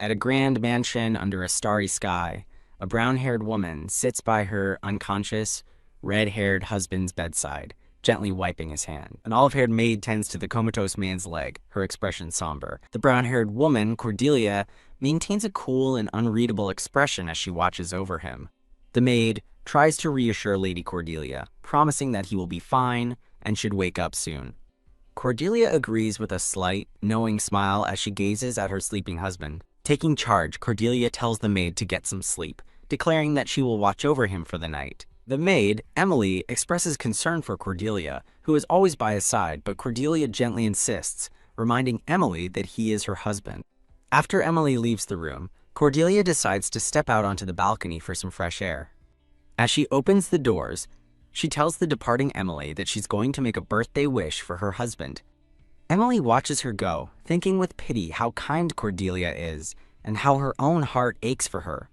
At a grand mansion under a starry sky, a brown-haired woman sits by her unconscious, red-haired husband's bedside, gently wiping his hand. An olive-haired maid tends to the comatose man's leg, her expression somber. The brown-haired woman, Cordelia, maintains a cool and unreadable expression as she watches over him. The maid tries to reassure Lady Cordelia, promising that he will be fine and should wake up soon. Cordelia agrees with a slight, knowing smile as she gazes at her sleeping husband. Taking charge, Cordelia tells the maid to get some sleep, declaring that she will watch over him for the night. The maid, Emily, expresses concern for Cordelia, who is always by his side, but Cordelia gently insists, reminding Emily that he is her husband. After Emily leaves the room, Cordelia decides to step out onto the balcony for some fresh air. As she opens the doors, she tells the departing Emily that she's going to make a birthday wish for her husband. Emily watches her go, thinking with pity how kind Cordelia is and how her own heart aches for her.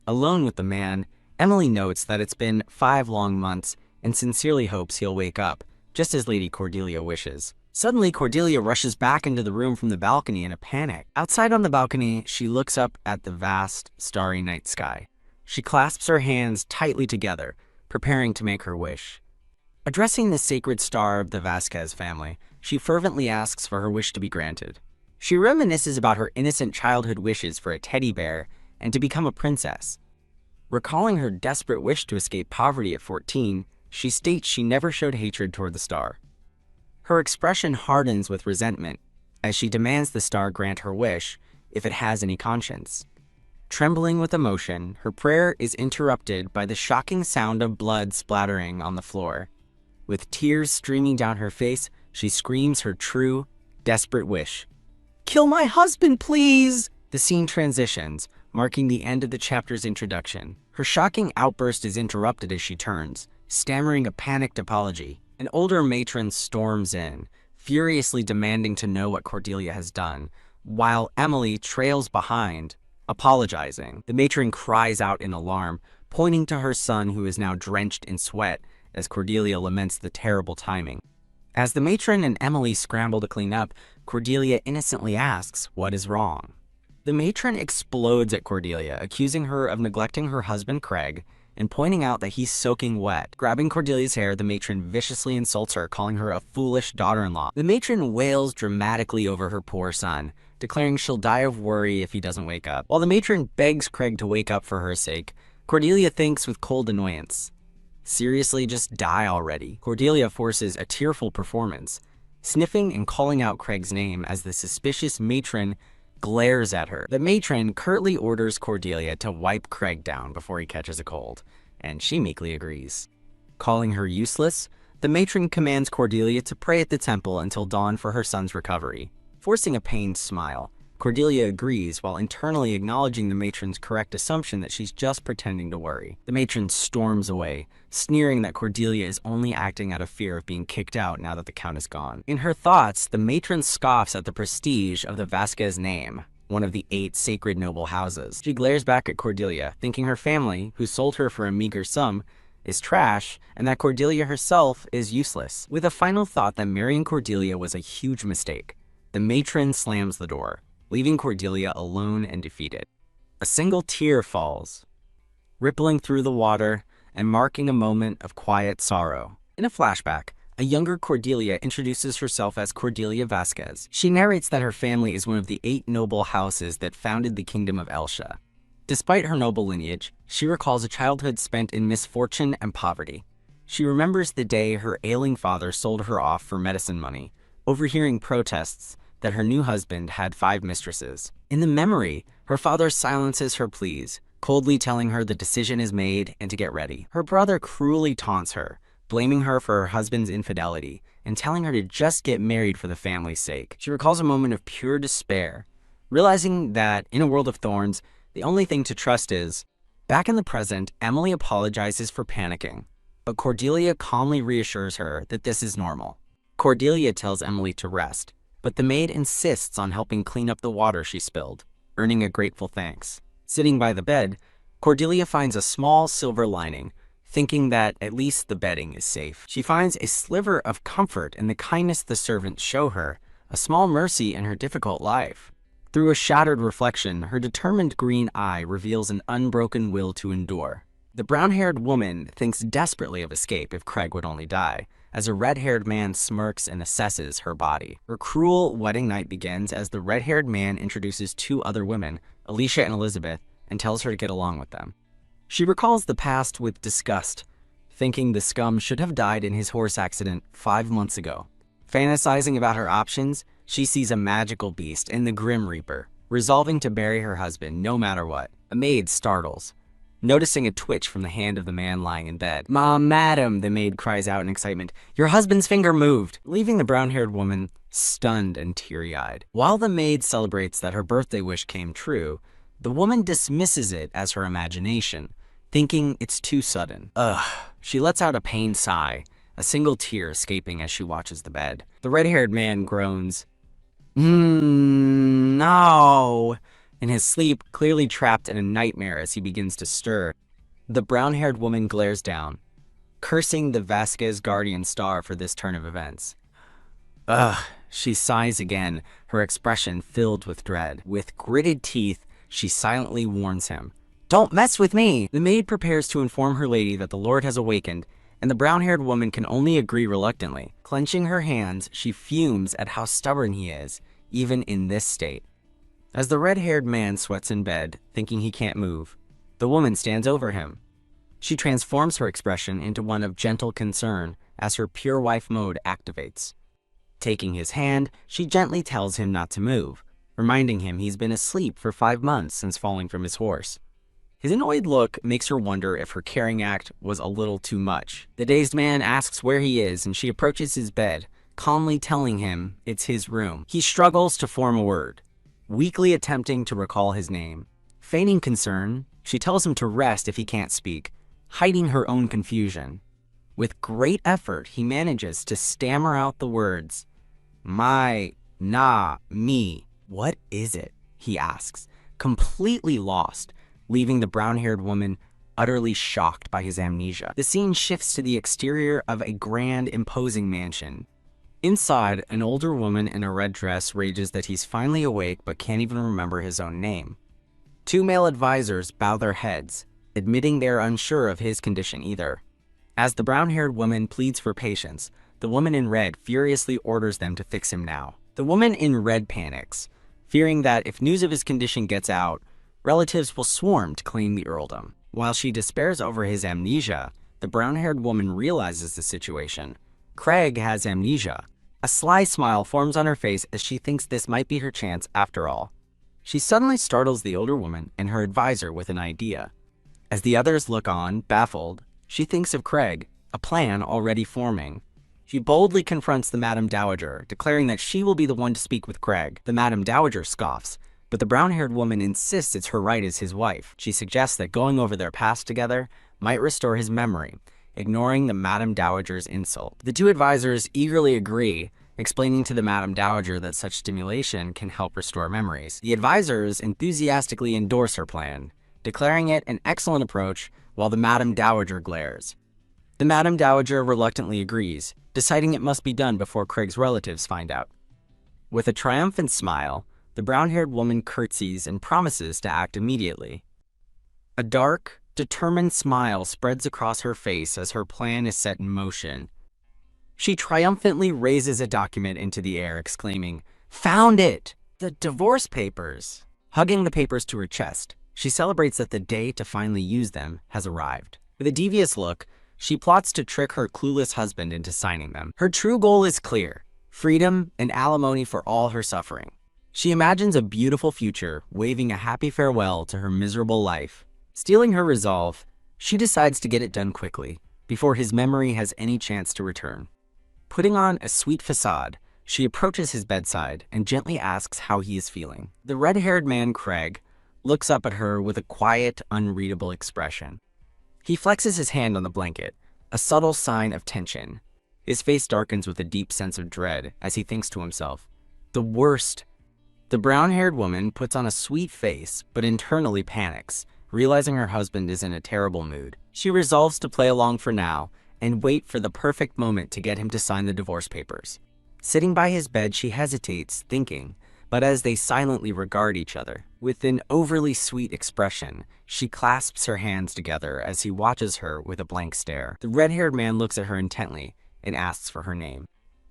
Alone with the man, Emily notes that it's been 5 long months and sincerely hopes he'll wake up, just as Lady Cordelia wishes. Suddenly, Cordelia rushes back into the room from the balcony in a panic. Outside on the balcony, she looks up at the vast, starry night sky. She clasps her hands tightly together, preparing to make her wish. Addressing the sacred star of the Vasquez family, she fervently asks for her wish to be granted. She reminisces about her innocent childhood wishes for a teddy bear and to become a princess. Recalling her desperate wish to escape poverty at 14, she states she never showed hatred toward the star. Her expression hardens with resentment as she demands the star grant her wish, if it has any conscience. Trembling with emotion, her prayer is interrupted by the shocking sound of blood splattering on the floor. With tears streaming down her face, she screams her true, desperate wish. "Kill my husband, please!" The scene transitions, marking the end of the chapter's introduction. Her shocking outburst is interrupted as she turns, stammering a panicked apology. An older matron storms in, furiously demanding to know what Cordelia has done, while Emily trails behind, apologizing. The matron cries out in alarm, pointing to her son who is now drenched in sweat as Cordelia laments the terrible timing. As the matron and Emily scramble to clean up, Cordelia innocently asks, "What is wrong?" The matron explodes at Cordelia, accusing her of neglecting her husband Craig and pointing out that he's soaking wet. Grabbing Cordelia's hair, the matron viciously insults her, calling her a foolish daughter-in-law. The matron wails dramatically over her poor son, declaring she'll die of worry if he doesn't wake up. While the matron begs Craig to wake up for her sake, Cordelia thinks with cold annoyance, "Seriously, just die already." Cordelia forces a tearful performance, sniffing and calling out Craig's name as the suspicious matron glares at her. The matron curtly orders Cordelia to wipe Craig down before he catches a cold, and she meekly agrees. Calling her useless, the matron commands Cordelia to pray at the temple until dawn for her son's recovery. Forcing a pained smile, Cordelia agrees while internally acknowledging the matron's correct assumption that she's just pretending to worry. The matron storms away, sneering that Cordelia is only acting out of fear of being kicked out now that the count is gone. In her thoughts, the matron scoffs at the prestige of the Vasquez name, one of the 8 sacred noble houses. She glares back at Cordelia, thinking her family, who sold her for a meager sum, is trash, and that Cordelia herself is useless. With a final thought that marrying Cordelia was a huge mistake, the matron slams the door, leaving Cordelia alone and defeated. A single tear falls, rippling through the water and marking a moment of quiet sorrow. In a flashback, a younger Cordelia introduces herself as Cordelia Vasquez. She narrates that her family is one of the 8 noble houses that founded the kingdom of Elsha. Despite her noble lineage, she recalls a childhood spent in misfortune and poverty. She remembers the day her ailing father sold her off for medicine money, overhearing protests that her new husband had 5 mistresses. In the memory, her father silences her pleas, coldly telling her the decision is made and to get ready. Her brother cruelly taunts her, blaming her for her husband's infidelity and telling her to just get married for the family's sake. She recalls a moment of pure despair, realizing that in a world of thorns, the only thing to trust is. Back in the present, Emily apologizes for panicking, but Cordelia calmly reassures her that this is normal. Cordelia tells Emily to rest, but the maid insists on helping clean up the water she spilled, earning a grateful thanks. Sitting by the bed, Cordelia finds a small silver lining, thinking that at least the bedding is safe. She finds a sliver of comfort in the kindness the servants show her, a small mercy in her difficult life. Through a shattered reflection, her determined green eye reveals an unbroken will to endure. The brown-haired woman thinks desperately of escape if Craig would only die, as a red-haired man smirks and assesses her body. Her cruel wedding night begins as the red-haired man introduces two other women, Alicia and Elizabeth, and tells her to get along with them. She recalls the past with disgust, thinking the scum should have died in his horse accident 5 months ago. Fantasizing about her options, she sees a magical beast in the Grim Reaper, resolving to bury her husband no matter what. A maid startles, noticing a twitch from the hand of the man lying in bed. Madam," the maid cries out in excitement. "Your husband's finger moved," leaving the brown-haired woman stunned and teary-eyed. While the maid celebrates that her birthday wish came true, the woman dismisses it as her imagination, thinking it's too sudden. She lets out a pained sigh, a single tear escaping as she watches the bed. The red-haired man groans, no, in his sleep, clearly trapped in a nightmare as he begins to stir. The brown-haired woman glares down, cursing the Vasquez guardian star for this turn of events. She sighs again, her expression filled with dread. With gritted teeth, she silently warns him, "Don't mess with me!" The maid prepares to inform her lady that the Lord has awakened, and the brown-haired woman can only agree reluctantly. Clenching her hands, she fumes at how stubborn he is, even in this state. As the red-haired man sweats in bed, thinking he can't move, the woman stands over him. She transforms her expression into one of gentle concern as her pure wife mode activates. Taking his hand, she gently tells him not to move, reminding him he's been asleep for 5 months since falling from his horse. His annoyed look makes her wonder if her caring act was a little too much. The dazed man asks where he is, and she approaches his bed, calmly telling him it's his room. He struggles to form a word, weakly attempting to recall his name. Feigning concern, she tells him to rest if he can't speak, hiding her own confusion. With great effort, he manages to stammer out the words, "My, na, me." "What is it?" he asks, completely lost, leaving the brown-haired woman utterly shocked by his amnesia. The scene shifts to the exterior of a grand, imposing mansion. Inside, an older woman in a red dress rages that he's finally awake but can't even remember his own name. 2 male advisors bow their heads, admitting they're unsure of his condition either. As the brown-haired woman pleads for patience, the woman in red furiously orders them to fix him now. The woman in red panics, fearing that if news of his condition gets out, relatives will swarm to claim the earldom. While she despairs over his amnesia, the brown-haired woman realizes the situation. Craig has amnesia. A sly smile forms on her face as she thinks this might be her chance after all. She suddenly startles the older woman and her advisor with an idea. As the others look on, baffled, she thinks of Craig, a plan already forming. She boldly confronts the Madame Dowager, declaring that she will be the one to speak with Craig. The Madame Dowager scoffs, but the brown-haired woman insists it's her right as his wife. She suggests that going over their past together might restore his memory, ignoring the Madame Dowager's insult. The 2 advisors eagerly agree, explaining to the Madame Dowager that such stimulation can help restore memories. The advisors enthusiastically endorse her plan, declaring it an excellent approach, while the Madame Dowager glares. The Madame Dowager reluctantly agrees, deciding it must be done before Craig's relatives find out. With a triumphant smile, the brown-haired woman curtsies and promises to act immediately. A dark, determined smile spreads across her face as her plan is set in motion. She triumphantly raises a document into the air, exclaiming, "Found it! The divorce papers!" Hugging the papers to her chest, she celebrates that the day to finally use them has arrived. With a devious look, she plots to trick her clueless husband into signing them. Her true goal is clear: freedom and alimony for all her suffering. She imagines a beautiful future, waving a happy farewell to her miserable life. Stealing her resolve, she decides to get it done quickly, before his memory has any chance to return. Putting on a sweet facade, she approaches his bedside and gently asks how he is feeling. The red-haired man, Craig, looks up at her with a quiet, unreadable expression. He flexes his hand on the blanket, a subtle sign of tension. His face darkens with a deep sense of dread as he thinks to himself, "The worst." The brown-haired woman puts on a sweet face, but internally panics, realizing her husband is in a terrible mood. She resolves to play along for now and wait for the perfect moment to get him to sign the divorce papers. Sitting by his bed, she hesitates, thinking, but as they silently regard each other. With an overly sweet expression, she clasps her hands together as he watches her with a blank stare. The red-haired man looks at her intently and asks for her name.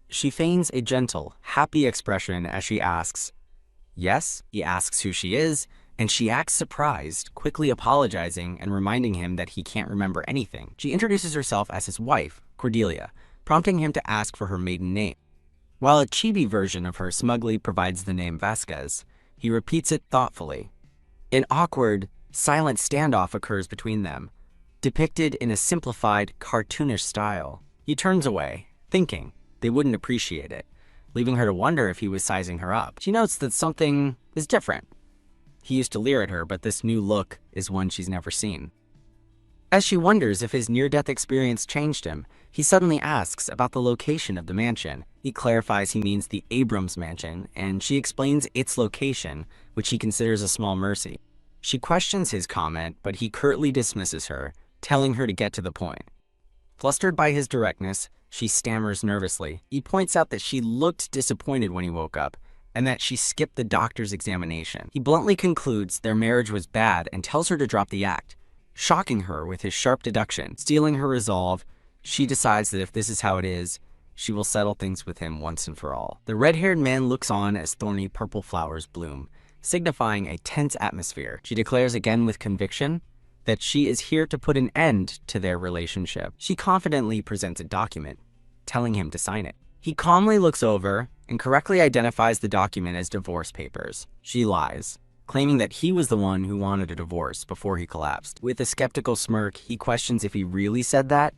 She feigns a gentle, happy expression as she asks, "Yes?" He asks who she is, and she acts surprised, quickly apologizing and reminding him that he can't remember anything. She introduces herself as his wife, Cordelia, prompting him to ask for her maiden name. While a chibi version of her smugly provides the name Vasquez, he repeats it thoughtfully. An awkward, silent standoff occurs between them, depicted in a simplified, cartoonish style. He turns away, thinking they wouldn't appreciate it, leaving her to wonder if he was sizing her up. She notes that something is different. He used to leer at her, but this new look is one she's never seen. As she wonders if his near-death experience changed him, he suddenly asks about the location of the mansion. He clarifies he means the Abrams mansion, and she explains its location, which he considers a small mercy. She questions his comment, but he curtly dismisses her, telling her to get to the point. Flustered by his directness, she stammers nervously. He points out that she looked disappointed when he woke up, and that she skipped the doctor's examination. He bluntly concludes their marriage was bad and tells her to drop the act, shocking her with his sharp deduction. Stealing her resolve, she decides that if this is how it is, she will settle things with him once and for all. The red-haired man looks on as thorny purple flowers bloom, signifying a tense atmosphere. She declares again with conviction that she is here to put an end to their relationship. She confidently presents a document, telling him to sign it. He calmly looks over and correctly identifies the document as divorce papers. She lies, claiming that he was the one who wanted a divorce before he collapsed. With a skeptical smirk, he questions if he really said that.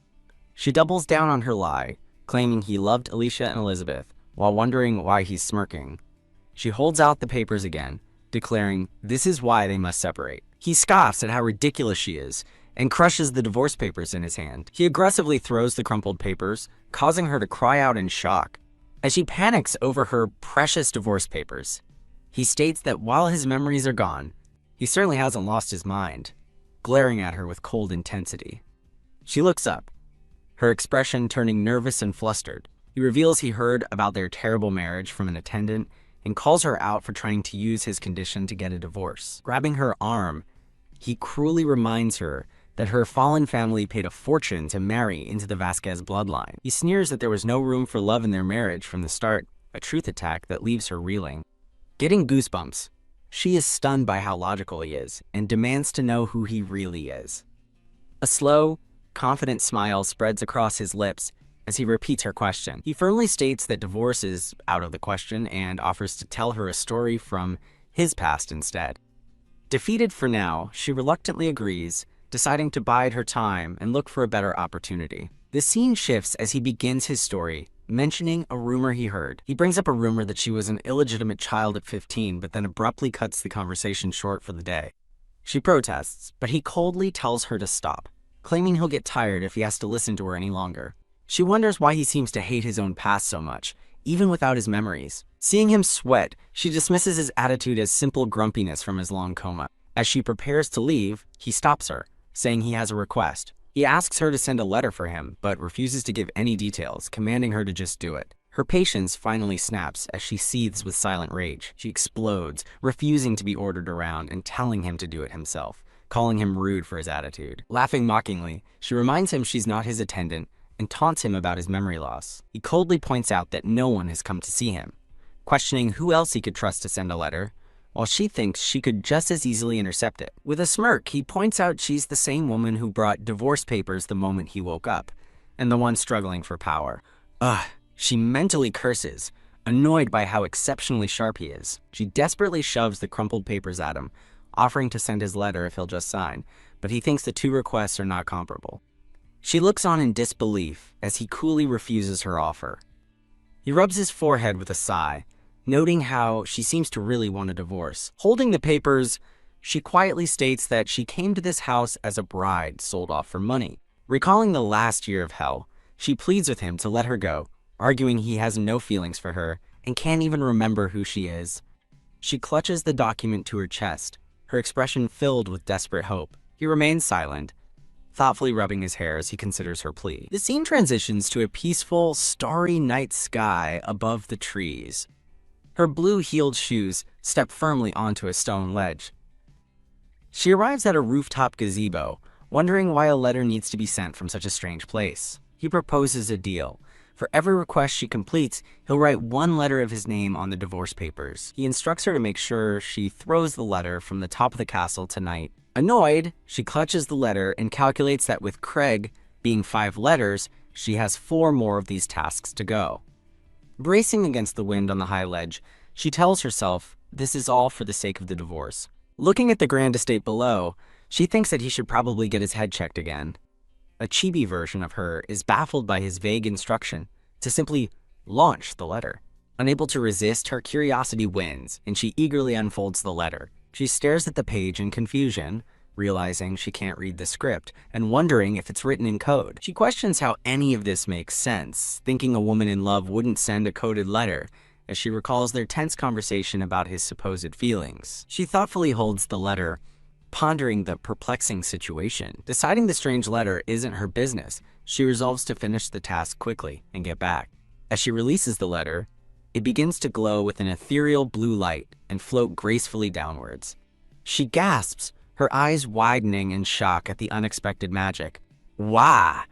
She doubles down on her lie, claiming he loved Alicia and Elizabeth, while wondering why he's smirking. She holds out the papers again, declaring this is why they must separate. He scoffs at how ridiculous she is and crushes the divorce papers in his hand. He aggressively throws the crumpled papers, causing her to cry out in shock. As she panics over her precious divorce papers, he states that while his memories are gone, he certainly hasn't lost his mind, glaring at her with cold intensity. She looks up, her expression turning nervous and flustered. He reveals he heard about their terrible marriage from an attendant and calls her out for trying to use his condition to get a divorce. Grabbing her arm, he cruelly reminds her that her fallen family paid a fortune to marry into the Vasquez bloodline. He sneers that there was no room for love in their marriage from the start, a truth attack that leaves her reeling. Getting goosebumps, she is stunned by how logical he is and demands to know who he really is. A slow, confident smile spreads across his lips as he repeats her question. He firmly states that divorce is out of the question and offers to tell her a story from his past instead. Defeated for now, she reluctantly agrees, deciding to bide her time and look for a better opportunity. The scene shifts as he begins his story, mentioning a rumor he heard. He brings up a rumor that she was an illegitimate child at 15, but then abruptly cuts the conversation short for the day. She protests, but he coldly tells her to stop, claiming he'll get tired if he has to listen to her any longer. She wonders why he seems to hate his own past so much, even without his memories. Seeing him sweat, she dismisses his attitude as simple grumpiness from his long coma. As she prepares to leave, he stops her, saying he has a request. He asks her to send a letter for him, but refuses to give any details, commanding her to just do it. Her patience finally snaps as she seethes with silent rage. She explodes, refusing to be ordered around and telling him to do it himself, calling him rude for his attitude. Laughing mockingly, she reminds him she's not his attendant and taunts him about his memory loss. He coldly points out that no one has come to see him, questioning who else he could trust to send a letter, while she thinks she could just as easily intercept it. With a smirk, he points out she's the same woman who brought divorce papers the moment he woke up, and the one struggling for power. She mentally curses, annoyed by how exceptionally sharp he is. She desperately shoves the crumpled papers at him, offering to send his letter if he'll just sign, but he thinks the two requests are not comparable. She looks on in disbelief as he coolly refuses her offer. He rubs his forehead with a sigh, noting how she seems to really want a divorce. Holding the papers, she quietly states that she came to this house as a bride sold off for money. Recalling the last year of hell, she pleads with him to let her go, arguing he has no feelings for her and can't even remember who she is. She clutches the document to her chest, her expression filled with desperate hope. He remains silent, thoughtfully rubbing his hair as he considers her plea. The scene transitions to a peaceful, starry night sky above the trees. Her blue-heeled shoes step firmly onto a stone ledge. She arrives at a rooftop gazebo, wondering why a letter needs to be sent from such a strange place. He proposes a deal. For every request she completes, he'll write one letter of his name on the divorce papers. He instructs her to make sure she throws the letter from the top of the castle tonight. Annoyed, she clutches the letter and calculates that with Craig being 5 letters, she has 4 more of these tasks to go. Bracing against the wind on the high ledge, she tells herself this is all for the sake of the divorce. Looking at the grand estate below, she thinks that he should probably get his head checked again. A chibi version of her is baffled by his vague instruction to simply launch the letter. Unable to resist, her curiosity wins, and she eagerly unfolds the letter. She stares at the page in confusion, realizing she can't read the script, and wondering if it's written in code. She questions how any of this makes sense, thinking a woman in love wouldn't send a coded letter, as she recalls their tense conversation about his supposed feelings. She thoughtfully holds the letter, pondering the perplexing situation. Deciding the strange letter isn't her business, she resolves to finish the task quickly and get back. As she releases the letter, it begins to glow with an ethereal blue light and float gracefully downwards. She gasps, her eyes widening in shock at the unexpected magic. Wah!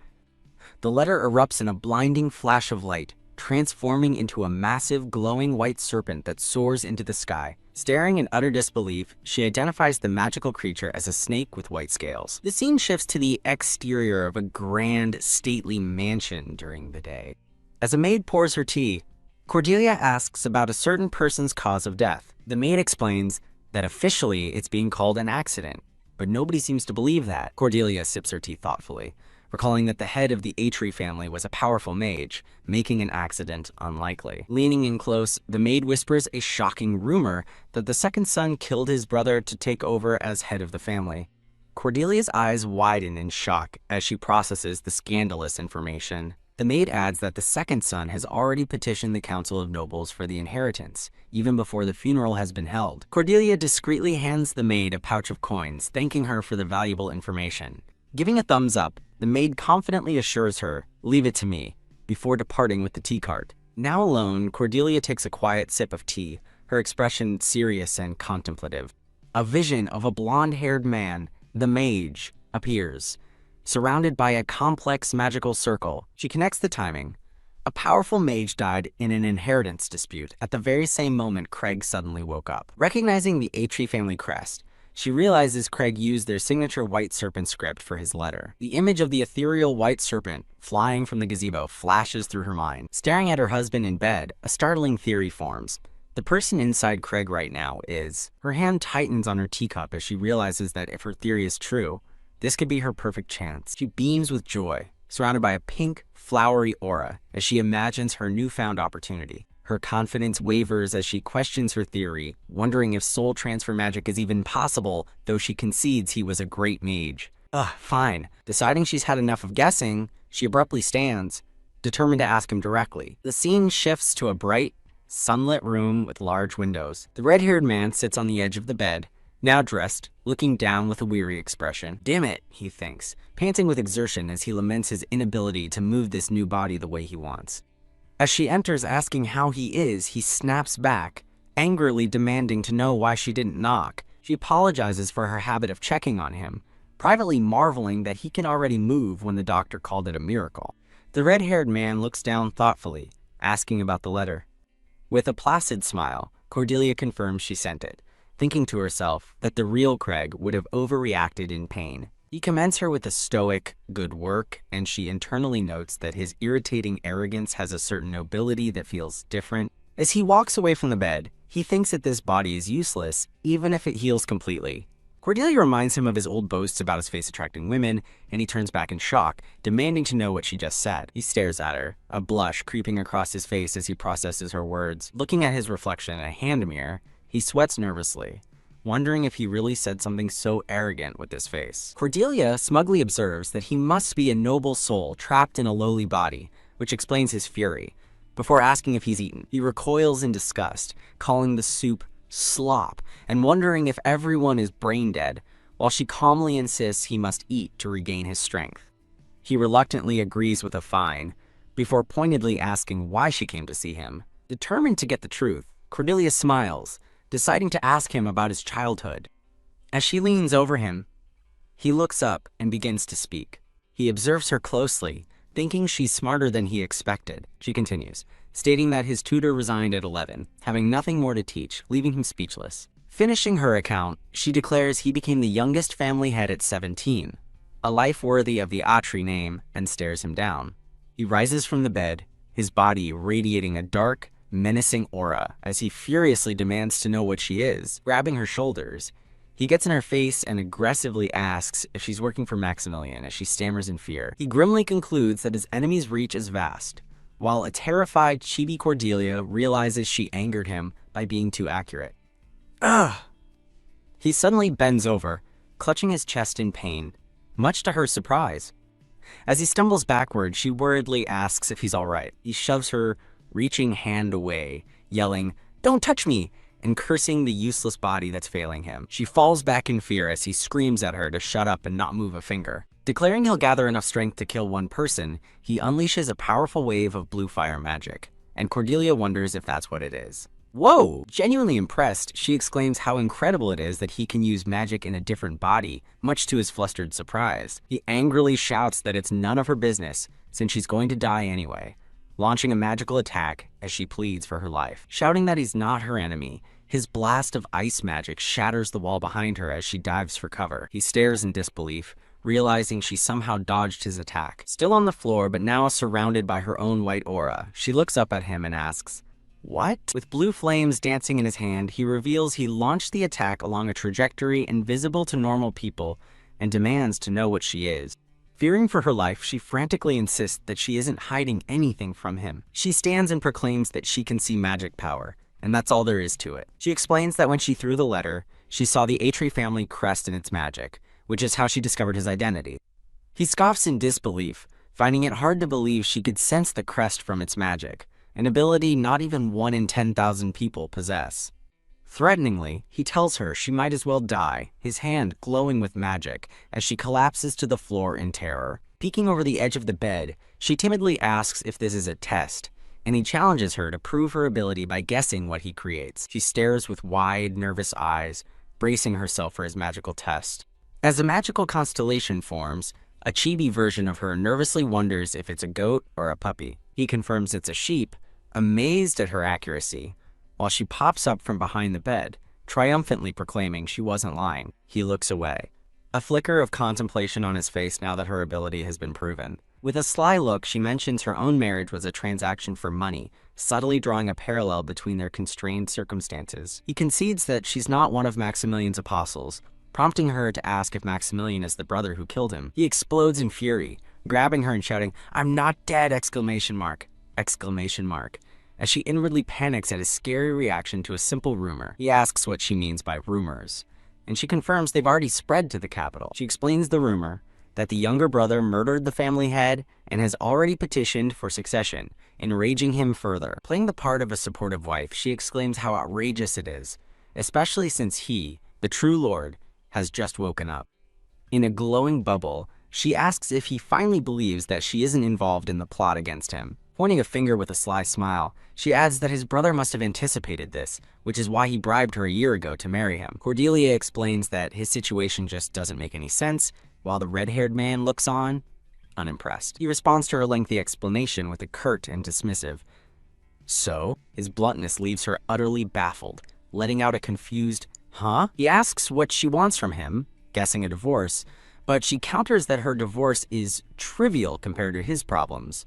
The letter erupts in a blinding flash of light, transforming into a massive glowing white serpent that soars into the sky. Staring in utter disbelief, she identifies the magical creature as a snake with white scales. The scene shifts to the exterior of a grand, stately mansion during the day. As a maid pours her tea, Cordelia asks about a certain person's cause of death. The maid explains that officially it's being called an accident, but nobody seems to believe that. Cordelia sips her tea thoughtfully, recalling that the head of the Atri family was a powerful mage, making an accident unlikely. Leaning in close, the maid whispers a shocking rumor that the second son killed his brother to take over as head of the family. Cordelia's eyes widen in shock as she processes the scandalous information. The maid adds that the second son has already petitioned the Council of Nobles for the inheritance, even before the funeral has been held. Cordelia discreetly hands the maid a pouch of coins, thanking her for the valuable information. Giving a thumbs up, the maid confidently assures her, "Leave it to me," before departing with the tea cart. Now alone, Cordelia takes a quiet sip of tea, her expression serious and contemplative. A vision of a blonde-haired man, the mage, appears, surrounded by a complex magical circle. She connects the timing. A powerful mage died in an inheritance dispute at the very same moment Craig suddenly woke up. Recognizing the Atri family crest, she realizes Craig used their signature white serpent script for his letter. The image of the ethereal white serpent flying from the gazebo flashes through her mind. Staring at her husband in bed, a startling theory forms. The person inside Craig right now is. Her hand tightens on her teacup as she realizes that if her theory is true, this could be her perfect chance. She beams with joy, surrounded by a pink, flowery aura as she imagines her newfound opportunity. Her confidence wavers as she questions her theory, wondering if soul transfer magic is even possible, though she concedes he was a great mage. Fine. Deciding she's had enough of guessing, she abruptly stands, determined to ask him directly. The scene shifts to a bright, sunlit room with large windows. The red-haired man sits on the edge of the bed, now dressed, looking down with a weary expression. Damn it, he thinks, panting with exertion as he laments his inability to move this new body the way he wants. As she enters asking how he is, he snaps back, angrily demanding to know why she didn't knock. She apologizes for her habit of checking on him, privately marveling that he can already move when the doctor called it a miracle. The red-haired man looks down thoughtfully, asking about the letter. With a placid smile, Cordelia confirms she sent it, thinking to herself that the real Craig would have overreacted in pain. He commends her with a stoic, "good work," and she internally notes that his irritating arrogance has a certain nobility that feels different. As he walks away from the bed, he thinks that this body is useless, even if it heals completely. Cordelia reminds him of his old boasts about his face attracting women, and he turns back in shock, demanding to know what she just said. He stares at her, a blush creeping across his face as he processes her words. Looking at his reflection in a hand mirror, he sweats nervously, wondering if he really said something so arrogant with his face. Cordelia smugly observes that he must be a noble soul trapped in a lowly body, which explains his fury. Before asking if he's eaten, he recoils in disgust, calling the soup slop and wondering if everyone is brain dead, while she calmly insists he must eat to regain his strength. He reluctantly agrees with a fine, before pointedly asking why she came to see him. Determined to get the truth, Cordelia smiles, deciding to ask him about his childhood. As she leans over him, he looks up and begins to speak. He observes her closely, thinking she's smarter than he expected. She continues, stating that his tutor resigned at 11, having nothing more to teach, leaving him speechless. Finishing her account, she declares he became the youngest family head at 17, a life worthy of the Atri name, and stares him down. He rises from the bed, his body radiating a dark, menacing aura as he furiously demands to know what she is. Grabbing her shoulders, he gets in her face and aggressively asks if she's working for Maximilian as she stammers in fear. He grimly concludes that his enemy's reach is vast, while a terrified chibi Cordelia realizes she angered him by being too accurate. Ugh! He suddenly bends over, clutching his chest in pain, much to her surprise. As he stumbles backward, she worriedly asks if he's all right. He shoves her reaching hand away, yelling, "Don't touch me!" and cursing the useless body that's failing him. She falls back in fear as he screams at her to shut up and not move a finger. Declaring he'll gather enough strength to kill one person, he unleashes a powerful wave of blue fire magic, and Cordelia wonders if that's what it is. Whoa! Genuinely impressed, she exclaims how incredible it is that he can use magic in a different body, much to his flustered surprise. He angrily shouts that it's none of her business, since she's going to die anyway, launching a magical attack as she pleads for her life. Shouting that he's not her enemy, his blast of ice magic shatters the wall behind her as she dives for cover. He stares in disbelief, realizing she somehow dodged his attack. Still on the floor, but now surrounded by her own white aura, she looks up at him and asks, "What?" With blue flames dancing in his hand, he reveals he launched the attack along a trajectory invisible to normal people and demands to know what she is. Fearing for her life, she frantically insists that she isn't hiding anything from him. She stands and proclaims that she can see magic power, and that's all there is to it. She explains that when she threw the letter, she saw the Atri family crest in its magic, which is how she discovered his identity. He scoffs in disbelief, finding it hard to believe she could sense the crest from its magic, an ability not even 1 in 10,000 people possess. Threateningly, he tells her she might as well die, his hand glowing with magic, as she collapses to the floor in terror. Peeking over the edge of the bed, she timidly asks if this is a test, and he challenges her to prove her ability by guessing what he creates. She stares with wide, nervous eyes, bracing herself for his magical test. As a magical constellation forms, a chibi version of her nervously wonders if it's a goat or a puppy. He confirms it's a sheep, amazed at her accuracy, while she pops up from behind the bed, triumphantly proclaiming she wasn't lying. He looks away, a flicker of contemplation on his face now that her ability has been proven. With a sly look, she mentions her own marriage was a transaction for money, subtly drawing a parallel between their constrained circumstances. He concedes that she's not one of Maximilian's apostles, prompting her to ask if Maximilian is the brother who killed him. He explodes in fury, grabbing her and shouting, "I'm not dead!" exclamation mark, as she inwardly panics at his scary reaction to a simple rumor. He asks what she means by rumors, and she confirms they've already spread to the capital. She explains the rumor that the younger brother murdered the family head and has already petitioned for succession, enraging him further. Playing the part of a supportive wife, she exclaims how outrageous it is, especially since he, the true lord, has just woken up. In a glowing bubble, she asks if he finally believes that she isn't involved in the plot against him. Pointing a finger with a sly smile, she adds that his brother must have anticipated this, which is why he bribed her a year ago to marry him. Cordelia explains that his situation just doesn't make any sense, while the red-haired man looks on, unimpressed. He responds to her lengthy explanation with a curt and dismissive, "So?" His bluntness leaves her utterly baffled, letting out a confused, "Huh?" He asks what she wants from him, guessing a divorce, but she counters that her divorce is trivial compared to his problems.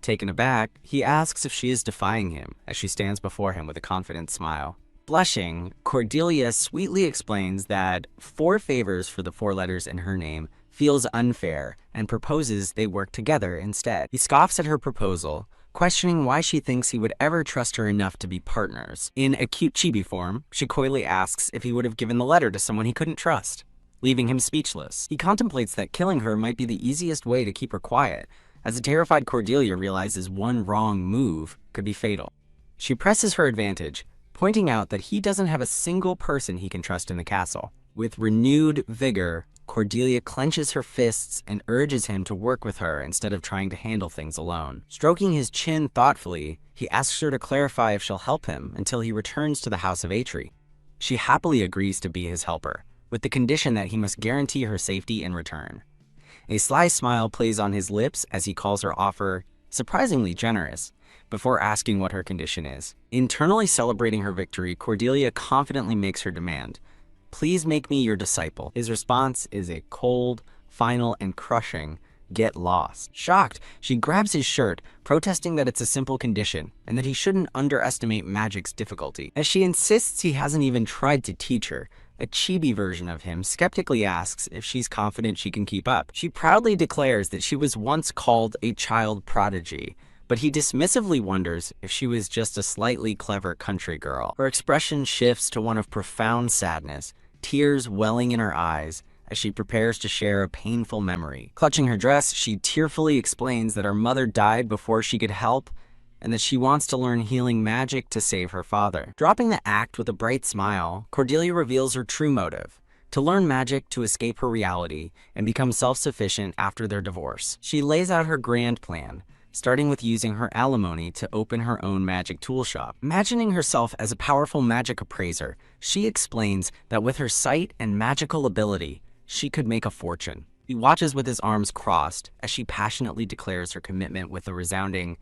Taken aback, he asks if she is defying him as she stands before him with a confident smile. Blushing, Cordelia sweetly explains that 4 favors for the 4 letters in her name feels unfair and proposes they work together instead. He scoffs at her proposal, questioning why she thinks he would ever trust her enough to be partners. In a cute chibi form, she coyly asks if he would have given the letter to someone he couldn't trust, leaving him speechless. He contemplates that killing her might be the easiest way to keep her quiet, as a terrified Cordelia realizes one wrong move could be fatal. She presses her advantage, pointing out that he doesn't have a single person he can trust in the castle. With renewed vigor, Cordelia clenches her fists and urges him to work with her instead of trying to handle things alone. Stroking his chin thoughtfully, He asks her to clarify if she'll help him until he returns to the house of Atri. She happily agrees to be his helper, with the condition that he must guarantee her safety in return. A sly smile plays on his lips as he calls her offer surprisingly generous, before asking what her condition is. Internally celebrating her victory, Cordelia confidently makes her demand, "Please make me your disciple." His response is a cold, final, and crushing, "Get lost." Shocked, she grabs his shirt, protesting that it's a simple condition, and that he shouldn't underestimate magic's difficulty. As she insists he hasn't even tried to teach her, a chibi version of him skeptically asks if she's confident she can keep up. She proudly declares that she was once called a child prodigy, but he dismissively wonders if she was just a slightly clever country girl. Her expression shifts to one of profound sadness, tears welling in her eyes as she prepares to share a painful memory. Clutching her dress, she tearfully explains that her mother died before she could help, and that she wants to learn healing magic to save her father. Dropping the act with a bright smile, Cordelia reveals her true motive: to learn magic to escape her reality and become self-sufficient after their divorce. She lays out her grand plan, starting with using her alimony to open her own magic tool shop. Imagining herself as a powerful magic appraiser, she explains that with her sight and magical ability, she could make a fortune. He watches with his arms crossed as she passionately declares her commitment with a resounding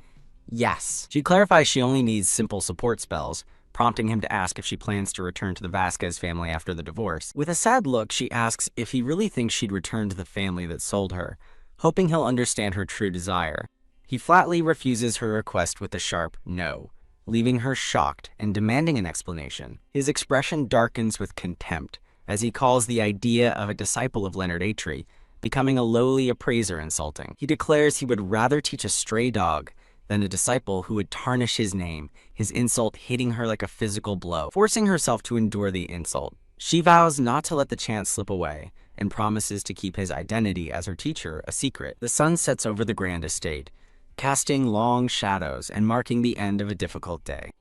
yes. She clarifies she only needs simple support spells, prompting him to ask if she plans to return to the Vasquez family after the divorce. With a sad look, she asks if he really thinks she'd return to the family that sold her, hoping he'll understand her true desire. He flatly refuses her request with a sharp no, leaving her shocked and demanding an explanation. His expression darkens with contempt as he calls the idea of a disciple of Leonard Atri becoming a lowly appraiser insulting. He declares he would rather teach a stray dog than a disciple who would tarnish his name, his insult hitting her like a physical blow. Forcing herself to endure the insult, she vows not to let the chance slip away and promises to keep his identity as her teacher a secret. The sun sets over the grand estate, casting long shadows and marking the end of a difficult day.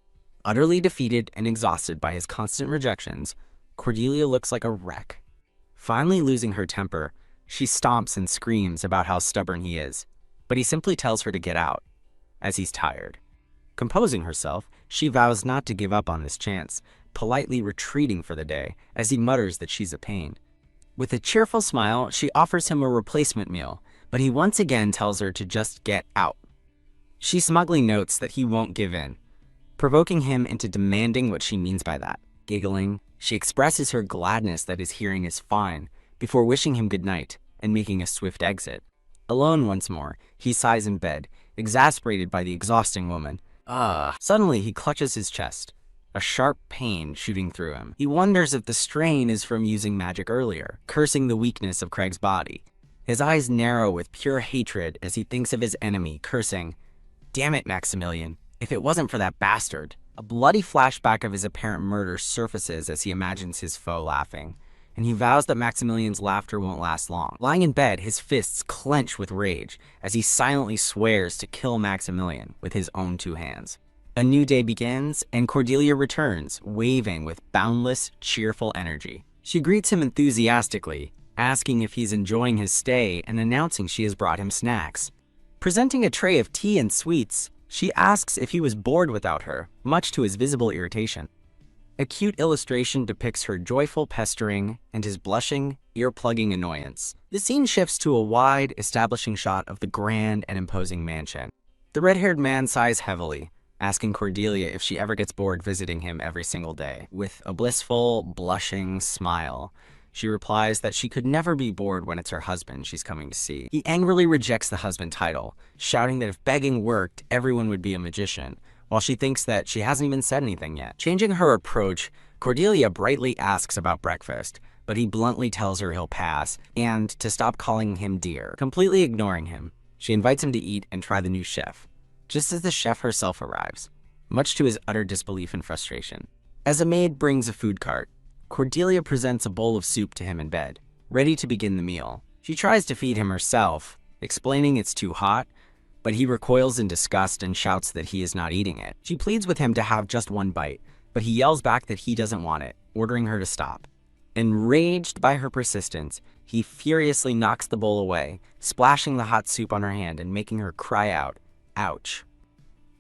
Utterly defeated and exhausted by his constant rejections, Cordelia looks like a wreck. Finally losing her temper, she stomps and screams about how stubborn he is, but he simply tells her to get out, as he's tired. Composing herself, she vows not to give up on this chance, politely retreating for the day as he mutters that she's a pain. With a cheerful smile, she offers him a replacement meal, but he once again tells her to just get out. She smugly notes that he won't give in, provoking him into demanding what she means by that. Giggling, she expresses her gladness that his hearing is fine, before wishing him good night and making a swift exit. Alone once more, he sighs in bed, exasperated by the exhausting woman. Suddenly he clutches his chest, a sharp pain shooting through him. He wonders if the strain is from using magic earlier, cursing the weakness of Craig's body. His eyes narrow with pure hatred as he thinks of his enemy, cursing, "Damn it, Maximilian, if it wasn't for that bastard." A bloody flashback of his apparent murder surfaces as he imagines his foe laughing, and he vows that Maximilian's laughter won't last long. Lying in bed, his fists clench with rage as he silently swears to kill Maximilian with his own two hands. A new day begins, and Cordelia returns, waving with boundless, cheerful energy. She greets him enthusiastically, asking if he's enjoying his stay and announcing she has brought him snacks. Presenting a tray of tea and sweets, she asks if he was bored without her, much to his visible irritation. A cute illustration depicts her joyful pestering and his blushing, ear-plugging annoyance. The scene shifts to a wide, establishing shot of the grand and imposing mansion. The red-haired man sighs heavily, asking Cordelia if she ever gets bored visiting him every single day. With a blissful, blushing smile, she replies that she could never be bored when it's her husband she's coming to see. He angrily rejects the husband title, shouting that if begging worked, everyone would be a magician, while she thinks that she hasn't even said anything yet. Changing her approach, Cordelia brightly asks about breakfast, but he bluntly tells her he'll pass, and to stop calling him dear. Completely ignoring him, she invites him to eat and try the new chef, just as the chef herself arrives, much to his utter disbelief and frustration. As a maid brings a food cart, Cordelia presents a bowl of soup to him in bed, ready to begin the meal. She tries to feed him herself, explaining it's too hot, but he recoils in disgust and shouts that he is not eating it. She pleads with him to have just one bite, but he yells back that he doesn't want it, ordering her to stop. Enraged by her persistence, he furiously knocks the bowl away, splashing the hot soup on her hand and making her cry out, "Ouch."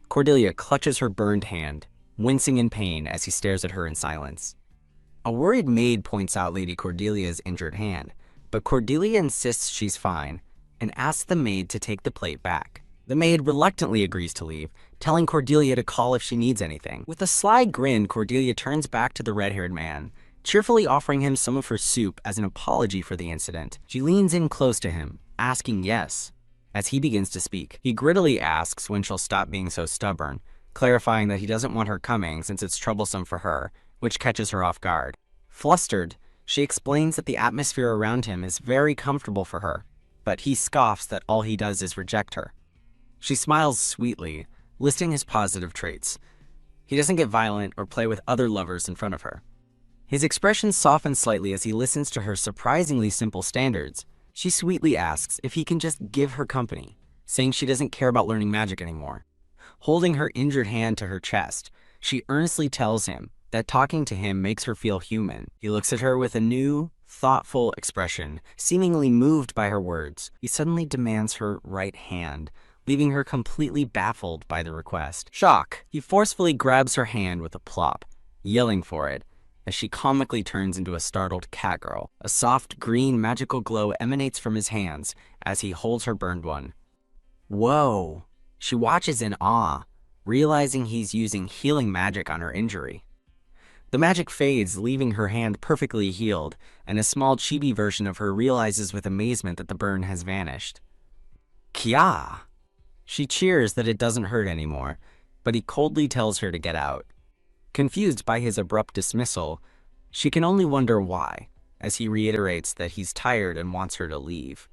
Cordelia clutches her burned hand, wincing in pain as he stares at her in silence. A worried maid points out Lady Cordelia's injured hand, but Cordelia insists she's fine and asks the maid to take the plate back. The maid reluctantly agrees to leave, telling Cordelia to call if she needs anything. With a sly grin, Cordelia turns back to the red-haired man, cheerfully offering him some of her soup as an apology for the incident. She leans in close to him, asking yes. As he begins to speak, he grittily asks when she'll stop being so stubborn, clarifying that he doesn't want her coming since it's troublesome for her, which catches her off guard. Flustered, she explains that the atmosphere around him is very comfortable for her, but he scoffs that all he does is reject her. She smiles sweetly, listing his positive traits. He doesn't get violent or play with other lovers in front of her. His expression softens slightly as he listens to her surprisingly simple standards. She sweetly asks if he can just give her company, saying she doesn't care about learning magic anymore. Holding her injured hand to her chest, she earnestly tells him that talking to him makes her feel human. He looks at her with a new, thoughtful expression, seemingly moved by her words. He suddenly demands her right hand, leaving her completely baffled by the request. Shock! He forcefully grabs her hand with a plop, yelling for it, as she comically turns into a startled catgirl. A soft green magical glow emanates from his hands as he holds her burned one. Whoa! She watches in awe, realizing he's using healing magic on her injury. The magic fades, leaving her hand perfectly healed, and a small chibi version of her realizes with amazement that the burn has vanished. Kya! She cheers that it doesn't hurt anymore, but he coldly tells her to get out. Confused by his abrupt dismissal, she can only wonder why, as he reiterates that he's tired and wants her to leave.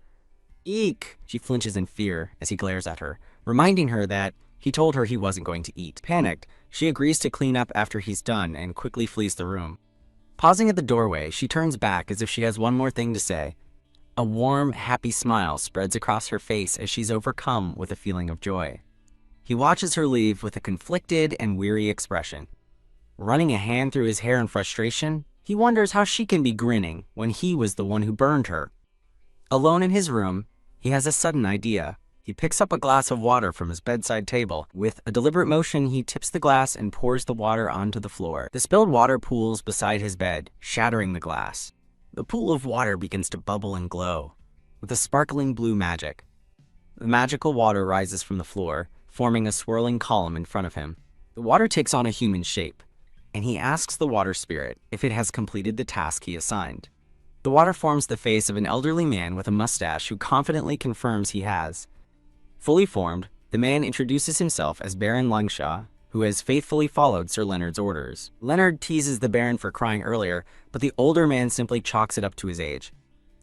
Eek! She flinches in fear as he glares at her, reminding her that he told her he wasn't going to eat. Panicked, she agrees to clean up after he's done and quickly flees the room. Pausing at the doorway, she turns back as if she has one more thing to say. A warm, happy smile spreads across her face as she's overcome with a feeling of joy. He watches her leave with a conflicted and weary expression. Running a hand through his hair in frustration, he wonders how she can be grinning when he was the one who burned her. Alone in his room, he has a sudden idea. He picks up a glass of water from his bedside table. With a deliberate motion, he tips the glass and pours the water onto the floor. The spilled water pools beside his bed, shattering the glass. The pool of water begins to bubble and glow, with a sparkling blue magic. The magical water rises from the floor, forming a swirling column in front of him. The water takes on a human shape, and he asks the water spirit if it has completed the task he assigned. The water forms the face of an elderly man with a mustache who confidently confirms he has. Fully formed, the man introduces himself as Baron Langshaw, who has faithfully followed Sir Leonard's orders. Leonard teases the Baron for crying earlier, but the older man simply chalks it up to his age.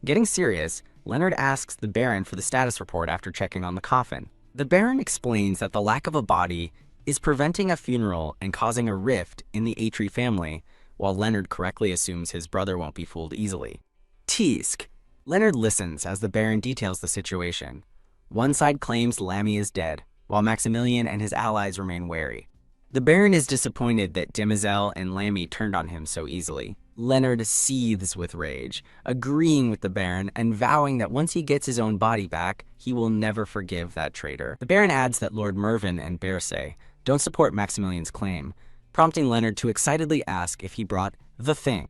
Getting serious, Leonard asks the Baron for the status report after checking on the coffin. The Baron explains that the lack of a body is preventing a funeral and causing a rift in the Atri family, while Leonard correctly assumes his brother won't be fooled easily. Teask. Leonard listens as the Baron details the situation. One side claims Lammy is dead, while Maximilian and his allies remain wary. The Baron is disappointed that Demoiselle and Lammy turned on him so easily. Leonard seethes with rage, agreeing with the Baron and vowing that once he gets his own body back, he will never forgive that traitor. The Baron adds that Lord Mervyn and Bersay don't support Maximilian's claim, prompting Leonard to excitedly ask if he brought the thing.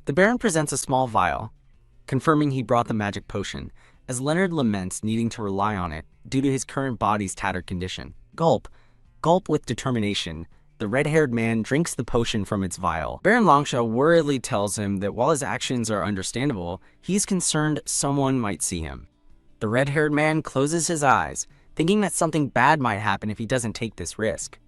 The Baron presents a small vial, confirming he brought the magic potion, as Leonard laments needing to rely on it due to his current body's tattered condition. Gulp with determination, the red-haired man drinks the potion from its vial. Baron Langshaw worriedly tells him that while his actions are understandable, he's concerned someone might see him. The red-haired man closes his eyes, thinking that something bad might happen if he doesn't take this risk.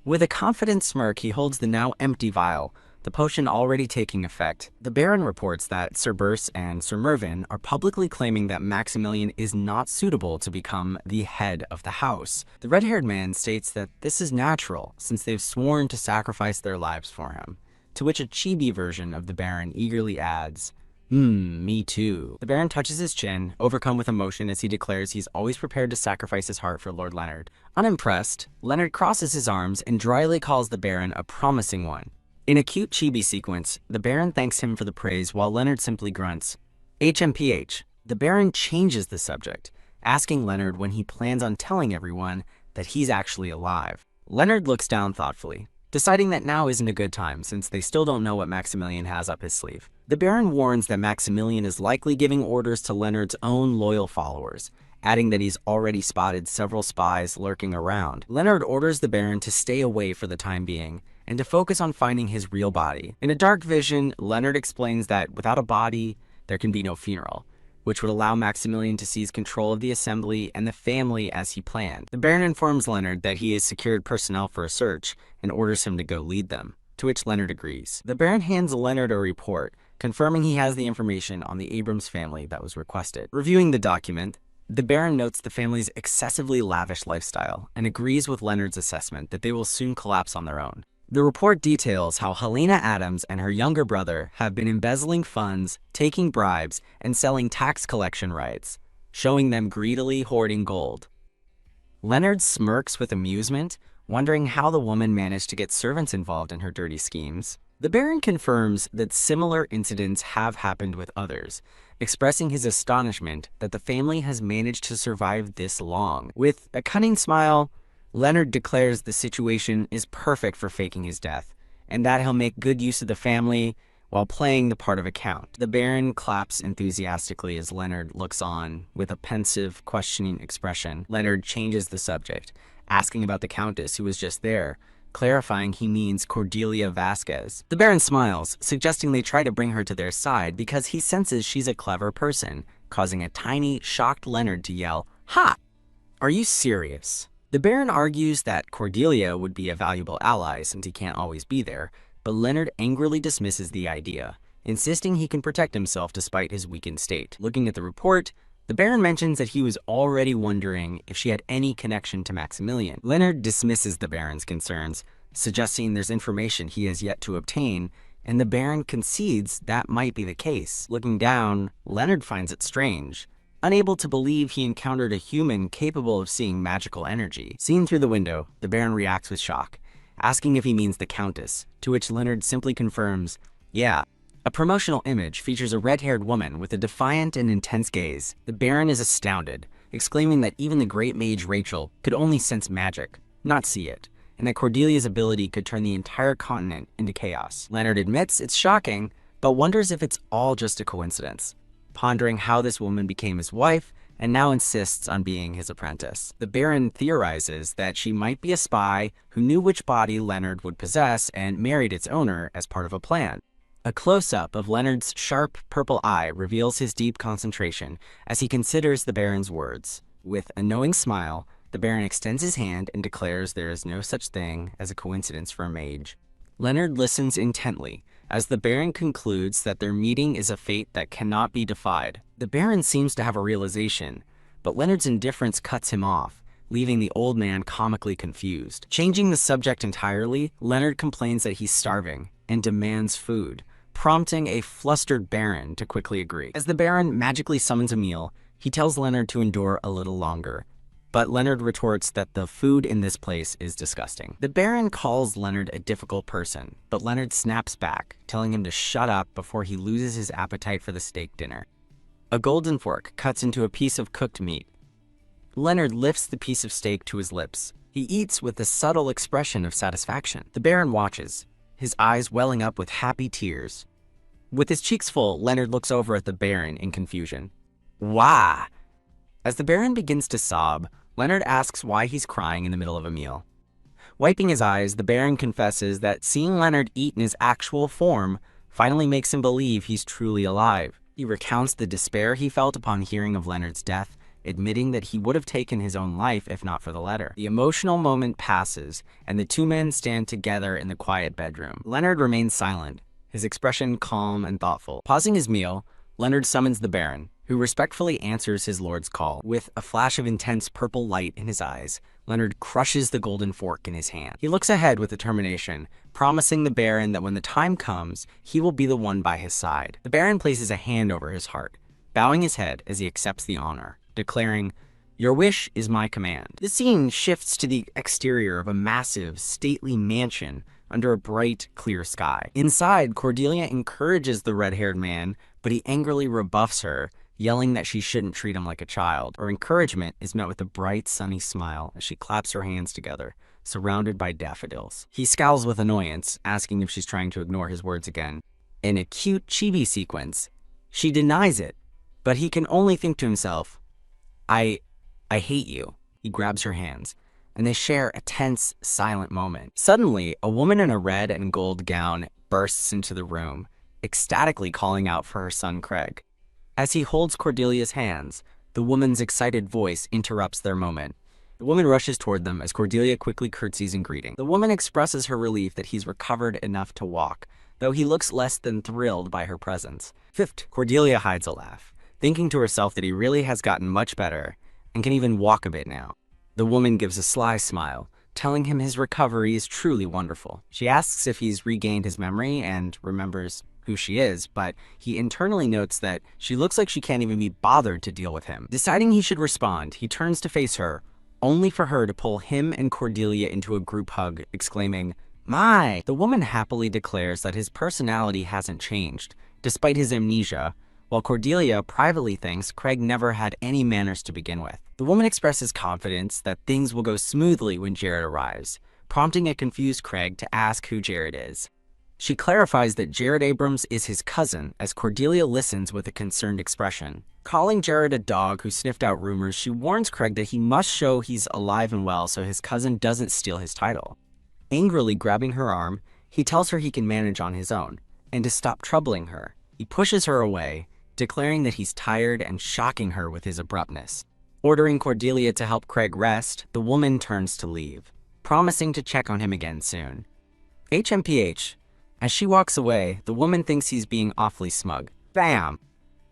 With a confident smirk, he holds the now empty vial, the potion already taking effect. The Baron reports that Sir Bers and Sir Mervyn are publicly claiming that Maximilian is not suitable to become the head of the house. The red-haired man states that this is natural, since they've sworn to sacrifice their lives for him, to which a chibi version of the Baron eagerly adds, me too. The Baron touches his chin, overcome with emotion as he declares he's always prepared to sacrifice his heart for Lord Leonard. Unimpressed, Leonard crosses his arms and dryly calls the Baron a promising one. In a cute chibi sequence, the Baron thanks him for the praise while Leonard simply grunts. HMPH. The Baron changes the subject, asking Leonard when he plans on telling everyone that he's actually alive. Leonard looks down thoughtfully, deciding that now isn't a good time since they still don't know what Maximilian has up his sleeve. The Baron warns that Maximilian is likely giving orders to Leonard's own loyal followers, adding that he's already spotted several spies lurking around. Leonard orders the Baron to stay away for the time being and to focus on finding his real body. In a dark vision, Leonard explains that without a body, there can be no funeral, which would allow Maximilian to seize control of the assembly and the family as he planned. The Baron informs Leonard that he has secured personnel for a search and orders him to go lead them, to which Leonard agrees. The Baron hands Leonard a report, confirming he has the information on the Abrams family that was requested. Reviewing the document, the Baron notes the family's excessively lavish lifestyle and agrees with Leonard's assessment that they will soon collapse on their own. The report details how Helena Adams and her younger brother have been embezzling funds, taking bribes, and selling tax collection rights, showing them greedily hoarding gold. Leonard smirks with amusement, wondering how the woman managed to get servants involved in her dirty schemes. The Baron confirms that similar incidents have happened with others, expressing his astonishment that the family has managed to survive this long. With a cunning smile, Leonard declares the situation is perfect for faking his death, and that he'll make good use of the family while playing the part of a count. The Baron claps enthusiastically as Leonard looks on with a pensive, questioning expression. Leonard changes the subject, asking about the Countess who was just there, clarifying he means Cordelia Vasquez. The Baron smiles, suggesting they try to bring her to their side because he senses she's a clever person, causing a tiny, shocked Leonard to yell, "Ha! Are you serious?" The Baron argues that Cordelia would be a valuable ally since he can't always be there, but Leonard angrily dismisses the idea, insisting he can protect himself despite his weakened state. Looking at the report, the Baron mentions that he was already wondering if she had any connection to Maximilian. Leonard dismisses the Baron's concerns, suggesting there's information he has yet to obtain, and the Baron concedes that might be the case. Looking down, Leonard finds it strange, unable to believe he encountered a human capable of seeing magical energy. Seen through the window, the Baron reacts with shock, asking if he means the Countess, to which Leonard simply confirms, yeah. A promotional image features a red-haired woman with a defiant and intense gaze. The Baron is astounded, exclaiming that even the great mage Rachel could only sense magic, not see it, and that Cordelia's ability could turn the entire continent into chaos. Leonard admits it's shocking, but wonders if it's all just a coincidence, pondering how this woman became his wife and now insists on being his apprentice. The Baron theorizes that she might be a spy who knew which body Leonard would possess and married its owner as part of a plan. A close-up of Leonard's sharp purple eye reveals his deep concentration as he considers the Baron's words. With a knowing smile, the Baron extends his hand and declares there is no such thing as a coincidence for a mage. Leonard listens intently, as the Baron concludes that their meeting is a fate that cannot be defied. The Baron seems to have a realization, but Leonard's indifference cuts him off, leaving the old man comically confused. Changing the subject entirely, Leonard complains that he's starving and demands food, prompting a flustered Baron to quickly agree. As the Baron magically summons a meal, he tells Leonard to endure a little longer, but Leonard retorts that the food in this place is disgusting. The Baron calls Leonard a difficult person, but Leonard snaps back, telling him to shut up before he loses his appetite for the steak dinner. A golden fork cuts into a piece of cooked meat. Leonard lifts the piece of steak to his lips. He eats with a subtle expression of satisfaction. The Baron watches, his eyes welling up with happy tears. With his cheeks full, Leonard looks over at the Baron in confusion. Wah! As the Baron begins to sob, Leonard asks why he's crying in the middle of a meal. Wiping his eyes, the Baron confesses that seeing Leonard eat in his actual form finally makes him believe he's truly alive. He recounts the despair he felt upon hearing of Leonard's death, admitting that he would have taken his own life if not for the letter. The emotional moment passes, and the two men stand together in the quiet bedroom. Leonard remains silent, his expression calm and thoughtful. Pausing his meal, Leonard summons the Baron, who respectfully answers his lord's call. With a flash of intense purple light in his eyes, Leonard crushes the golden fork in his hand. He looks ahead with determination, promising the Baron that when the time comes, he will be the one by his side. The Baron places a hand over his heart, bowing his head as he accepts the honor, declaring, "Your wish is my command." The scene shifts to the exterior of a massive, stately mansion under a bright, clear sky. Inside, Cordelia encourages the red-haired man, but he angrily rebuffs her, yelling that she shouldn't treat him like a child. Her encouragement is met with a bright, sunny smile as she claps her hands together, surrounded by daffodils. He scowls with annoyance, asking if she's trying to ignore his words again. In a cute chibi sequence, she denies it, but he can only think to himself, I hate you. He grabs her hands, and they share a tense, silent moment. Suddenly, a woman in a red and gold gown bursts into the room, ecstatically calling out for her son Craig. As he holds Cordelia's hands, the woman's excited voice interrupts their moment. The woman rushes toward them as Cordelia quickly curtsies in greeting. The woman expresses her relief that he's recovered enough to walk, though he looks less than thrilled by her presence. Fifth, Cordelia hides a laugh, thinking to herself that he really has gotten much better and can even walk a bit now. The woman gives a sly smile, telling him his recovery is truly wonderful. She asks if he's regained his memory and remembers who she is, but he internally notes that she looks like she can't even be bothered to deal with him. Deciding he should respond, he turns to face her, only for her to pull him and Cordelia into a group hug, exclaiming, "My!" The woman happily declares that his personality hasn't changed, despite his amnesia, while Cordelia privately thinks Craig never had any manners to begin with. The woman expresses confidence that things will go smoothly when Jared arrives, prompting a confused Craig to ask who Jared is. She clarifies that Jared Abrams is his cousin, as Cordelia listens with a concerned expression. Calling Jared a dog who sniffed out rumors, she warns Craig that he must show he's alive and well so his cousin doesn't steal his title. Angrily grabbing her arm, he tells her he can manage on his own, and to stop troubling her. He pushes her away, declaring that he's tired and shocking her with his abruptness. Ordering Cordelia to help Craig rest, the woman turns to leave, promising to check on him again soon. HMPH. As she walks away, the woman thinks he's being awfully smug. Bam!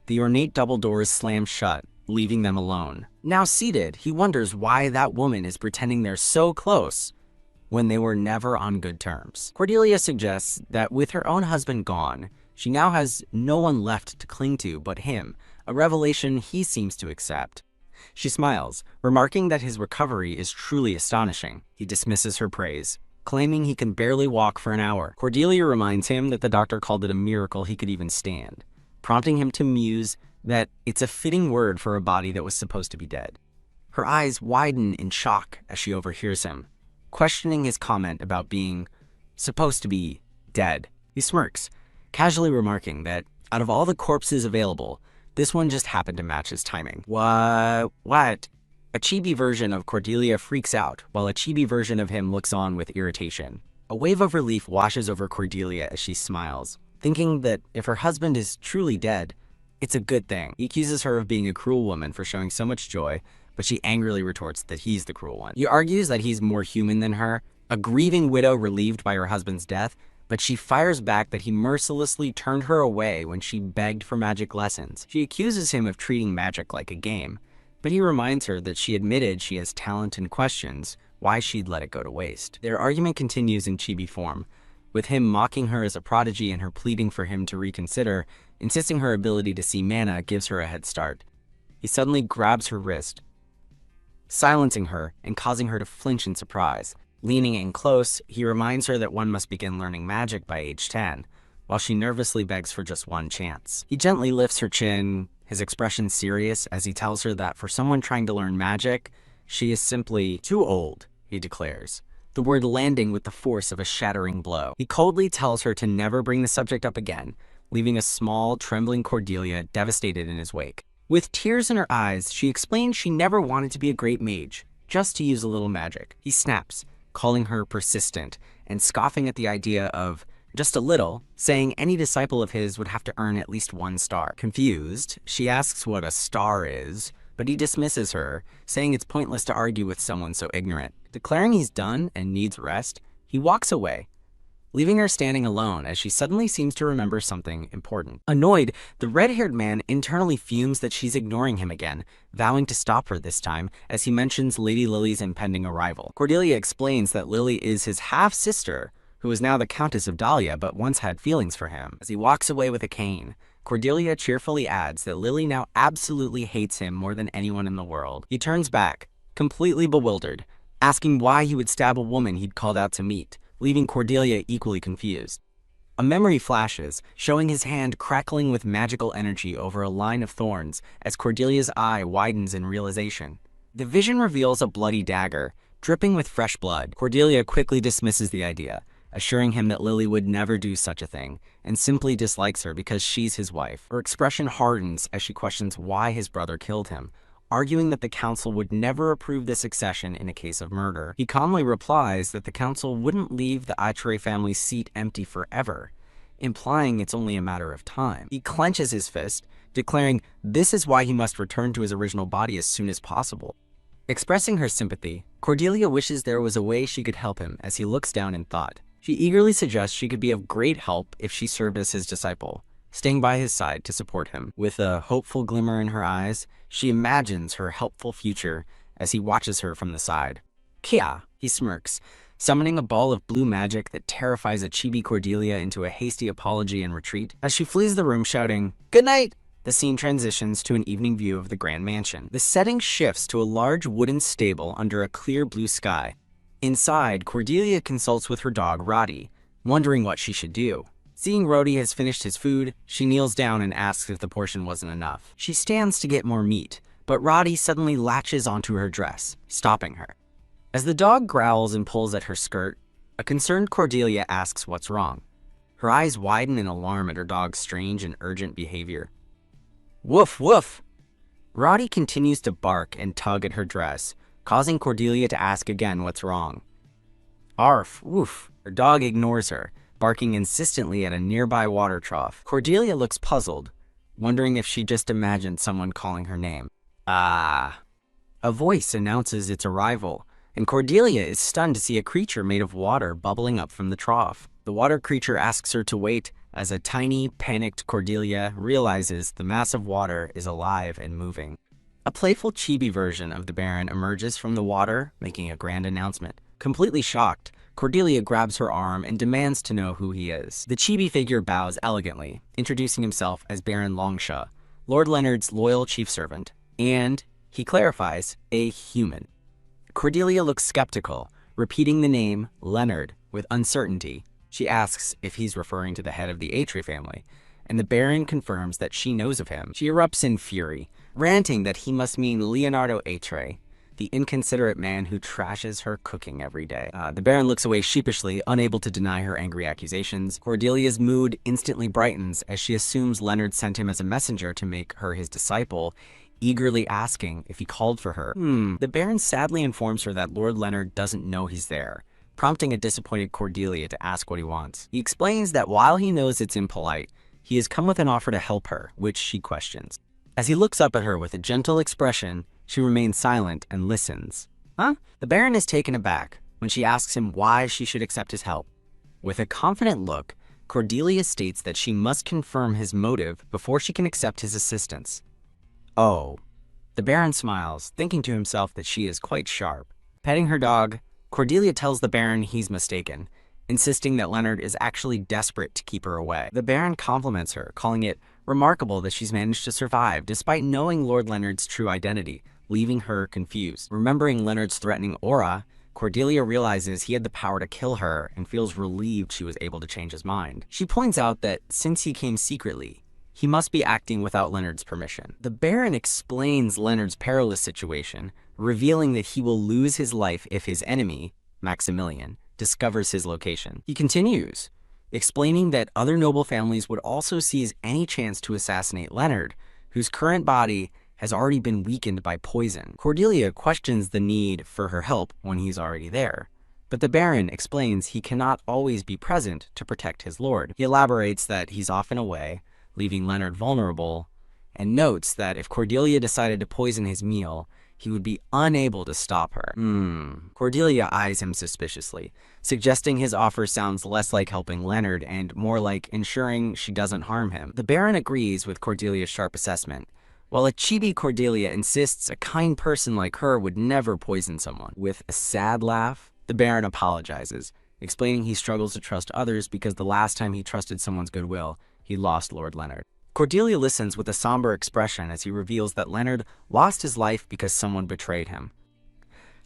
The ornate double doors slam shut, leaving them alone. Now seated, he wonders why that woman is pretending they're so close when they were never on good terms. Cordelia suggests that with her own husband gone, she now has no one left to cling to but him, a revelation he seems to accept. She smiles, remarking that his recovery is truly astonishing. He dismisses her praise, claiming he can barely walk for an hour. Cordelia reminds him that the doctor called it a miracle he could even stand, prompting him to muse that it's a fitting word for a body that was supposed to be dead. Her eyes widen in shock as she overhears him, questioning his comment about being supposed to be dead. He smirks, casually remarking that out of all the corpses available, this one just happened to match his timing. What? A chibi version of Cordelia freaks out, while a chibi version of him looks on with irritation. A wave of relief washes over Cordelia as she smiles, thinking that if her husband is truly dead, it's a good thing. He accuses her of being a cruel woman for showing so much joy, but she angrily retorts that he's the cruel one. He argues that he's more human than her, a grieving widow relieved by her husband's death, but she fires back that he mercilessly turned her away when she begged for magic lessons. She accuses him of treating magic like a game, but he reminds her that she admitted she has talent and questions why she'd let it go to waste. Their argument continues in chibi form, with him mocking her as a prodigy and her pleading for him to reconsider, insisting her ability to see mana gives her a head start. He suddenly grabs her wrist, silencing her and causing her to flinch in surprise. Leaning in close, he reminds her that one must begin learning magic by age 10, while she nervously begs for just one chance. He gently lifts her chin, his expression serious as he tells her that for someone trying to learn magic, she is simply too old, he declares, the word landing with the force of a shattering blow. He coldly tells her to never bring the subject up again, leaving a small, trembling Cordelia devastated in his wake. With tears in her eyes, she explains she never wanted to be a great mage, just to use a little magic. He snaps, calling her persistent, and scoffing at the idea of just a little, saying any disciple of his would have to earn at least 1 star. Confused, she asks what a star is, but he dismisses her, saying it's pointless to argue with someone so ignorant. Declaring he's done and needs rest, he walks away, leaving her standing alone as she suddenly seems to remember something important. Annoyed, the red-haired man internally fumes that she's ignoring him again, vowing to stop her this time as he mentions Lady Lily's impending arrival. Cordelia explains that Lily is his half-sister, who is now the Countess of Dahlia but once had feelings for him. As he walks away with a cane, Cordelia cheerfully adds that Lily now absolutely hates him more than anyone in the world. He turns back, completely bewildered, asking why he would stab a woman he'd called out to meet, leaving Cordelia equally confused. A memory flashes, showing his hand crackling with magical energy over a line of thorns as Cordelia's eye widens in realization. The vision reveals a bloody dagger, Dripping with fresh blood, Cordelia quickly dismisses the idea, assuring him that Lily would never do such a thing, and simply dislikes her because she's his wife. Her expression hardens as she questions why his brother killed him, arguing that the council would never approve the succession in a case of murder. He calmly replies that the council wouldn't leave the Aitre family's seat empty forever, implying it's only a matter of time. He clenches his fist, declaring this is why he must return to his original body as soon as possible. Expressing her sympathy, Cordelia wishes there was a way she could help him as he looks down in thought. She eagerly suggests she could be of great help if she served as his disciple, staying by his side to support him. With a hopeful glimmer in her eyes, she imagines her helpful future as he watches her from the side. Kia, he smirks, summoning a ball of blue magic that terrifies a chibi Cordelia into a hasty apology and retreat. As she flees the room shouting, "Good night!" the scene transitions to an evening view of the grand mansion. The setting shifts to a large wooden stable under a clear blue sky. Inside, Cordelia consults with her dog, Roddy, wondering what she should do. Seeing Roddy has finished his food, she kneels down and asks if the portion wasn't enough. She stands to get more meat, but Roddy suddenly latches onto her dress, stopping her. As the dog growls and pulls at her skirt, a concerned Cordelia asks what's wrong. Her eyes widen in alarm at her dog's strange and urgent behavior. Woof, woof! Roddy continues to bark and tug at her dress, causing Cordelia to ask again what's wrong. Arf, woof! Her dog ignores her, barking insistently at a nearby water trough. Cordelia looks puzzled, wondering if she just imagined someone calling her name. Ah! A voice announces its arrival, and Cordelia is stunned to see a creature made of water bubbling up from the trough. The water creature asks her to wait as a tiny, panicked Cordelia realizes the mass of water is alive and moving. A playful chibi version of the Baron emerges from the water, making a grand announcement. Completely shocked, Cordelia grabs her arm and demands to know who he is. The chibi figure bows elegantly, introducing himself as Baron Longshaw, Lord Leonard's loyal chief servant, and, he clarifies, a human. Cordelia looks skeptical, repeating the name Leonard with uncertainty. She asks if he's referring to the head of the Aitre family, and the Baron confirms that she knows of him. She erupts in fury, ranting that he must mean Leonardo Aitre, the inconsiderate man who trashes her cooking every day. The Baron looks away sheepishly, unable to deny her angry accusations. Cordelia's mood instantly brightens as she assumes Leonard sent him as a messenger to make her his disciple, eagerly asking if he called for her. The Baron sadly informs her that Lord Leonard doesn't know he's there, prompting a disappointed Cordelia to ask what he wants. He explains that while he knows it's impolite, he has come with an offer to help her, which she questions. As he looks up at her with a gentle expression, she remains silent and listens. Huh? The Baron is taken aback when she asks him why she should accept his help. With a confident look, Cordelia states that she must confirm his motive before she can accept his assistance. Oh. The Baron smiles, thinking to himself that she is quite sharp. Petting her dog, Cordelia tells the Baron he's mistaken, insisting that Leonard is actually desperate to keep her away. The Baron compliments her, calling it remarkable that she's managed to survive despite knowing Lord Leonard's true identity, leaving her confused. Remembering Leonard's threatening aura, Cordelia realizes he had the power to kill her and feels relieved she was able to change his mind. She points out that since he came secretly, he must be acting without Leonard's permission. The Baron explains Leonard's perilous situation, revealing that he will lose his life if his enemy, Maximilian, discovers his location. He continues, explaining that other noble families would also seize any chance to assassinate Leonard, whose current body has already been weakened by poison. Cordelia questions the need for her help when he's already there, but the Baron explains he cannot always be present to protect his lord. He elaborates that he's often away, leaving Leonard vulnerable, and notes that if Cordelia decided to poison his meal, he would be unable to stop her. Cordelia eyes him suspiciously, suggesting his offer sounds less like helping Leonard and more like ensuring she doesn't harm him. The Baron agrees with Cordelia's sharp assessment, while a chibi Cordelia insists a kind person like her would never poison someone. With a sad laugh, the Baron apologizes, explaining he struggles to trust others because the last time he trusted someone's goodwill, he lost Lord Leonard. Cordelia listens with a somber expression as he reveals that Leonard lost his life because someone betrayed him.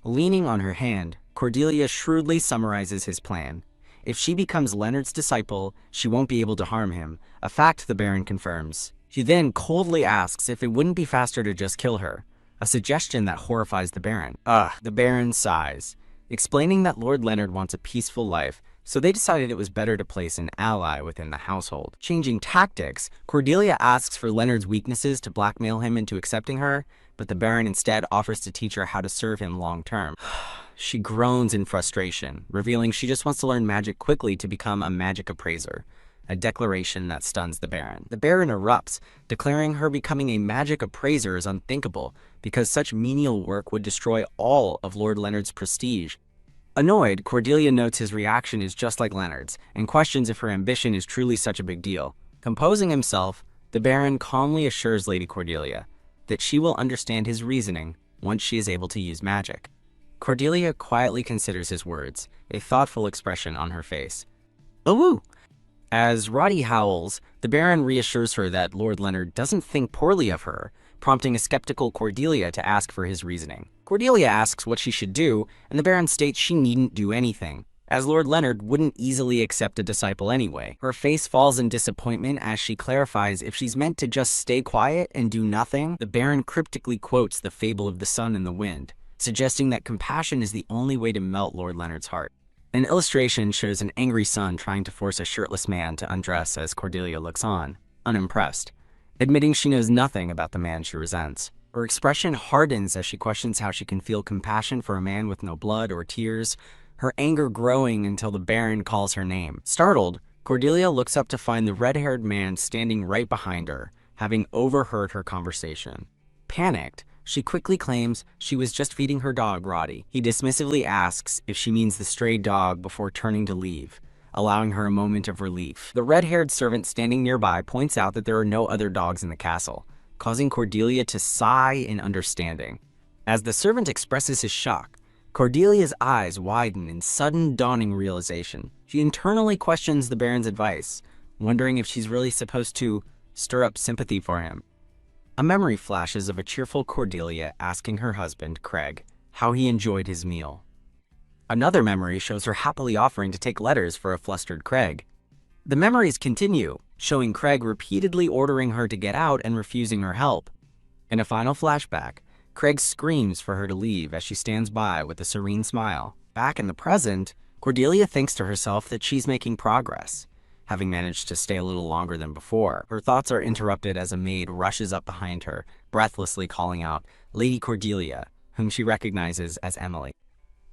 Leaning on her hand, Cordelia shrewdly summarizes his plan. If she becomes Leonard's disciple, she won't be able to harm him, a fact the Baron confirms. She then coldly asks if it wouldn't be faster to just kill her, a suggestion that horrifies the Baron. The Baron sighs, explaining that Lord Leonard wants a peaceful life, so they decided it was better to place an ally within the household. Changing tactics, Cordelia asks for Leonard's weaknesses to blackmail him into accepting her, but the Baron instead offers to teach her how to serve him long term. She groans in frustration, revealing she just wants to learn magic quickly to become a magic appraiser, a declaration that stuns the Baron. The Baron erupts, declaring her becoming a magic appraiser is unthinkable because such menial work would destroy all of Lord Leonard's prestige. Annoyed, Cordelia notes his reaction is just like Leonard's and questions if her ambition is truly such a big deal. Composing himself, the Baron calmly assures Lady Cordelia that she will understand his reasoning once she is able to use magic. Cordelia quietly considers his words, a thoughtful expression on her face. "Oh!" As Roddy howls, the Baron reassures her that Lord Leonard doesn't think poorly of her, prompting a skeptical Cordelia to ask for his reasoning. Cordelia asks what she should do, and the Baron states she needn't do anything, as Lord Leonard wouldn't easily accept a disciple anyway. Her face falls in disappointment as she clarifies if she's meant to just stay quiet and do nothing. The Baron cryptically quotes the fable of the sun and the wind, suggesting that compassion is the only way to melt Lord Leonard's heart. An illustration shows an angry sun trying to force a shirtless man to undress as Cordelia looks on, unimpressed, admitting she knows nothing about the man she resents. Her expression hardens as she questions how she can feel compassion for a man with no blood or tears, her anger growing until the Baron calls her name. Startled, Cordelia looks up to find the red-haired man standing right behind her, having overheard her conversation. Panicked, she quickly claims she was just feeding her dog, Roddy. He dismissively asks if she means the stray dog before turning to leave, allowing her a moment of relief. The red-haired servant standing nearby points out that there are no other dogs in the castle, causing Cordelia to sigh in understanding. As the servant expresses his shock, Cordelia's eyes widen in sudden dawning realization. She internally questions the Baron's advice, wondering if she's really supposed to stir up sympathy for him. A memory flashes of a cheerful Cordelia asking her husband, Craig, how he enjoyed his meal. Another memory shows her happily offering to take letters for a flustered Craig. The memories continue, showing Craig repeatedly ordering her to get out and refusing her help. In a final flashback, Craig screams for her to leave as she stands by with a serene smile. Back in the present, Cordelia thinks to herself that she's making progress, having managed to stay a little longer than before. Her thoughts are interrupted as a maid rushes up behind her, breathlessly calling out Lady Cordelia, whom she recognizes as Emily.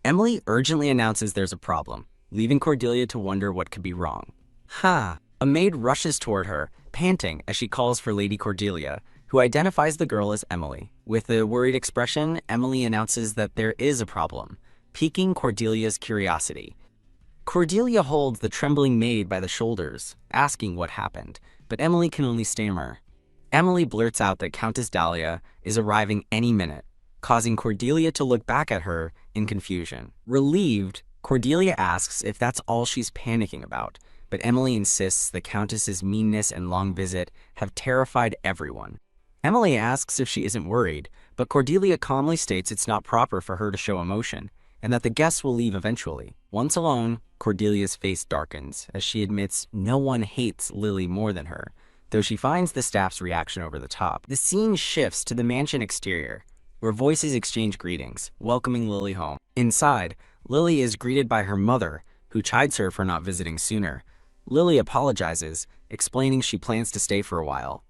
Emily urgently announces there's a problem, leaving Cordelia to wonder what could be wrong. Ha! A maid rushes toward her, panting as she calls for Lady Cordelia, who identifies the girl as Emily. With a worried expression, Emily announces that there is a problem, piquing Cordelia's curiosity. Cordelia holds the trembling maid by the shoulders, asking what happened, but Emily can only stammer. Emily blurts out that Countess Dahlia is arriving any minute, causing Cordelia to look back at her in confusion. Relieved, Cordelia asks if that's all she's panicking about, but Emily insists the Countess's meanness and long visit have terrified everyone. Emily asks if she isn't worried, but Cordelia calmly states it's not proper for her to show emotion, and that the guests will leave eventually. Once alone, Cordelia's face darkens as she admits no one hates Lily more than her, though she finds the staff's reaction over the top. The scene shifts to the mansion exterior, where voices exchange greetings, welcoming Lily home. Inside, Lily is greeted by her mother, who chides her for not visiting sooner. Lily apologizes, explaining she plans to stay for a while.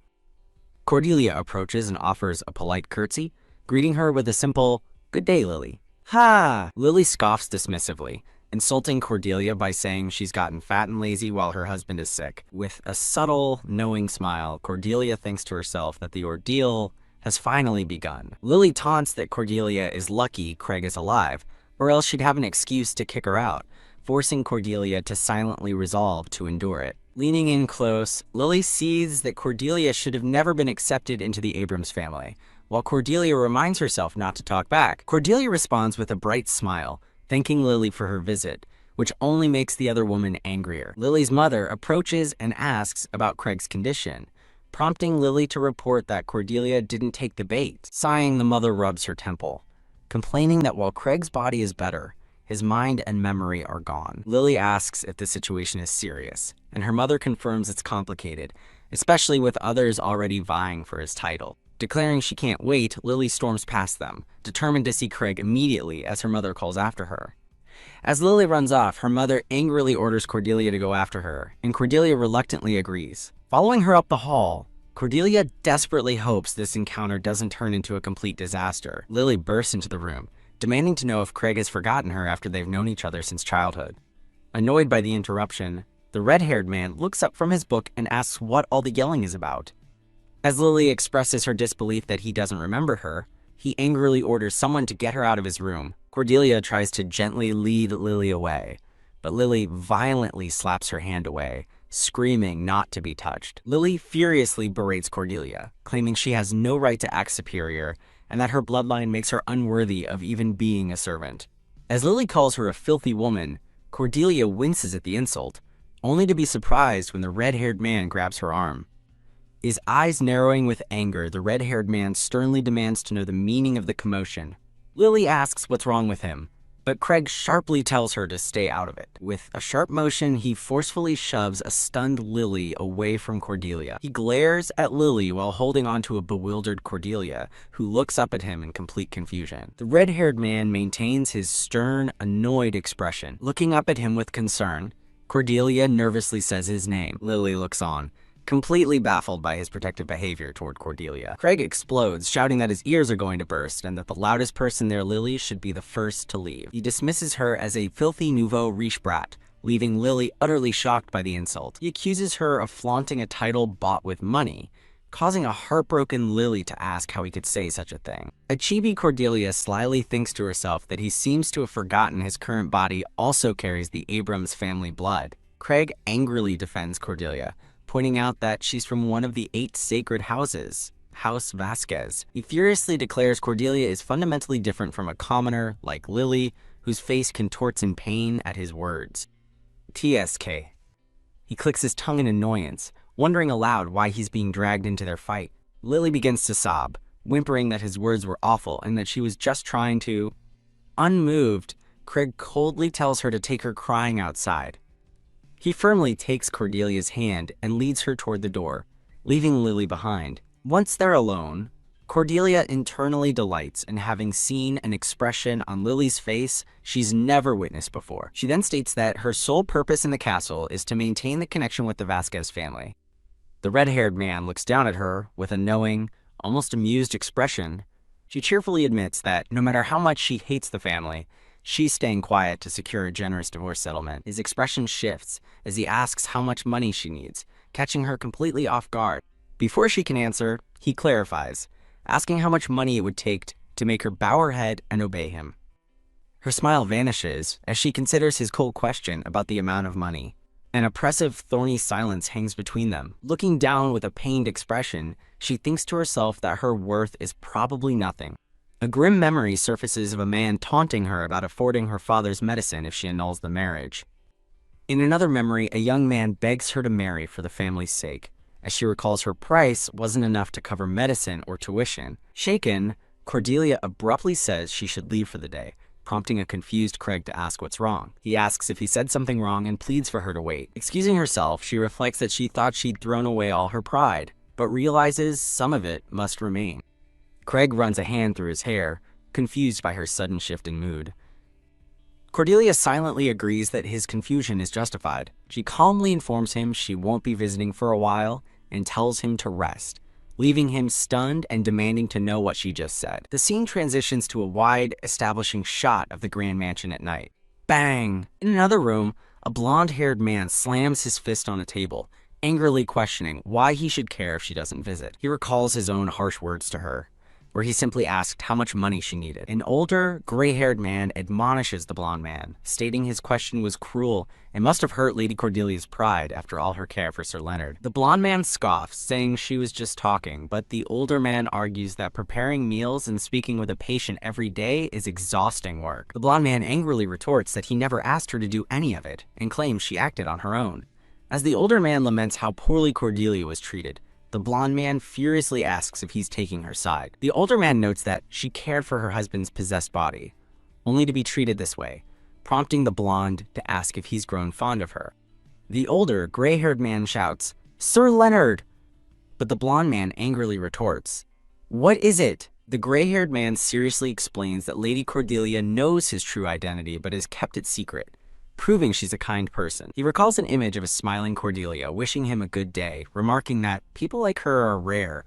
Cordelia approaches and offers a polite curtsy, greeting her with a simple, "Good day, Lily." Ha! Lily scoffs dismissively, insulting Cordelia by saying she's gotten fat and lazy while her husband is sick. With a subtle, knowing smile, Cordelia thinks to herself that the ordeal has finally begun. Lily taunts that Cordelia is lucky Craig is alive, or else she'd have an excuse to kick her out, forcing Cordelia to silently resolve to endure it. Leaning in close, Lily sees that Cordelia should have never been accepted into the Abrams family, while Cordelia reminds herself not to talk back. Cordelia responds with a bright smile, thanking Lily for her visit, which only makes the other woman angrier. Lily's mother approaches and asks about Craig's condition, prompting Lily to report that Cordelia didn't take the bait. Sighing, the mother rubs her temple, complaining that while Craig's body is better, his mind and memory are gone. Lily asks if the situation is serious, and her mother confirms it's complicated, especially with others already vying for his title. Declaring she can't wait, Lily storms past them, determined to see Craig immediately as her mother calls after her. As Lily runs off, her mother angrily orders Cordelia to go after her, and Cordelia reluctantly agrees. Following her up the hall, Cordelia desperately hopes this encounter doesn't turn into a complete disaster. Lily bursts into the room, demanding to know if Craig has forgotten her after they've known each other since childhood. Annoyed by the interruption, the red-haired man looks up from his book and asks what all the yelling is about. As Lily expresses her disbelief that he doesn't remember her, he angrily orders someone to get her out of his room. Cordelia tries to gently lead Lily away, but Lily violently slaps her hand away, screaming not to be touched. Lily furiously berates Cordelia, claiming she has no right to act superior and that her bloodline makes her unworthy of even being a servant. As Lily calls her a filthy woman, Cordelia winces at the insult, only to be surprised when the red-haired man grabs her arm. His eyes narrowing with anger, the red-haired man sternly demands to know the meaning of the commotion. Lily asks what's wrong with him, but Craig sharply tells her to stay out of it. With a sharp motion, he forcefully shoves a stunned Lily away from Cordelia. He glares at Lily while holding onto a bewildered Cordelia, who looks up at him in complete confusion. The red-haired man maintains his stern, annoyed expression. Looking up at him with concern, Cordelia nervously says his name. Lily looks on, completely baffled by his protective behavior toward Cordelia. Craig explodes, shouting that his ears are going to burst and that the loudest person there, Lily, should be the first to leave. He dismisses her as a filthy nouveau riche brat, leaving Lily utterly shocked by the insult. He accuses her of flaunting a title bought with money, causing a heartbroken Lily to ask how he could say such a thing. A chibi Cordelia slyly thinks to herself that he seems to have forgotten his current body also carries the Abrams family blood. Craig angrily defends Cordelia, pointing out that she's from one of the 8 sacred houses, House Vasquez. He furiously declares Cordelia is fundamentally different from a commoner like Lily, whose face contorts in pain at his words. TSK. He clicks his tongue in annoyance, wondering aloud why he's being dragged into their fight. Lily begins to sob, whimpering that his words were awful and that she was just trying to... Unmoved, Craig coldly tells her to take her crying outside. He firmly takes Cordelia's hand and leads her toward the door, leaving Lily behind. Once they're alone, Cordelia internally delights in having seen an expression on Lily's face she's never witnessed before. She then states that her sole purpose in the castle is to maintain the connection with the Vasquez family. The red-haired man looks down at her with a knowing, almost amused expression. She cheerfully admits that no matter how much she hates the family, she's staying quiet to secure a generous divorce settlement. His expression shifts as he asks how much money she needs, catching her completely off guard. Before she can answer, he clarifies, asking how much money it would take to make her bow her head and obey him. Her smile vanishes as she considers his cold question about the amount of money. An oppressive, thorny silence hangs between them. Looking down with a pained expression, she thinks to herself that her worth is probably nothing. A grim memory surfaces of a man taunting her about affording her father's medicine if she annuls the marriage. In another memory, a young man begs her to marry for the family's sake, as she recalls her price wasn't enough to cover medicine or tuition. Shaken, Cordelia abruptly says she should leave for the day, prompting a confused Craig to ask what's wrong. He asks if he said something wrong and pleads for her to wait. Excusing herself, she reflects that she thought she'd thrown away all her pride, but realizes some of it must remain. Craig runs a hand through his hair, confused by her sudden shift in mood. Cordelia silently agrees that his confusion is justified. She calmly informs him she won't be visiting for a while and tells him to rest, leaving him stunned and demanding to know what she just said. The scene transitions to a wide, establishing shot of the grand mansion at night. Bang! In another room, a blonde-haired man slams his fist on a table, angrily questioning why he should care if she doesn't visit. He recalls his own harsh words to her, where he simply asked how much money she needed. An older, gray-haired man admonishes the blonde man, stating his question was cruel and must have hurt Lady Cordelia's pride after all her care for Sir Leonard. The blonde man scoffs, saying she was just talking, but the older man argues that preparing meals and speaking with a patient every day is exhausting work. The blonde man angrily retorts that he never asked her to do any of it, and claims she acted on her own. As the older man laments how poorly Cordelia was treated, the blonde man furiously asks if he's taking her side. The older man notes that she cared for her husband's possessed body, only to be treated this way, prompting the blonde to ask if he's grown fond of her. The older, gray-haired man shouts, "Sir Leonard!" But the blonde man angrily retorts, "What is it? The gray-haired man seriously explains that Lady Cordelia knows his true identity but has kept it secret, proving she's a kind person. He recalls an image of a smiling Cordelia wishing him a good day, remarking that people like her are rare.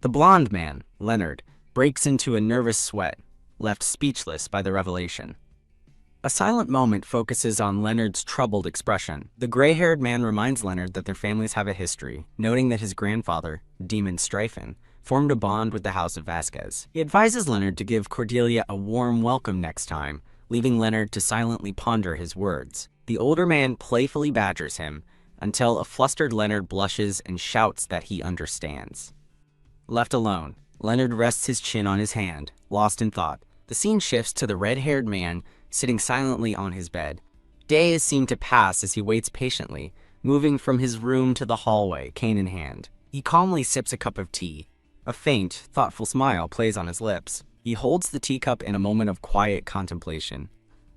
The blonde man, Leonard, breaks into a nervous sweat, left speechless by the revelation. A silent moment focuses on Leonard's troubled expression. The gray-haired man reminds Leonard that their families have a history, noting that his grandfather, Demon Stryfen, formed a bond with the House of Vasquez. He advises Leonard to give Cordelia a warm welcome next time, leaving Leonard to silently ponder his words. The older man playfully badgers him, until a flustered Leonard blushes and shouts that he understands. Left alone, Leonard rests his chin on his hand, lost in thought. The scene shifts to the red-haired man sitting silently on his bed. Days seem to pass as he waits patiently, moving from his room to the hallway, cane in hand. He calmly sips a cup of tea. A faint, thoughtful smile plays on his lips. He holds the teacup in a moment of quiet contemplation.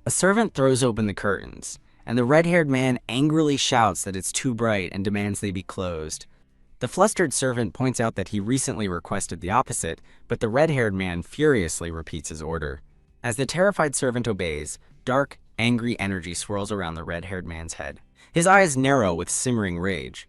A servant throws open the curtains, and the red-haired man angrily shouts that it's too bright and demands they be closed. The flustered servant points out that he recently requested the opposite, but the red-haired man furiously repeats his order. As the terrified servant obeys, dark, angry energy swirls around the red-haired man's head. His eyes narrow with simmering rage.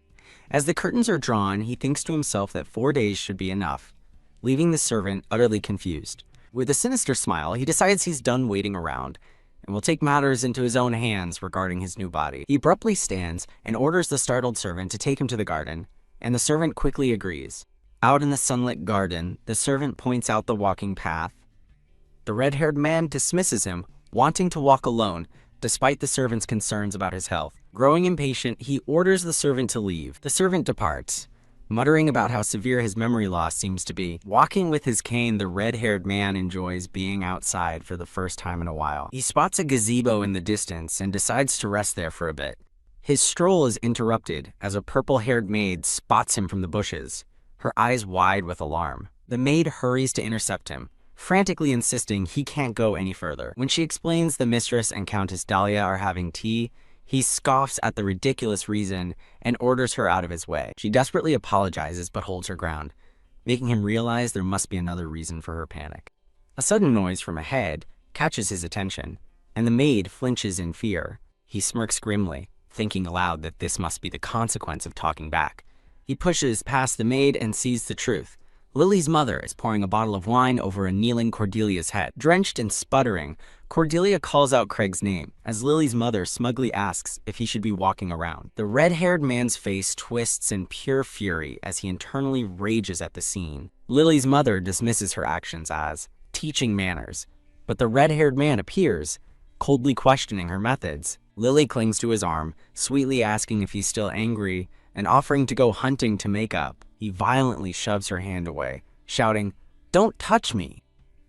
As the curtains are drawn, he thinks to himself that 4 days should be enough, leaving the servant utterly confused. With a sinister smile, he decides he's done waiting around and will take matters into his own hands regarding his new body. He abruptly stands and orders the startled servant to take him to the garden, and the servant quickly agrees. Out in the sunlit garden, the servant points out the walking path. The red-haired man dismisses him, wanting to walk alone, despite the servant's concerns about his health. Growing impatient, he orders the servant to leave. The servant departs, muttering about how severe his memory loss seems to be. Walking with his cane, the red-haired man enjoys being outside for the first time in a while. He spots a gazebo in the distance and decides to rest there for a bit. His stroll is interrupted as a purple-haired maid spots him from the bushes, her eyes wide with alarm. The maid hurries to intercept him, frantically insisting he can't go any further. When she explains the mistress and Countess Dahlia are having tea, he scoffs at the ridiculous reason and orders her out of his way. She desperately apologizes but holds her ground, making him realize there must be another reason for her panic. A sudden noise from ahead catches his attention, and the maid flinches in fear. He smirks grimly, thinking aloud that this must be the consequence of talking back. He pushes past the maid and sees the truth. Lily's mother is pouring a bottle of wine over a kneeling Cordelia's head. Drenched and sputtering, Cordelia calls out Craig's name, as Lily's mother smugly asks if he should be walking around. The red-haired man's face twists in pure fury as he internally rages at the scene. Lily's mother dismisses her actions as teaching manners, but the red-haired man appears, coldly questioning her methods. Lily clings to his arm, sweetly asking if he's still angry and offering to go hunting to make up. He violently shoves her hand away, shouting, "Don't touch me!"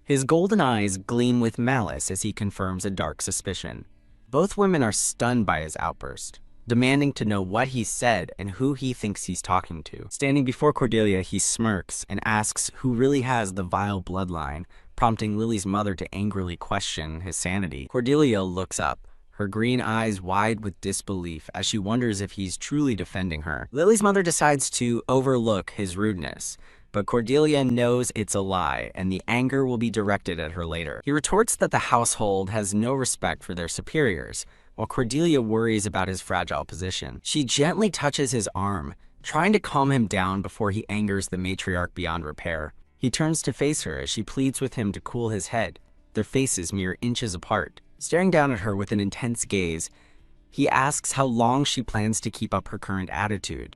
His golden eyes gleam with malice as he confirms a dark suspicion. Both women are stunned by his outburst, demanding to know what he said and who he thinks he's talking to. Standing before Cordelia, he smirks and asks who really has the vile bloodline, prompting Lily's mother to angrily question his sanity. Cordelia looks up, her green eyes wide with disbelief as she wonders if he's truly defending her. Lily's mother decides to overlook his rudeness, but Cordelia knows it's a lie, and the anger will be directed at her later. He retorts that the household has no respect for their superiors, while Cordelia worries about his fragile position. She gently touches his arm, trying to calm him down before he angers the matriarch beyond repair. He turns to face her as she pleads with him to cool his head, their faces mere inches apart. Staring down at her with an intense gaze, he asks how long she plans to keep up her current attitude.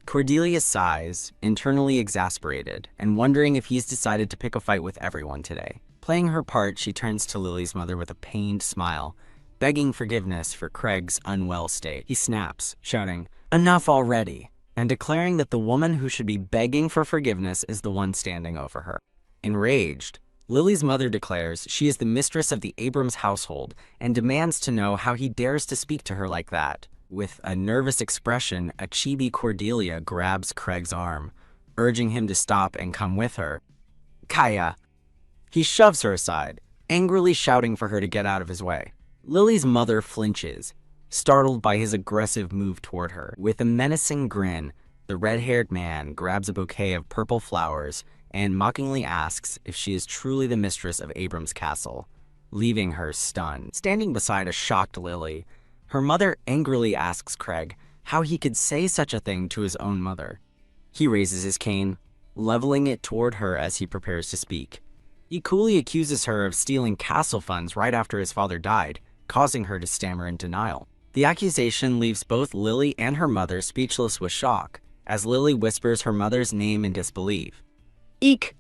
Cordelia sighs, internally exasperated, and wondering if he's decided to pick a fight with everyone today. Playing her part, she turns to Lily's mother with a pained smile, begging forgiveness for Craig's unwell state. He snaps, shouting, "Enough already," and declaring that the woman who should be begging for forgiveness is the one standing over her. Enraged, Lily's mother declares she is the mistress of the Abrams household and demands to know how he dares to speak to her like that. With a nervous expression, a chibi Cordelia grabs Craig's arm, urging him to stop and come with her. "Kaya!" He shoves her aside, angrily shouting for her to get out of his way. Lily's mother flinches, startled by his aggressive move toward her. With a menacing grin, the red-haired man grabs a bouquet of purple flowers and mockingly asks if she is truly the mistress of Abram's castle, leaving her stunned. Standing beside a shocked Lily, her mother angrily asks Craig how he could say such a thing to his own mother. He raises his cane, leveling it toward her as he prepares to speak. He coolly accuses her of stealing castle funds right after his father died, causing her to stammer in denial. The accusation leaves both Lily and her mother speechless with shock, as Lily whispers her mother's name in disbelief. Eek!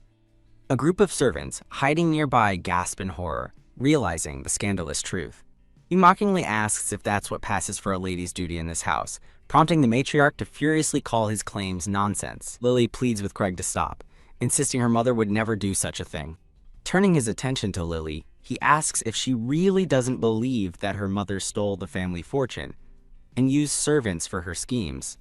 A group of servants hiding nearby gasp in horror, realizing the scandalous truth. He mockingly asks if that's what passes for a lady's duty in this house, prompting the matriarch to furiously call his claims nonsense. Lily pleads with Craig to stop, insisting her mother would never do such a thing. Turning his attention to Lily, he asks if she really doesn't believe that her mother stole the family fortune and used servants for her schemes.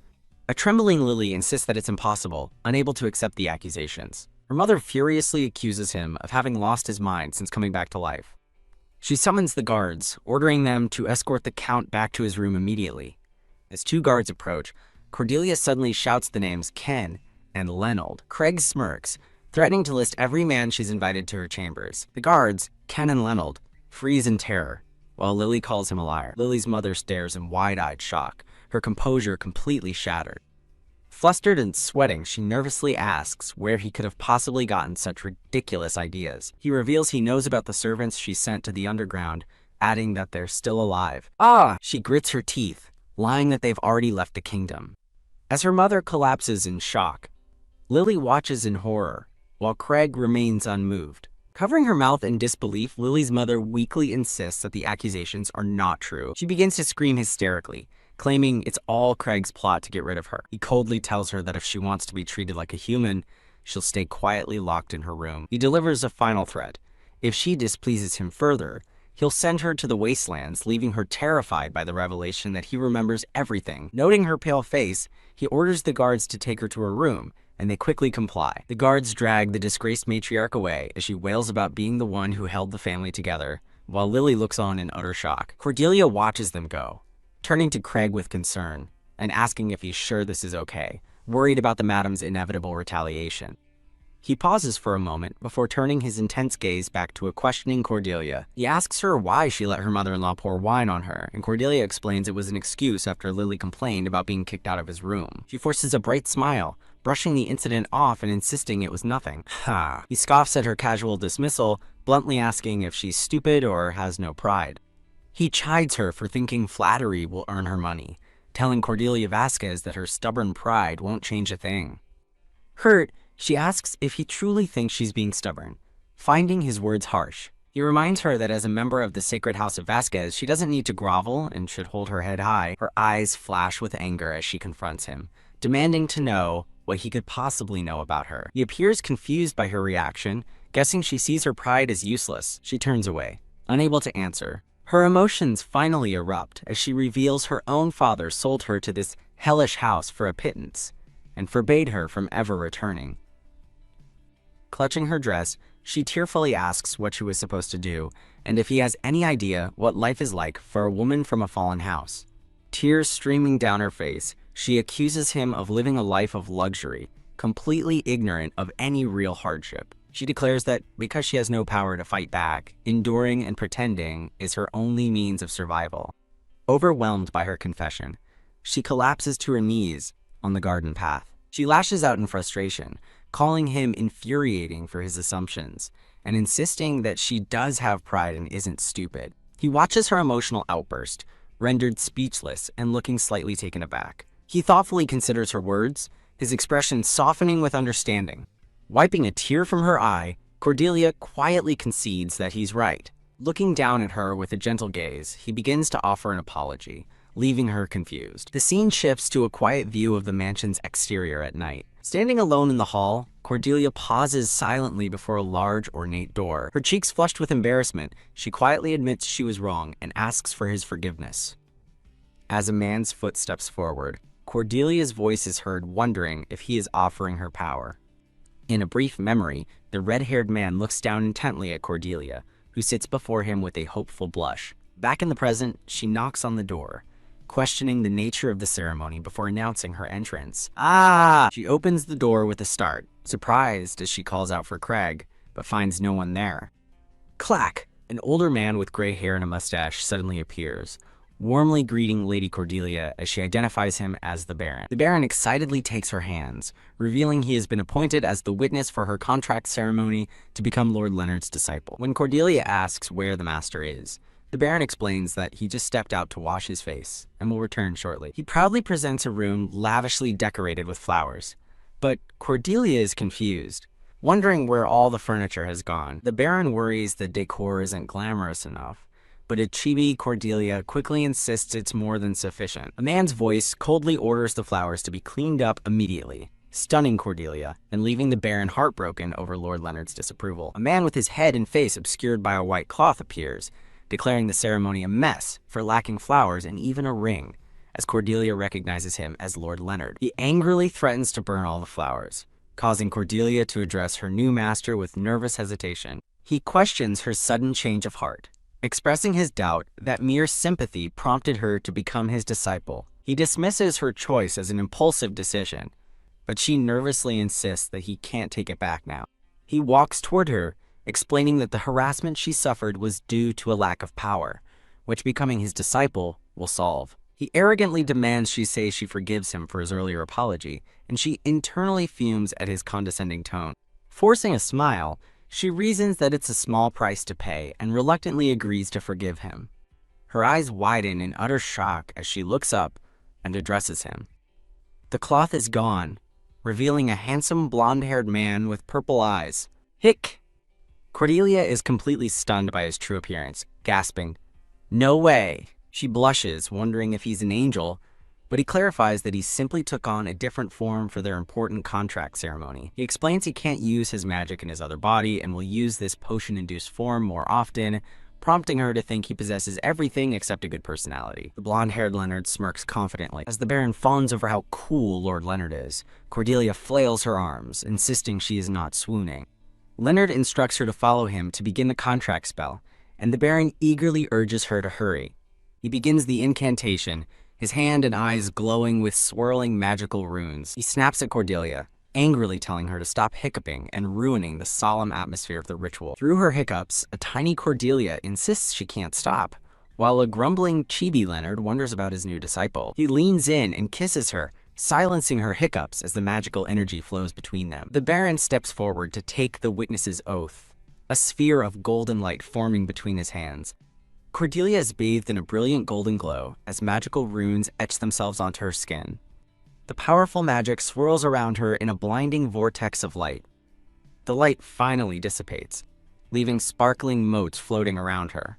A trembling Lily insists that it's impossible, unable to accept the accusations. Her mother furiously accuses him of having lost his mind since coming back to life. She summons the guards, ordering them to escort the Count back to his room immediately. As two guards approach, Cordelia suddenly shouts the names Ken and Lenold. Craig smirks, threatening to list every man she's invited to her chambers. The guards, Ken and Lenold, freeze in terror, while Lily calls him a liar. Lily's mother stares in wide-eyed shock, her composure completely shattered. Flustered and sweating, she nervously asks where he could have possibly gotten such ridiculous ideas. He reveals he knows about the servants she sent to the underground, adding that they're still alive. Ah! She grits her teeth, lying that they've already left the kingdom. As her mother collapses in shock, Lily watches in horror, while Craig remains unmoved. Covering her mouth in disbelief, Lily's mother weakly insists that the accusations are not true. She begins to scream hysterically, claiming it's all Craig's plot to get rid of her. He coldly tells her that if she wants to be treated like a human, she'll stay quietly locked in her room. He delivers a final threat. If she displeases him further, he'll send her to the wastelands, leaving her terrified by the revelation that he remembers everything. Noting her pale face, he orders the guards to take her to her room, and they quickly comply. The guards drag the disgraced matriarch away as she wails about being the one who held the family together, while Lily looks on in utter shock. Cordelia watches them go, turning to Craig with concern and asking if he's sure this is okay, worried about the madam's inevitable retaliation. He pauses for a moment before turning his intense gaze back to a questioning Cordelia. He asks her why she let her mother-in-law pour wine on her, and Cordelia explains it was an excuse after Lily complained about being kicked out of his room. She forces a bright smile, brushing the incident off and insisting it was nothing. Ha! He scoffs at her casual dismissal, bluntly asking if she's stupid or has no pride. He chides her for thinking flattery will earn her money, telling Cordelia Vasquez that her stubborn pride won't change a thing. Hurt, she asks if he truly thinks she's being stubborn, finding his words harsh. He reminds her that as a member of the Sacred House of Vasquez, she doesn't need to grovel and should hold her head high. Her eyes flash with anger as she confronts him, demanding to know what he could possibly know about her. He appears confused by her reaction, guessing she sees her pride as useless. She turns away, unable to answer. Her emotions finally erupt as she reveals her own father sold her to this hellish house for a pittance and forbade her from ever returning. Clutching her dress, she tearfully asks what she was supposed to do and if he has any idea what life is like for a woman from a fallen house. Tears streaming down her face, she accuses him of living a life of luxury, completely ignorant of any real hardship. She declares that because she has no power to fight back, enduring and pretending is her only means of survival. Overwhelmed by her confession, she collapses to her knees on the garden path. She lashes out in frustration, calling him infuriating for his assumptions, and insisting that she does have pride and isn't stupid. He watches her emotional outburst, rendered speechless and looking slightly taken aback. He thoughtfully considers her words, his expression softening with understanding. Wiping a tear from her eye, Cordelia quietly concedes that he's right. Looking down at her with a gentle gaze, he begins to offer an apology, leaving her confused. The scene shifts to a quiet view of the mansion's exterior at night. Standing alone in the hall, Cordelia pauses silently before a large, ornate door. Her cheeks flushed with embarrassment, she quietly admits she was wrong and asks for his forgiveness. As a man's foot steps forward, Cordelia's voice is heard wondering if he is offering her power. In a brief memory, the red-haired man looks down intently at Cordelia, who sits before him with a hopeful blush. Back in the present, she knocks on the door. questioning the nature of the ceremony before announcing her entrance. Ah! She opens the door with a start, surprised as she calls out for Craig, but finds no one there. Clack! An older man with gray hair and a mustache suddenly appears, warmly greeting Lady Cordelia as she identifies him as the Baron. The Baron excitedly takes her hands, revealing he has been appointed as the witness for her contract ceremony to become Lord Leonard's disciple. When Cordelia asks where the master is, the Baron explains that he just stepped out to wash his face and will return shortly. He proudly presents a room lavishly decorated with flowers, but Cordelia is confused, wondering where all the furniture has gone. The Baron worries the decor isn't glamorous enough, but a chibi Cordelia quickly insists it's more than sufficient. A man's voice coldly orders the flowers to be cleaned up immediately, stunning Cordelia and leaving the Baron heartbroken over Lord Leonard's disapproval. A man with his head and face obscured by a white cloth appears, declaring the ceremony a mess for lacking flowers and even a ring, as Cordelia recognizes him as Lord Leonard. He angrily threatens to burn all the flowers, causing Cordelia to address her new master with nervous hesitation. He questions her sudden change of heart, expressing his doubt that mere sympathy prompted her to become his disciple. He dismisses her choice as an impulsive decision, but she nervously insists that he can't take it back now. He walks toward her, explaining that the harassment she suffered was due to a lack of power, which becoming his disciple will solve. He arrogantly demands she say she forgives him for his earlier apology, and she internally fumes at his condescending tone. Forcing a smile, she reasons that it's a small price to pay and reluctantly agrees to forgive him. Her eyes widen in utter shock as she looks up and addresses him. The cloth is gone, revealing a handsome blonde-haired man with purple eyes. Hick! Cordelia is completely stunned by his true appearance, gasping, "No way!" She blushes, wondering if he's an angel, but he clarifies that he simply took on a different form for their important contract ceremony. He explains he can't use his magic in his other body and will use this potion-induced form more often, prompting her to think he possesses everything except a good personality. The blonde-haired Leonard smirks confidently. As the Baron fawns over how cool Lord Leonard is, Cordelia flails her arms, insisting she is not swooning. Leonard instructs her to follow him to begin the contract spell, and the Baron eagerly urges her to hurry. He begins the incantation, his hand and eyes glowing with swirling magical runes. He snaps at Cordelia, angrily telling her to stop hiccuping and ruining the solemn atmosphere of the ritual. Through her hiccups, a tiny Cordelia insists she can't stop, while a grumbling chibi Leonard wonders about his new disciple. He leans in and kisses her, silencing her hiccups as the magical energy flows between them. The Baron steps forward to take the witness's oath, a sphere of golden light forming between his hands. Cordelia is bathed in a brilliant golden glow as magical runes etch themselves onto her skin. The powerful magic swirls around her in a blinding vortex of light. The light finally dissipates, leaving sparkling motes floating around her.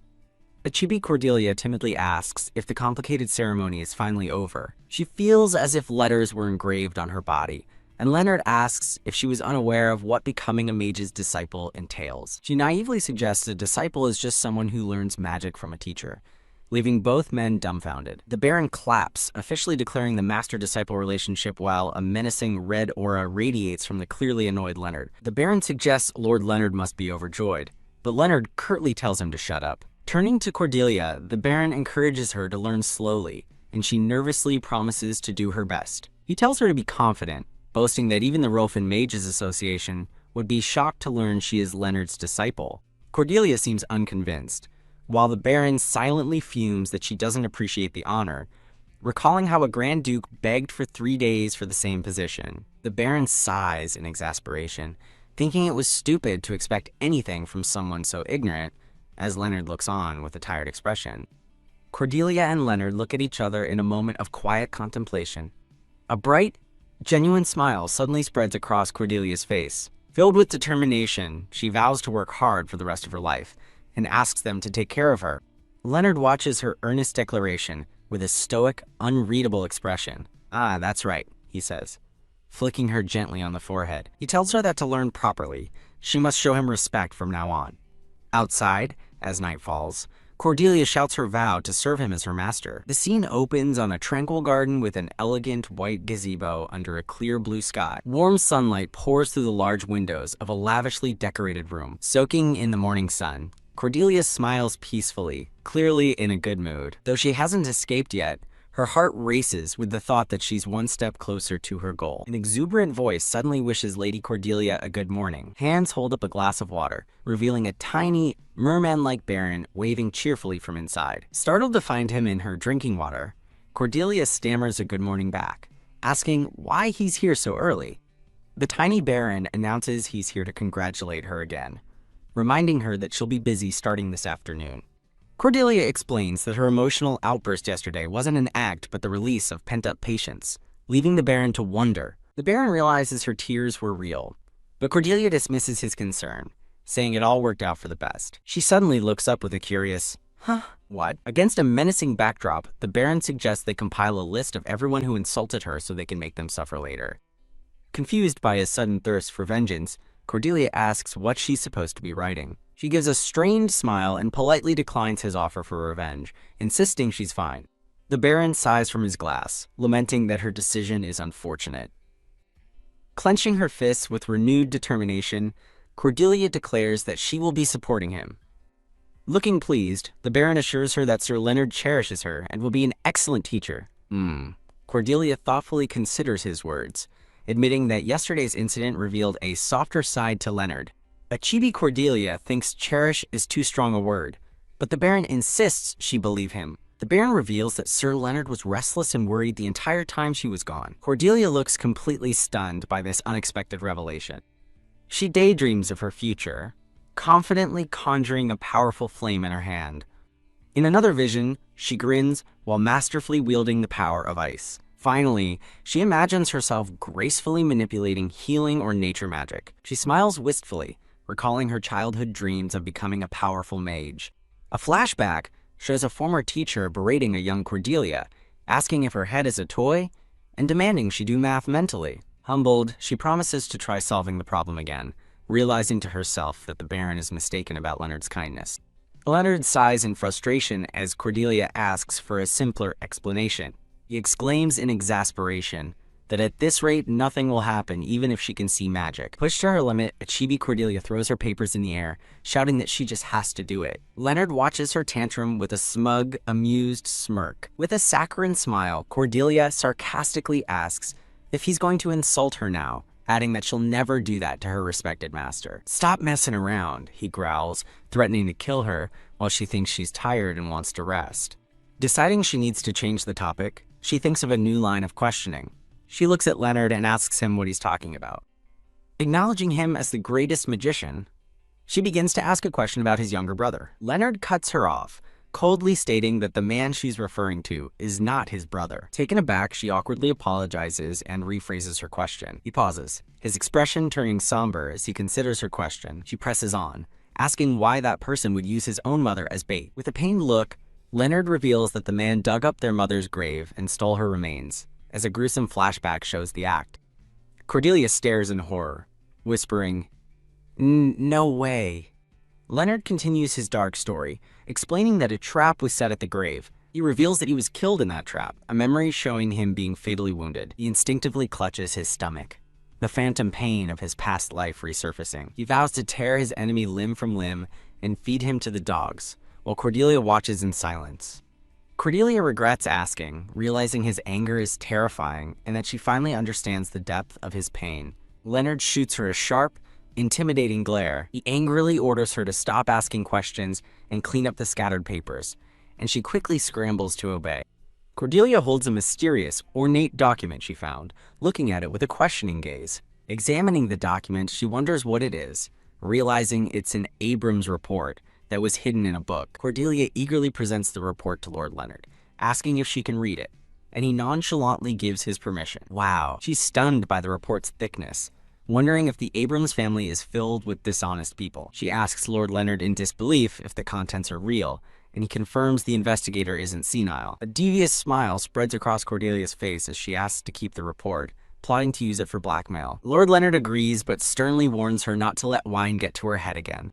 A chibi Cordelia timidly asks if the complicated ceremony is finally over. She feels as if letters were engraved on her body, and Leonard asks if she was unaware of what becoming a mage's disciple entails. She naively suggests a disciple is just someone who learns magic from a teacher, leaving both men dumbfounded. The Baron claps, officially declaring the master-disciple relationship while a menacing red aura radiates from the clearly annoyed Leonard. The Baron suggests Lord Leonard must be overjoyed, but Leonard curtly tells him to shut up. Turning to Cordelia, the Baron encourages her to learn slowly, and she nervously promises to do her best. He tells her to be confident, boasting that even the Rolfin Mages Association would be shocked to learn she is Leonard's disciple. Cordelia seems unconvinced, while the Baron silently fumes that she doesn't appreciate the honor, recalling how a Grand Duke begged for 3 days for the same position. The Baron sighs in exasperation, thinking it was stupid to expect anything from someone so ignorant, as Leonard looks on with a tired expression. Cordelia and Leonard look at each other in a moment of quiet contemplation. A bright, genuine smile suddenly spreads across Cordelia's face. Filled with determination, she vows to work hard for the rest of her life and asks them to take care of her. Leonard watches her earnest declaration with a stoic, unreadable expression. "Ah, that's right," he says, flicking her gently on the forehead. He tells her that to learn properly, she must show him respect from now on. Outside, as night falls, Cordelia shouts her vow to serve him as her master. The scene opens on a tranquil garden with an elegant white gazebo under a clear blue sky. Warm sunlight pours through the large windows of a lavishly decorated room. Soaking in the morning sun, Cordelia smiles peacefully, clearly in a good mood. Though she hasn't escaped yet, Her heart races with the thought that she's one step closer to her goal. An exuberant voice suddenly wishes Lady Cordelia a good morning. Hands hold up a glass of water, revealing a tiny, merman-like Baron waving cheerfully from inside. Startled to find him in her drinking water, Cordelia stammers a good morning back, asking why he's here so early. The tiny Baron announces he's here to congratulate her again, reminding her that she'll be busy starting this afternoon. Cordelia explains that her emotional outburst yesterday wasn't an act but the release of pent-up patience, leaving the Baron to wonder. The Baron realizes her tears were real, but Cordelia dismisses his concern, saying it all worked out for the best. She suddenly looks up with a curious, "Huh? What?" Against a menacing backdrop, the Baron suggests they compile a list of everyone who insulted her so they can make them suffer later. Confused by his sudden thirst for vengeance, Cordelia asks what she's supposed to be writing. She gives a strained smile and politely declines his offer for revenge, insisting she's fine. The Baron sighs from his glass, lamenting that her decision is unfortunate. Clenching her fists with renewed determination, Cordelia declares that she will be supporting him. Looking pleased, the Baron assures her that Sir Leonard cherishes her and will be an excellent teacher. Cordelia thoughtfully considers his words, admitting that yesterday's incident revealed a softer side to Leonard. A chibi Cordelia thinks cherish is too strong a word, but the Baron insists she believe him. The Baron reveals that Sir Leonard was restless and worried the entire time she was gone. Cordelia looks completely stunned by this unexpected revelation. She daydreams of her future, confidently conjuring a powerful flame in her hand. In another vision, she grins while masterfully wielding the power of ice. Finally, she imagines herself gracefully manipulating healing or nature magic. She smiles wistfully, recalling her childhood dreams of becoming a powerful mage. A flashback shows a former teacher berating a young Cordelia, asking if her head is a toy, and demanding she do math mentally. Humbled, she promises to try solving the problem again, realizing to herself that the Baron is mistaken about Leonard's kindness. Leonard sighs in frustration as Cordelia asks for a simpler explanation. He exclaims in exasperation that at this rate nothing will happen even if she can see magic. Pushed to her limit, a chibi Cordelia throws her papers in the air, shouting that she just has to do it. Leonard watches her tantrum with a smug, amused smirk. With a saccharine smile, Cordelia sarcastically asks if he's going to insult her now, adding that she'll never do that to her respected master. "Stop messing around," he growls, threatening to kill her while she thinks she's tired and wants to rest. Deciding she needs to change the topic, she thinks of a new line of questioning. She looks at Leonard and asks him what he's talking about. Acknowledging him as the greatest magician, she begins to ask a question about his younger brother. Leonard cuts her off, coldly stating that the man she's referring to is not his brother. Taken aback, she awkwardly apologizes and rephrases her question. He pauses, his expression turning somber as he considers her question. She presses on, asking why that person would use his own mother as bait. With a pained look, Leonard reveals that the man dug up their mother's grave and stole her remains, as a gruesome flashback shows the act. Cordelia stares in horror, whispering, "No way." Leonard continues his dark story, explaining that a trap was set at the grave. He reveals that he was killed in that trap, a memory showing him being fatally wounded. He instinctively clutches his stomach, the phantom pain of his past life resurfacing. He vows to tear his enemy limb from limb and feed him to the dogs, while Cordelia watches in silence. Cordelia regrets asking, realizing his anger is terrifying and that she finally understands the depth of his pain. Leonard shoots her a sharp, intimidating glare. He angrily orders her to stop asking questions and clean up the scattered papers, and she quickly scrambles to obey. Cordelia holds a mysterious, ornate document she found, looking at it with a questioning gaze. Examining the document, she wonders what it is, realizing it's an Abrams report that was hidden in a book. Cordelia eagerly presents the report to Lord Leonard, asking if she can read it, and he nonchalantly gives his permission. Wow. She's stunned by the report's thickness, wondering if the Abrams family is filled with dishonest people. She asks Lord Leonard in disbelief if the contents are real, and he confirms the investigator isn't senile. A devious smile spreads across Cordelia's face as she asks to keep the report, plotting to use it for blackmail. Lord Leonard agrees, but sternly warns her not to let wine get to her head again.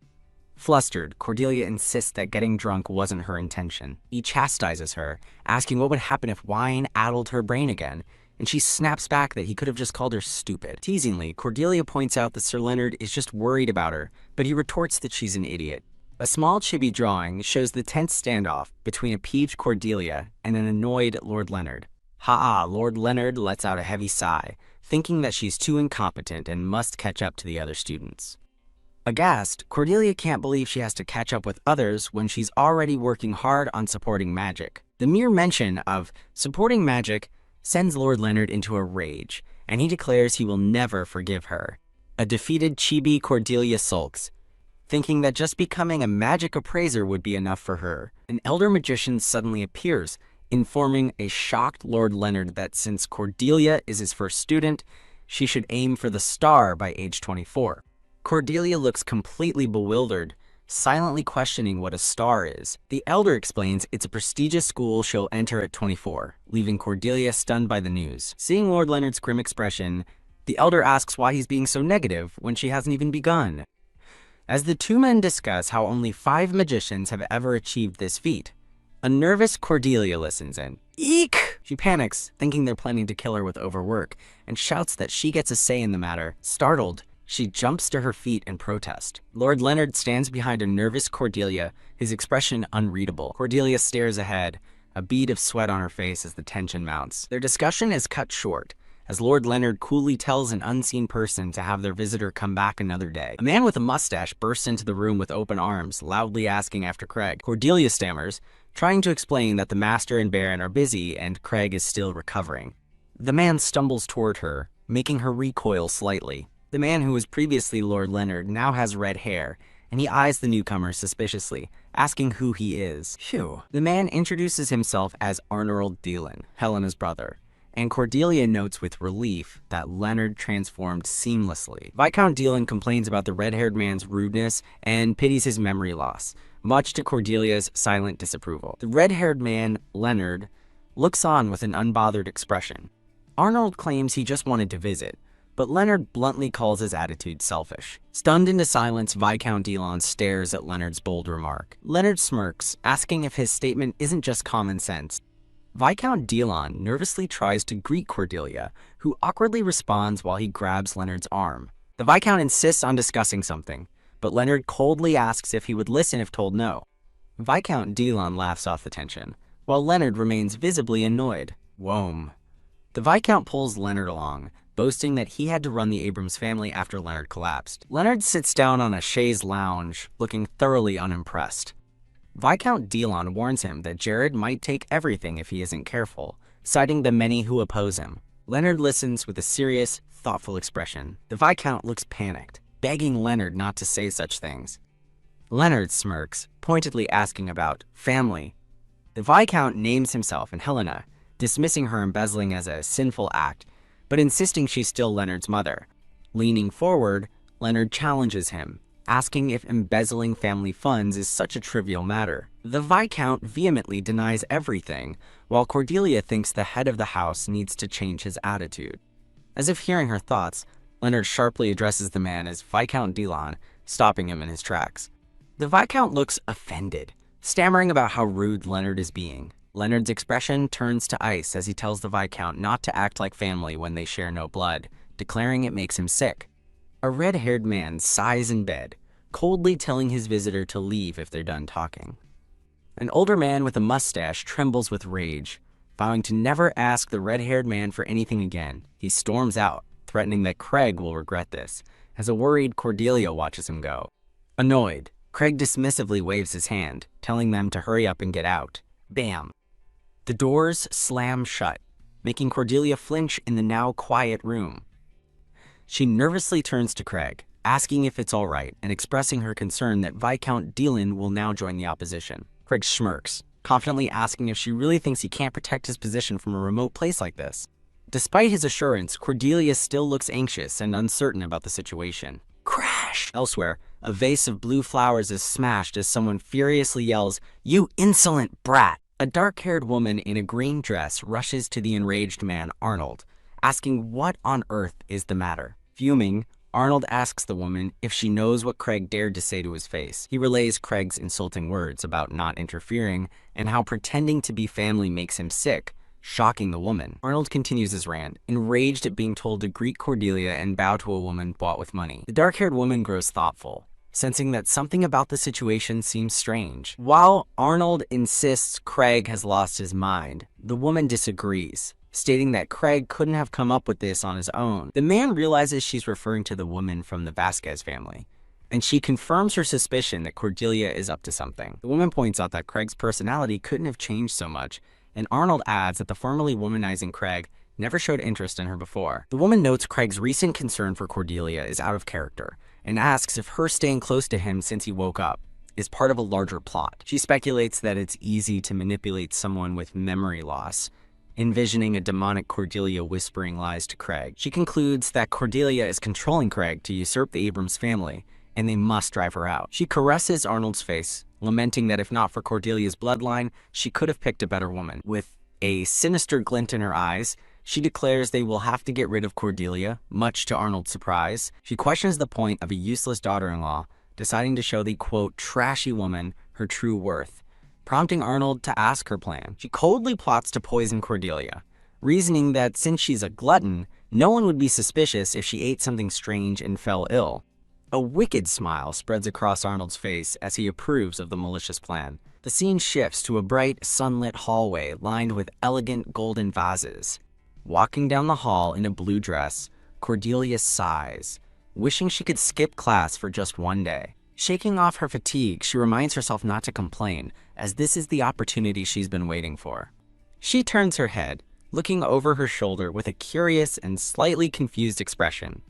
Flustered, Cordelia insists that getting drunk wasn't her intention. He chastises her, asking what would happen if wine addled her brain again, and she snaps back that he could have just called her stupid. Teasingly, Cordelia points out that Sir Leonard is just worried about her, but he retorts that she's an idiot. A small chibi drawing shows the tense standoff between a peeved Cordelia and an annoyed Lord Leonard. Ha! Lord Leonard lets out a heavy sigh, thinking that she's too incompetent and must catch up to the other students. Aghast, Cordelia can't believe she has to catch up with others when she's already working hard on supporting magic. The mere mention of supporting magic sends Lord Leonard into a rage, and he declares he will never forgive her. A defeated chibi Cordelia sulks, thinking that just becoming a magic appraiser would be enough for her. An elder magician suddenly appears, informing a shocked Lord Leonard that since Cordelia is his first student, she should aim for the star by age 24. Cordelia looks completely bewildered, silently questioning what a star is. The elder explains it's a prestigious school she'll enter at 24, leaving Cordelia stunned by the news. Seeing Lord Leonard's grim expression, the elder asks why he's being so negative when she hasn't even begun. As the two men discuss how only 5 magicians have ever achieved this feat, a nervous Cordelia listens in. Eek! She panics, thinking they're planning to kill her with overwork, and shouts that she gets a say in the matter. Startled, she jumps to her feet in protest. Lord Leonard stands behind a nervous Cordelia, his expression unreadable. Cordelia stares ahead, a bead of sweat on her face as the tension mounts. Their discussion is cut short, as Lord Leonard coolly tells an unseen person to have their visitor come back another day. A man with a mustache bursts into the room with open arms, loudly asking after Craig. Cordelia stammers, trying to explain that the Master and Baron are busy and Craig is still recovering. The man stumbles toward her, making her recoil slightly. The man who was previously Lord Leonard now has red hair, and he eyes the newcomer suspiciously, asking who he is. Phew. The man introduces himself as Arnold Dillon, Helena's brother, and Cordelia notes with relief that Leonard transformed seamlessly. Viscount Dillon complains about the red-haired man's rudeness and pities his memory loss, much to Cordelia's silent disapproval. The red-haired man, Leonard, looks on with an unbothered expression. Arnold claims he just wanted to visit, but Leonard bluntly calls his attitude selfish. Stunned into silence, Viscount Dillon stares at Leonard's bold remark. Leonard smirks, asking if his statement isn't just common sense. Viscount Dillon nervously tries to greet Cordelia, who awkwardly responds while he grabs Leonard's arm. The Viscount insists on discussing something, but Leonard coldly asks if he would listen if told no. Viscount Dillon laughs off the tension, while Leonard remains visibly annoyed. Whoam. The Viscount pulls Leonard along, boasting that he had to run the Abrams family after Leonard collapsed. Leonard sits down on a chaise lounge, looking thoroughly unimpressed. Viscount Dillon warns him that Jared might take everything if he isn't careful, citing the many who oppose him. Leonard listens with a serious, thoughtful expression. The Viscount looks panicked, begging Leonard not to say such things. Leonard smirks, pointedly asking about family. The Viscount names himself and Helena, dismissing her embezzling as a sinful act, but insisting she's still Leonard's mother. Leaning forward, Leonard challenges him, asking if embezzling family funds is such a trivial matter. The Viscount vehemently denies everything, while Cordelia thinks the head of the house needs to change his attitude. As if hearing her thoughts, Leonard sharply addresses the man as Viscount Dillon, stopping him in his tracks. The Viscount looks offended, stammering about how rude Leonard is being. Leonard's expression turns to ice as he tells the Viscount not to act like family when they share no blood, declaring it makes him sick. A red-haired man sighs in bed, coldly telling his visitor to leave if they're done talking. An older man with a mustache trembles with rage, vowing to never ask the red-haired man for anything again. He storms out, threatening that Craig will regret this, as a worried Cordelia watches him go. Annoyed, Craig dismissively waves his hand, telling them to hurry up and get out. Bam! The doors slam shut, making Cordelia flinch in the now quiet room. She nervously turns to Craig, asking if it's all right and expressing her concern that Viscount Dillon will now join the opposition. Craig smirks, confidently asking if she really thinks he can't protect his position from a remote place like this. Despite his assurance, Cordelia still looks anxious and uncertain about the situation. Crash! Elsewhere, a vase of blue flowers is smashed as someone furiously yells, "You insolent brat!" A dark-haired woman in a green dress rushes to the enraged man, Arnold, asking what on earth is the matter. Fuming, Arnold asks the woman if she knows what Craig dared to say to his face. He relays Craig's insulting words about not interfering and how pretending to be family makes him sick, shocking the woman. Arnold continues his rant, enraged at being told to greet Cordelia and bow to a woman bought with money. The dark-haired woman grows thoughtful, sensing that something about the situation seems strange. While Arnold insists Craig has lost his mind, the woman disagrees, stating that Craig couldn't have come up with this on his own. The man realizes she's referring to the woman from the Vasquez family, and she confirms her suspicion that Cordelia is up to something. The woman points out that Craig's personality couldn't have changed so much, and Arnold adds that the formerly womanizing Craig never showed interest in her before. The woman notes Craig's recent concern for Cordelia is out of character, and asks if her staying close to him since he woke up is part of a larger plot. She speculates that it's easy to manipulate someone with memory loss, envisioning a demonic Cordelia whispering lies to Craig. She concludes that Cordelia is controlling Craig to usurp the Abrams family, and they must drive her out. She caresses Arnold's face, lamenting that if not for Cordelia's bloodline, she could have picked a better woman. With a sinister glint in her eyes, she declares they will have to get rid of Cordelia, much to Arnold's surprise. She questions the point of a useless daughter-in-law, deciding to show the, quote, trashy woman her true worth, prompting Arnold to ask her plan. She coldly plots to poison Cordelia, reasoning that since she's a glutton, no one would be suspicious if she ate something strange and fell ill. A wicked smile spreads across Arnold's face as he approves of the malicious plan. The scene shifts to a bright, sunlit hallway lined with elegant golden vases. Walking down the hall in a blue dress, Cordelia sighs, wishing she could skip class for just one day. Shaking off her fatigue, she reminds herself not to complain, as this is the opportunity she's been waiting for. She turns her head, looking over her shoulder with a curious and slightly confused expression.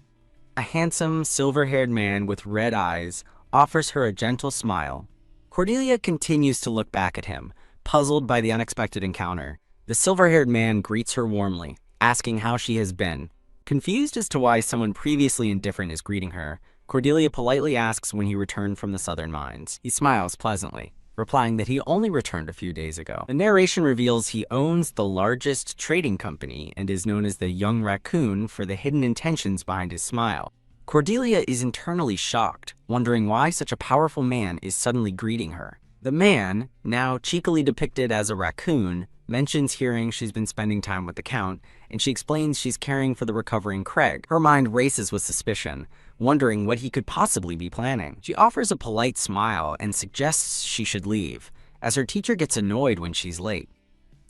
A handsome, silver-haired man with red eyes offers her a gentle smile. Cordelia continues to look back at him, puzzled by the unexpected encounter. The silver-haired man greets her warmly, asking how she has been. Confused as to why someone previously indifferent is greeting her, Cordelia politely asks when he returned from the southern mines. He smiles pleasantly, replying that he only returned a few days ago. The narration reveals he owns the largest trading company and is known as the Young Raccoon for the hidden intentions behind his smile. Cordelia is internally shocked, wondering why such a powerful man is suddenly greeting her. The man, now cheekily depicted as a raccoon, mentions hearing she's been spending time with the Count, and she explains she's caring for the recovering Craig. Her mind races with suspicion, wondering what he could possibly be planning. She offers a polite smile and suggests she should leave, as her teacher gets annoyed when she's late.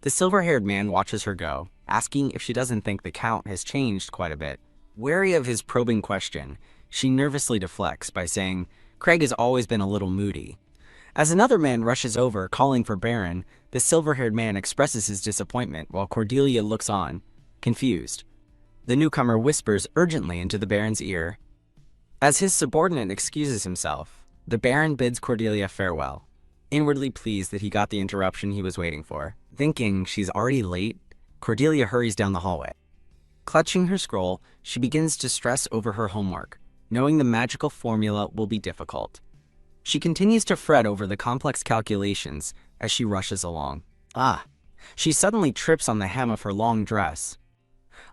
The silver-haired man watches her go, asking if she doesn't think the Count has changed quite a bit. Wary of his probing question, she nervously deflects by saying, Craig has always been a little moody. As another man rushes over, calling for Baron, the silver-haired man expresses his disappointment while Cordelia looks on, confused. The newcomer whispers urgently into the Baron's ear. As his subordinate excuses himself, the Baron bids Cordelia farewell, inwardly pleased that he got the interruption he was waiting for. Thinking she's already late, Cordelia hurries down the hallway. Clutching her scroll, she begins to stress over her homework, knowing the magical formula will be difficult. She continues to fret over the complex calculations as she rushes along. She suddenly trips on the hem of her long dress.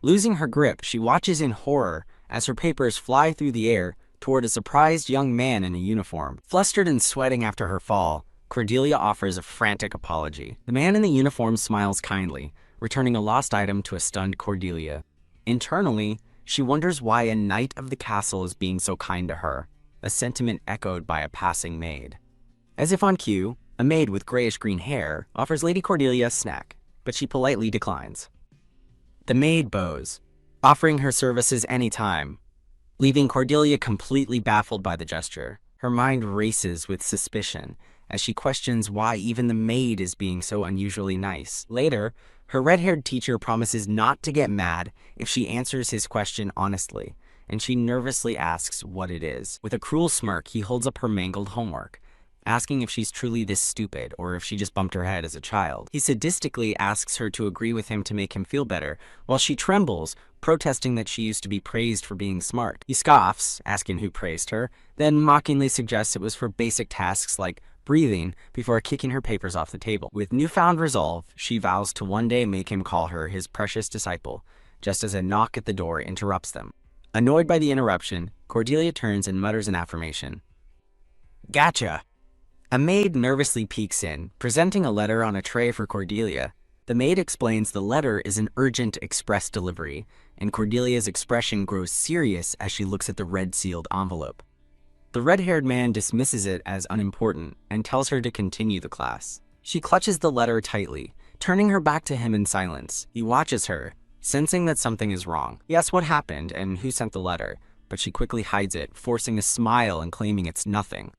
Losing her grip, she watches in horror as her papers fly through the air toward a surprised young man in a uniform. Flustered and sweating after her fall, Cordelia offers a frantic apology. The man in the uniform smiles kindly, returning a lost item to a stunned Cordelia. Internally, she wonders why a knight of the castle is being so kind to her, a sentiment echoed by a passing maid. As if on cue, a maid with grayish-green hair offers Lady Cordelia a snack, but she politely declines. The maid bows, offering her services anytime, leaving Cordelia completely baffled by the gesture. Her mind races with suspicion as she questions why even the maid is being so unusually nice. Later, her red-haired teacher promises not to get mad if she answers his question honestly, and she nervously asks what it is. With a cruel smirk, he holds up her mangled homework, asking if she's truly this stupid or if she just bumped her head as a child. He sadistically asks her to agree with him to make him feel better, while she trembles, protesting that she used to be praised for being smart. He scoffs, asking who praised her, then mockingly suggests it was for basic tasks like breathing before kicking her papers off the table. With newfound resolve, she vows to one day make him call her his precious disciple, just as a knock at the door interrupts them. Annoyed by the interruption, Cordelia turns and mutters an affirmation. Gotcha! A maid nervously peeks in, presenting a letter on a tray for Cordelia. The maid explains the letter is an urgent express delivery, and Cordelia's expression grows serious as she looks at the red-sealed envelope. The red-haired man dismisses it as unimportant and tells her to continue the class. She clutches the letter tightly, turning her back to him in silence. He watches her, sensing that something is wrong. He asks what happened and who sent the letter, but she quickly hides it, forcing a smile and claiming it's nothing.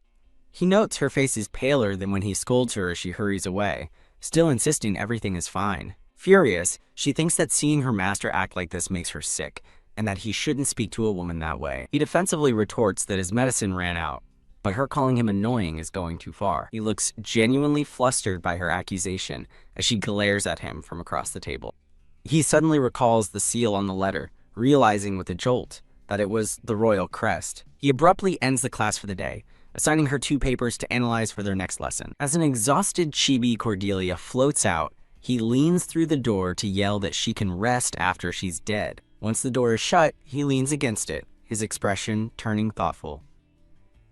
He notes her face is paler than when he scolds her as she hurries away, still insisting everything is fine. Furious, she thinks that seeing her master act like this makes her sick, and that he shouldn't speak to a woman that way. He defensively retorts that his medicine ran out, but her calling him annoying is going too far. He looks genuinely flustered by her accusation as she glares at him from across the table. He suddenly recalls the seal on the letter, realizing with a jolt that it was the royal crest. He abruptly ends the class for the day, assigning her 2 papers to analyze for their next lesson. As an exhausted chibi Cordelia floats out, he leans through the door to yell that she can rest after she's dead. Once the door is shut, he leans against it, his expression turning thoughtful.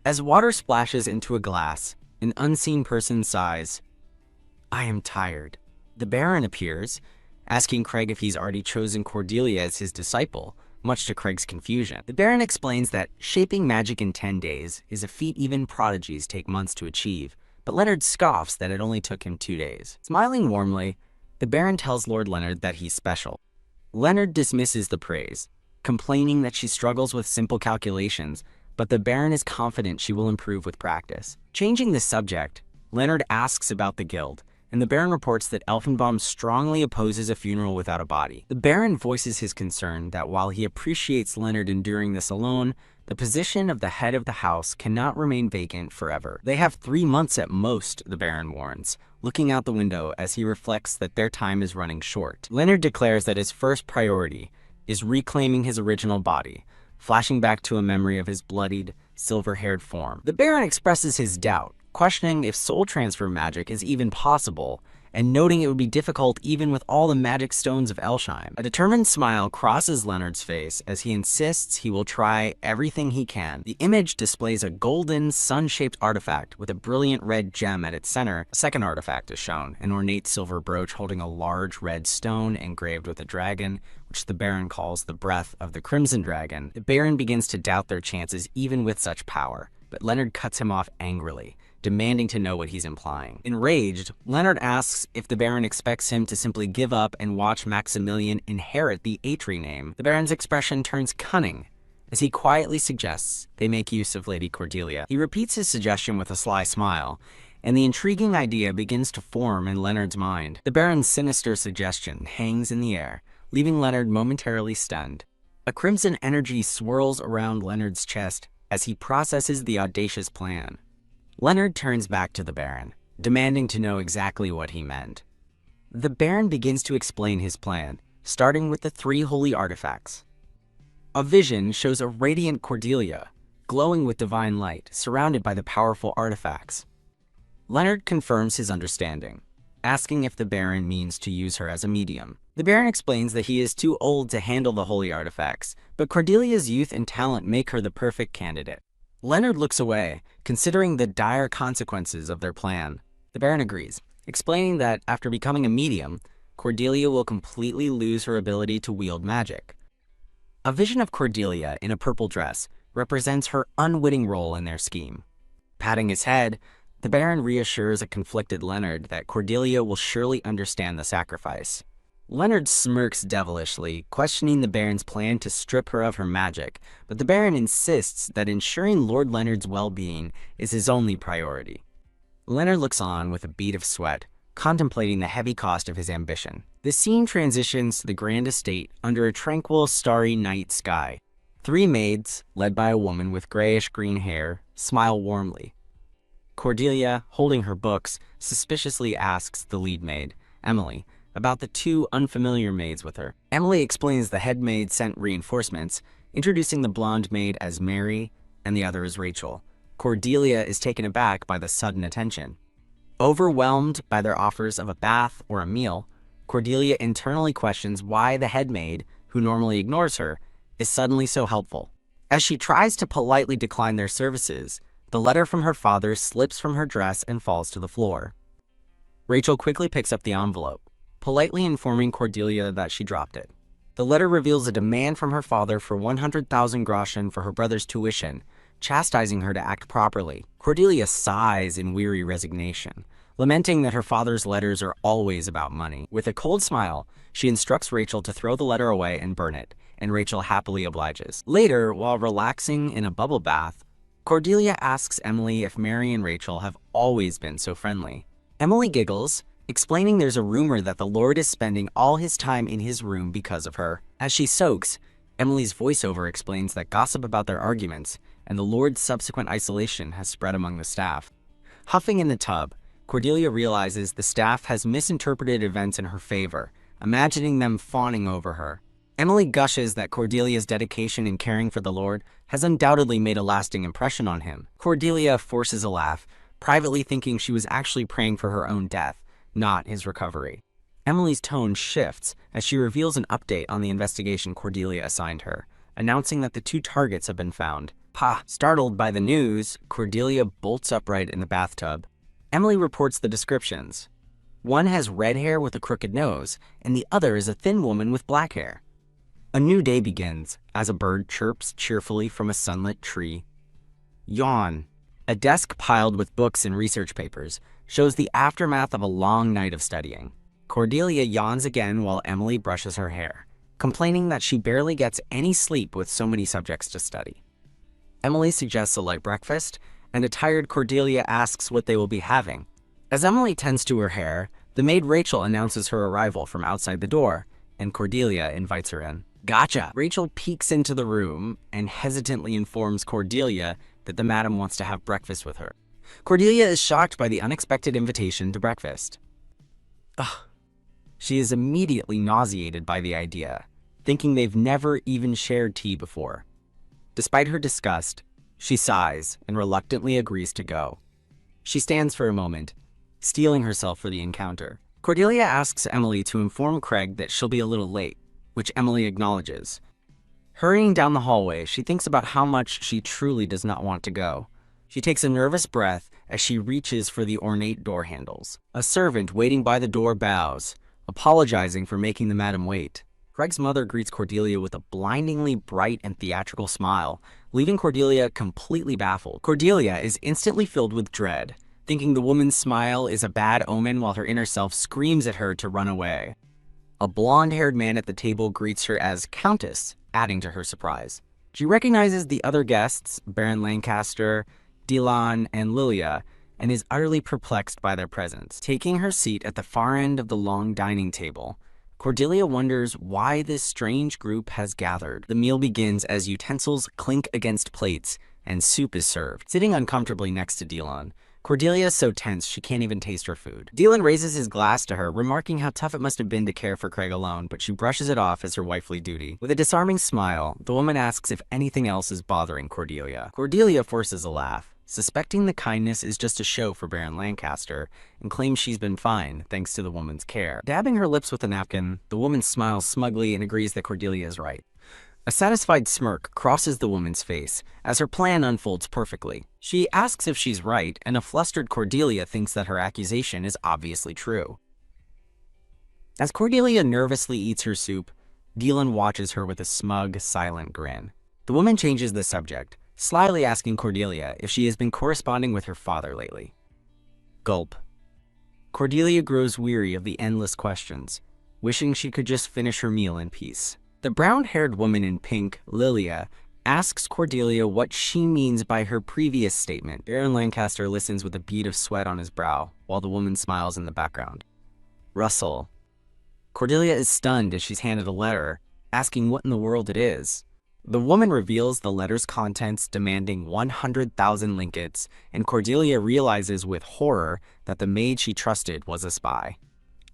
As water splashes into a glass, an unseen person sighs, "I am tired." The Baron appears, asking Craig if he's already chosen Cordelia as his disciple, much to Craig's confusion. The Baron explains that shaping magic in 10 days is a feat even prodigies take months to achieve, but Leonard scoffs that it only took him 2 days. Smiling warmly, the Baron tells Lord Leonard that he's special. Leonard dismisses the praise, complaining that she struggles with simple calculations, but the Baron is confident she will improve with practice. Changing the subject, Leonard asks about the guild, and the Baron reports that Elfenbaum strongly opposes a funeral without a body. The Baron voices his concern that while he appreciates Leonard enduring this alone, the position of the head of the house cannot remain vacant forever. They have 3 months at most, the Baron warns, looking out the window as he reflects that their time is running short. Leonard declares that his first priority is reclaiming his original body, flashing back to a memory of his bloodied, silver-haired form. The Baron expresses his doubt, questioning if soul transfer magic is even possible, and noting it would be difficult even with all the magic stones of Elsheim. A determined smile crosses Leonard's face as he insists he will try everything he can. The image displays a golden, sun-shaped artifact with a brilliant red gem at its center. A second artifact is shown, an ornate silver brooch holding a large red stone engraved with a dragon, which the Baron calls the breath of the Crimson Dragon. The Baron begins to doubt their chances even with such power, but Leonard cuts him off angrily, demanding to know what he's implying. Enraged, Leonard asks if the Baron expects him to simply give up and watch Maximilian inherit the Atri name. The Baron's expression turns cunning as he quietly suggests they make use of Lady Cordelia. He repeats his suggestion with a sly smile, and the intriguing idea begins to form in Leonard's mind. The Baron's sinister suggestion hangs in the air, leaving Leonard momentarily stunned. A crimson energy swirls around Leonard's chest as he processes the audacious plan. Leonard turns back to the Baron, demanding to know exactly what he meant. The Baron begins to explain his plan, starting with the 3 holy artifacts. A vision shows a radiant Cordelia, glowing with divine light, surrounded by the powerful artifacts. Leonard confirms his understanding, asking if the Baron means to use her as a medium. The Baron explains that he is too old to handle the holy artifacts, but Cordelia's youth and talent make her the perfect candidate. Leonard looks away, considering the dire consequences of their plan. The Baron agrees, explaining that after becoming a medium, Cordelia will completely lose her ability to wield magic. A vision of Cordelia in a purple dress represents her unwitting role in their scheme. Patting his head, the Baron reassures a conflicted Leonard that Cordelia will surely understand the sacrifice. Leonard smirks devilishly, questioning the Baron's plan to strip her of her magic, but the Baron insists that ensuring Lord Leonard's well-being is his only priority. Leonard looks on with a bead of sweat, contemplating the heavy cost of his ambition. The scene transitions to the grand estate under a tranquil, starry night sky. 3 maids, led by a woman with grayish-green hair, smile warmly. Cordelia, holding her books, suspiciously asks the lead maid, Emily, about the 2 unfamiliar maids with her. Emily explains the head maid sent reinforcements, introducing the blonde maid as Mary and the other as Rachel. Cordelia is taken aback by the sudden attention. Overwhelmed by their offers of a bath or a meal, Cordelia internally questions why the head maid, who normally ignores her, is suddenly so helpful. As she tries to politely decline their services, the letter from her father slips from her dress and falls to the floor. Rachel quickly picks up the envelope, politely informing Cordelia that she dropped it. The letter reveals a demand from her father for 100,000 groschen for her brother's tuition, chastising her to act properly. Cordelia sighs in weary resignation, lamenting that her father's letters are always about money. With a cold smile, she instructs Rachel to throw the letter away and burn it, and Rachel happily obliges. Later, while relaxing in a bubble bath, Cordelia asks Emily if Mary and Rachel have always been so friendly. Emily giggles, explaining there's a rumor that the Lord is spending all his time in his room because of her. As she soaks, Emily's voiceover explains that gossip about their arguments and the Lord's subsequent isolation has spread among the staff. Huffing in the tub, Cordelia realizes the staff has misinterpreted events in her favor, imagining them fawning over her. Emily gushes that Cordelia's dedication in caring for the Lord has undoubtedly made a lasting impression on him. Cordelia forces a laugh, privately thinking she was actually praying for her own death, not his recovery. Emily's tone shifts as she reveals an update on the investigation Cordelia assigned her, announcing that the 2 targets have been found. Startled by the news, Cordelia bolts upright in the bathtub. Emily reports the descriptions. One has red hair with a crooked nose, and the other is a thin woman with black hair. A new day begins as a bird chirps cheerfully from a sunlit tree. Yawn. A desk piled with books and research papers shows the aftermath of a long night of studying. Cordelia yawns again while Emily brushes her hair, complaining that she barely gets any sleep with so many subjects to study. Emily suggests a light breakfast, and a tired Cordelia asks what they will be having. As Emily tends to her hair, the maid Rachel announces her arrival from outside the door, and Cordelia invites her in. Gotcha! Rachel peeks into the room and hesitantly informs Cordelia that the madam wants to have breakfast with her. Cordelia is shocked by the unexpected invitation to breakfast. She is immediately nauseated by the idea, thinking they've never even shared tea before. Despite her disgust, she sighs and reluctantly agrees to go. She stands for a moment, steeling herself for the encounter. Cordelia asks Emily to inform Craig that she'll be a little late, which Emily acknowledges. Hurrying down the hallway, she thinks about how much she truly does not want to go. She takes a nervous breath as she reaches for the ornate door handles. A servant waiting by the door bows, apologizing for making the madam wait. Craig's mother greets Cordelia with a blindingly bright and theatrical smile, leaving Cordelia completely baffled. Cordelia is instantly filled with dread, thinking the woman's smile is a bad omen while her inner self screams at her to run away. A blonde-haired man at the table greets her as Countess, adding to her surprise. She recognizes the other guests, Baron Lancaster, Dylan, and Lilia, and is utterly perplexed by their presence. Taking her seat at the far end of the long dining table, Cordelia wonders why this strange group has gathered. The meal begins as utensils clink against plates and soup is served. Sitting uncomfortably next to Dylan, Cordelia is so tense she can't even taste her food. Dylan raises his glass to her, remarking how tough it must have been to care for Craig alone, but she brushes it off as her wifely duty. With a disarming smile, the woman asks if anything else is bothering Cordelia. Cordelia forces a laugh, suspecting the kindness is just a show for Baron Lancaster, and claims she's been fine, thanks to the woman's care. Dabbing her lips with a napkin, the woman smiles smugly and agrees that Cordelia is right. A satisfied smirk crosses the woman's face as her plan unfolds perfectly. She asks if she's right, and a flustered Cordelia thinks that her accusation is obviously true. As Cordelia nervously eats her soup, Dylan watches her with a smug, silent grin. The woman changes the subject, slyly asking Cordelia if she has been corresponding with her father lately. Gulp. Cordelia grows weary of the endless questions, wishing she could just finish her meal in peace. The brown-haired woman in pink, Lilia, asks Cordelia what she means by her previous statement. Baron Lancaster listens with a bead of sweat on his brow, while the woman smiles in the background. Russell. Cordelia is stunned as she's handed a letter, asking what in the world it is. The woman reveals the letter's contents, demanding 100,000 linkets, and Cordelia realizes with horror that the maid she trusted was a spy.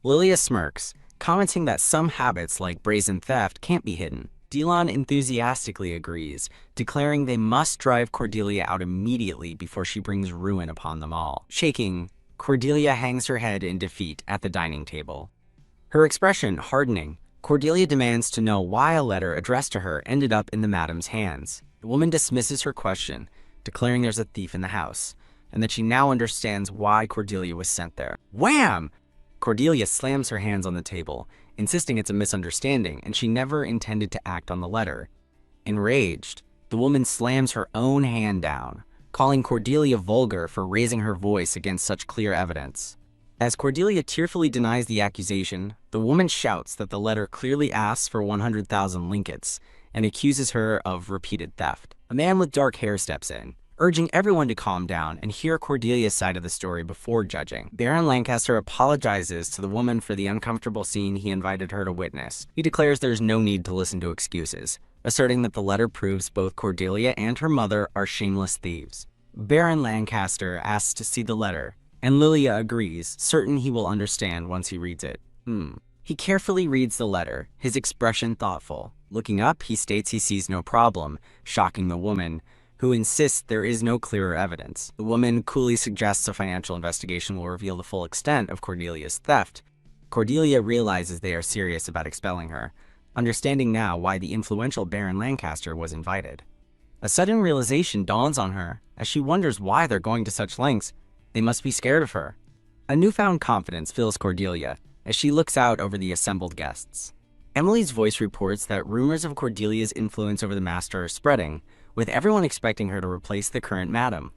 Lilia smirks, commenting that some habits like brazen theft can't be hidden. Dylan enthusiastically agrees, declaring they must drive Cordelia out immediately before she brings ruin upon them all. Shaking, Cordelia hangs her head in defeat at the dining table. Her expression hardening, Cordelia demands to know why a letter addressed to her ended up in the madam's hands. The woman dismisses her question, declaring there's a thief in the house, and that she now understands why Cordelia was sent there. Wham! Cordelia slams her hands on the table, insisting it's a misunderstanding and she never intended to act on the letter. Enraged, The woman slams her own hand down, calling Cordelia vulgar for raising her voice against such clear evidence. As Cordelia tearfully denies the accusation, the woman shouts that the letter clearly asks for 100,000 linkets and accuses her of repeated theft. A man with dark hair steps in, urging everyone to calm down and hear Cordelia's side of the story before judging. Baron Lancaster apologizes to the woman for the uncomfortable scene he invited her to witness. He declares there's no need to listen to excuses, asserting that the letter proves both Cordelia and her mother are shameless thieves. Baron Lancaster asks to see the letter, and Lilia agrees, certain he will understand once he reads it. He carefully reads the letter, his expression thoughtful. Looking up, he states he sees no problem, shocking the woman, who insists there is no clearer evidence. The woman coolly suggests a financial investigation will reveal the full extent of Cordelia's theft. Cordelia realizes they are serious about expelling her, understanding now why the influential Baron Lancaster was invited. A sudden realization dawns on her as she wonders why they're going to such lengths. They must be scared of her. A newfound confidence fills Cordelia as she looks out over the assembled guests. Emily's voice reports that rumors of Cordelia's influence over the master are spreading, with everyone expecting her to replace the current madam.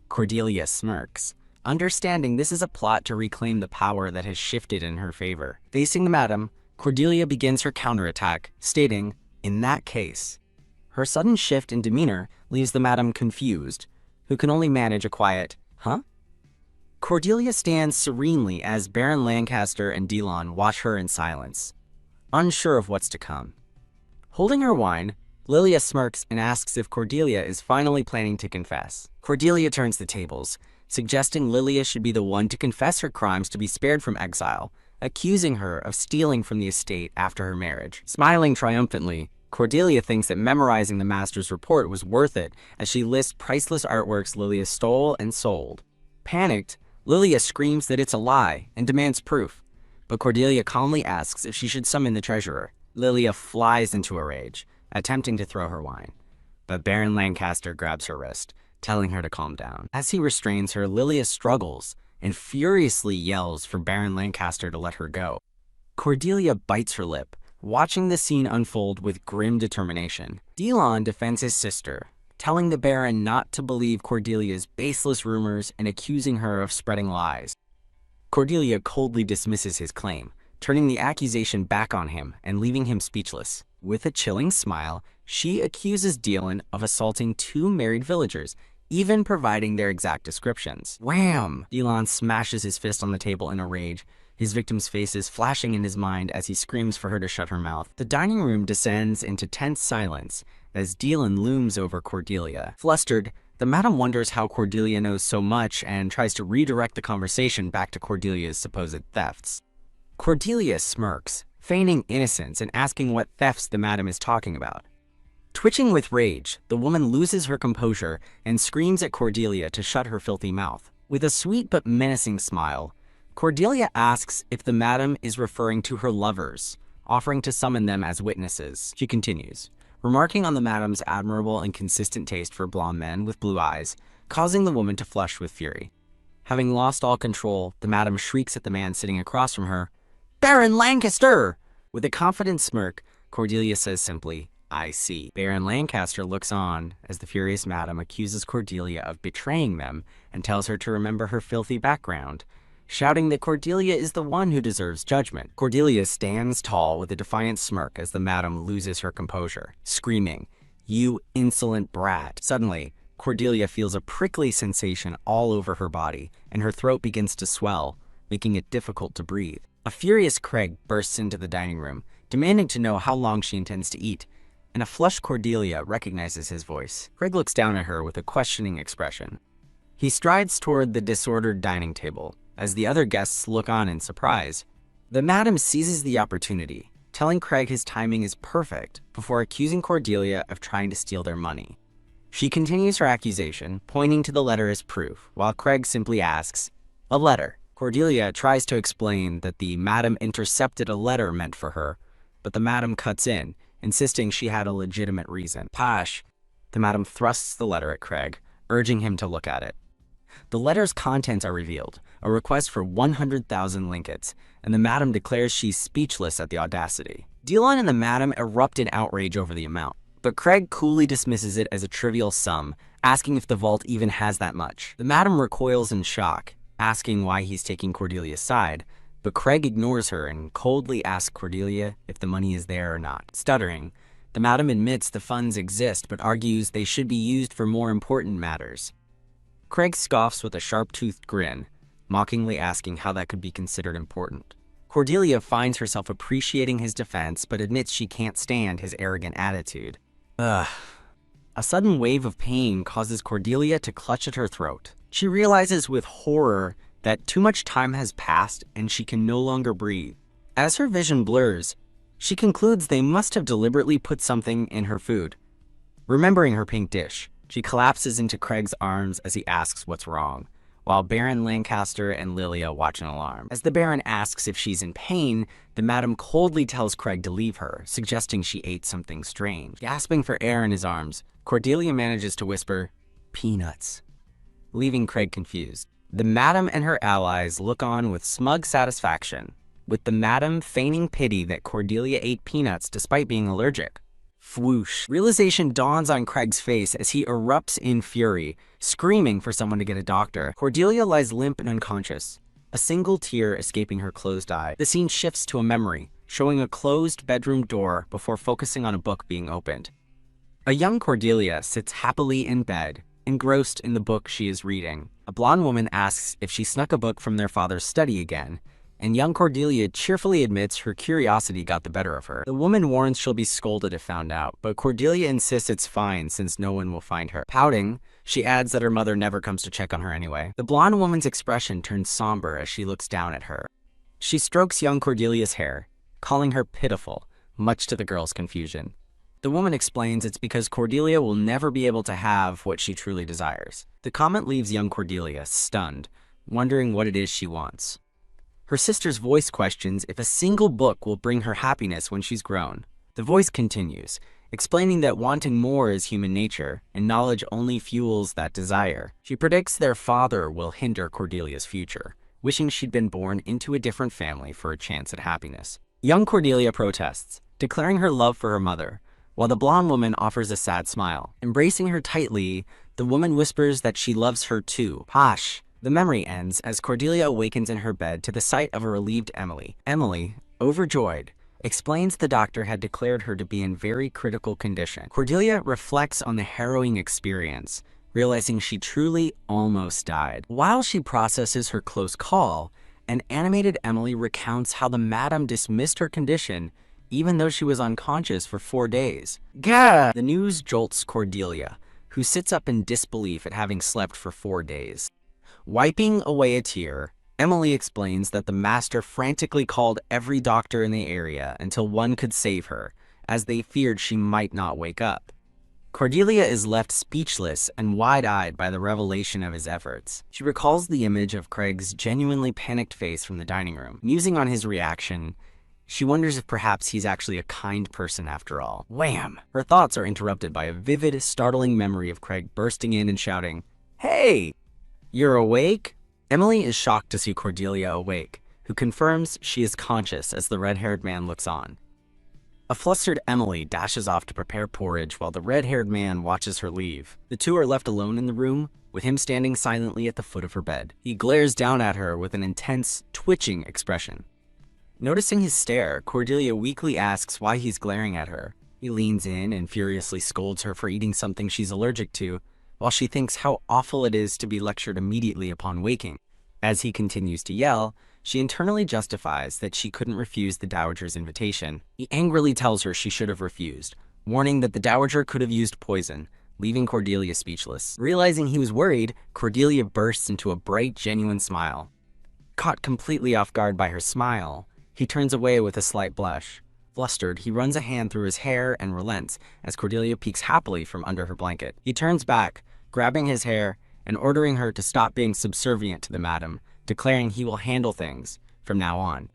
Cordelia smirks, understanding this is a plot to reclaim the power that has shifted in her favor. Facing the madam, Cordelia begins her counterattack, stating, "In that case." Her sudden shift in demeanor leaves the madam confused, who can only manage a quiet, "Huh?" Cordelia stands serenely as Baron Lancaster and Delon watch her in silence, unsure of what's to come. Holding her wine, Lilia smirks and asks if Cordelia is finally planning to confess. Cordelia turns the tables, suggesting Lilia should be the one to confess her crimes to be spared from exile, accusing her of stealing from the estate after her marriage. Smiling triumphantly, Cordelia thinks that memorizing the master's report was worth it as she lists priceless artworks Lilia stole and sold. Panicked, Lilia screams that it's a lie and demands proof, but Cordelia calmly asks if she should summon the treasurer. Lilia flies into a rage, attempting to throw her wine, but Baron Lancaster grabs her wrist, telling her to calm down. As he restrains her, Lilia struggles and furiously yells for Baron Lancaster to let her go. Cordelia bites her lip, watching the scene unfold with grim determination. Delon defends his sister, telling the Baron not to believe Cordelia's baseless rumors and accusing her of spreading lies. Cordelia coldly dismisses his claim, turning the accusation back on him and leaving him speechless. With a chilling smile, she accuses Delon of assaulting two married villagers, even providing their exact descriptions. Wham! Delon smashes his fist on the table in a rage, his victim's faces flashing in his mind as he screams for her to shut her mouth. The dining room descends into tense silence as Delon looms over Cordelia. Flustered, the madam wonders how Cordelia knows so much and tries to redirect the conversation back to Cordelia's supposed thefts. Cordelia smirks, feigning innocence and asking what thefts the madam is talking about. Twitching with rage, the woman loses her composure and screams at Cordelia to shut her filthy mouth. With a sweet but menacing smile, Cordelia asks if the madam is referring to her lovers, offering to summon them as witnesses. She continues, remarking on the madam's admirable and consistent taste for blonde men with blue eyes, causing the woman to flush with fury. Having lost all control, the madam shrieks at the man sitting across from her, "Baron Lancaster!" With a confident smirk, Cordelia says simply, "I see." Baron Lancaster looks on as the furious madam accuses Cordelia of betraying them and tells her to remember her filthy background, shouting that Cordelia is the one who deserves judgment. Cordelia stands tall with a defiant smirk as the madam loses her composure, screaming, "You insolent brat." Suddenly, Cordelia feels a prickly sensation all over her body, and her throat begins to swell, making it difficult to breathe. A furious Craig bursts into the dining room, demanding to know how long she intends to eat, and a flushed Cordelia recognizes his voice. Craig looks down at her with a questioning expression. He strides toward the disordered dining table, as the other guests look on in surprise. The madam seizes the opportunity, telling Craig his timing is perfect before accusing Cordelia of trying to steal their money. She continues her accusation, pointing to the letter as proof, while Craig simply asks, "A letter?" Cordelia tries to explain that the madam intercepted a letter meant for her, but the madam cuts in, insisting she had a legitimate reason. Pash! The madam thrusts the letter at Craig, urging him to look at it. The letter's contents are revealed, a request for 100,000 linkets, and the madam declares she's speechless at the audacity. Delon and the madam erupt in outrage over the amount, but Craig coolly dismisses it as a trivial sum, asking if the vault even has that much. The madam recoils in shock, asking why he's taking Cordelia's side, but Craig ignores her and coldly asks Cordelia if the money is there or not. Stuttering, the madam admits the funds exist but argues they should be used for more important matters. Craig scoffs with a sharp-toothed grin, mockingly asking how that could be considered important. Cordelia finds herself appreciating his defense but admits she can't stand his arrogant attitude. Ugh. A sudden wave of pain causes Cordelia to clutch at her throat. She realizes with horror that too much time has passed and she can no longer breathe. As her vision blurs, she concludes they must have deliberately put something in her food. Remembering her pink dish, she collapses into Craig's arms as he asks what's wrong, while Baron Lancaster and Lilia watch in alarm. As the Baron asks if she's in pain, the madam coldly tells Craig to leave her, suggesting she ate something strange. Gasping for air in his arms, Cordelia manages to whisper, "Peanuts," leaving Craig confused. The madam and her allies look on with smug satisfaction, with the madam feigning pity that Cordelia ate peanuts despite being allergic. Whoosh. Realization dawns on Craig's face as he erupts in fury, screaming for someone to get a doctor. Cordelia lies limp and unconscious, a single tear escaping her closed eye. The scene shifts to a memory, showing a closed bedroom door before focusing on a book being opened. A young Cordelia sits happily in bed, engrossed in the book she is reading. A blonde woman asks if she snuck a book from their father's study again, and young Cordelia cheerfully admits her curiosity got the better of her. The woman warns she'll be scolded if found out, but Cordelia insists it's fine since no one will find her. Pouting, she adds that her mother never comes to check on her anyway. The blonde woman's expression turns somber as she looks down at her. She strokes young Cordelia's hair, calling her pitiful, much to the girl's confusion. The woman explains it's because Cordelia will never be able to have what she truly desires. The comment leaves young Cordelia stunned, wondering what it is she wants. Her sister's voice questions if a single book will bring her happiness when she's grown. The voice continues, explaining that wanting more is human nature, and knowledge only fuels that desire. She predicts their father will hinder Cordelia's future, wishing she'd been born into a different family for a chance at happiness. Young Cordelia protests, declaring her love for her mother, while the blonde woman offers a sad smile. Embracing her tightly, the woman whispers that she loves her too. Hush! The memory ends as Cordelia awakens in her bed to the sight of a relieved Emily. Emily, overjoyed, explains the doctor had declared her to be in very critical condition. Cordelia reflects on the harrowing experience, realizing she truly almost died. While she processes her close call, an animated Emily recounts how the madam dismissed her condition even though she was unconscious for 4 days. Gah! The news jolts Cordelia, who sits up in disbelief at having slept for 4 days. Wiping away a tear, Emily explains that the master frantically called every doctor in the area until one could save her, as they feared she might not wake up. Cordelia is left speechless and wide-eyed by the revelation of his efforts. She recalls the image of Craig's genuinely panicked face from the dining room. Musing on his reaction, she wonders if perhaps he's actually a kind person after all. Wham! Her thoughts are interrupted by a vivid, startling memory of Craig bursting in and shouting, "Hey! You're awake?" Emily is shocked to see Cordelia awake, who confirms she is conscious as the red-haired man looks on. A flustered Emily dashes off to prepare porridge while the red-haired man watches her leave. The two are left alone in the room, with him standing silently at the foot of her bed. He glares down at her with an intense, twitching expression. Noticing his stare, Cordelia weakly asks why he's glaring at her. He leans in and furiously scolds her for eating something she's allergic to, while she thinks how awful it is to be lectured immediately upon waking. As he continues to yell, she internally justifies that she couldn't refuse the dowager's invitation. He angrily tells her she should have refused, warning that the dowager could have used poison, leaving Cordelia speechless. Realizing he was worried, Cordelia bursts into a bright, genuine smile. Caught completely off guard by her smile, he turns away with a slight blush. Flustered, he runs a hand through his hair and relents as Cordelia peeks happily from under her blanket. He turns back, grabbing his hair and ordering her to stop being subservient to the madam, declaring he will handle things from now on.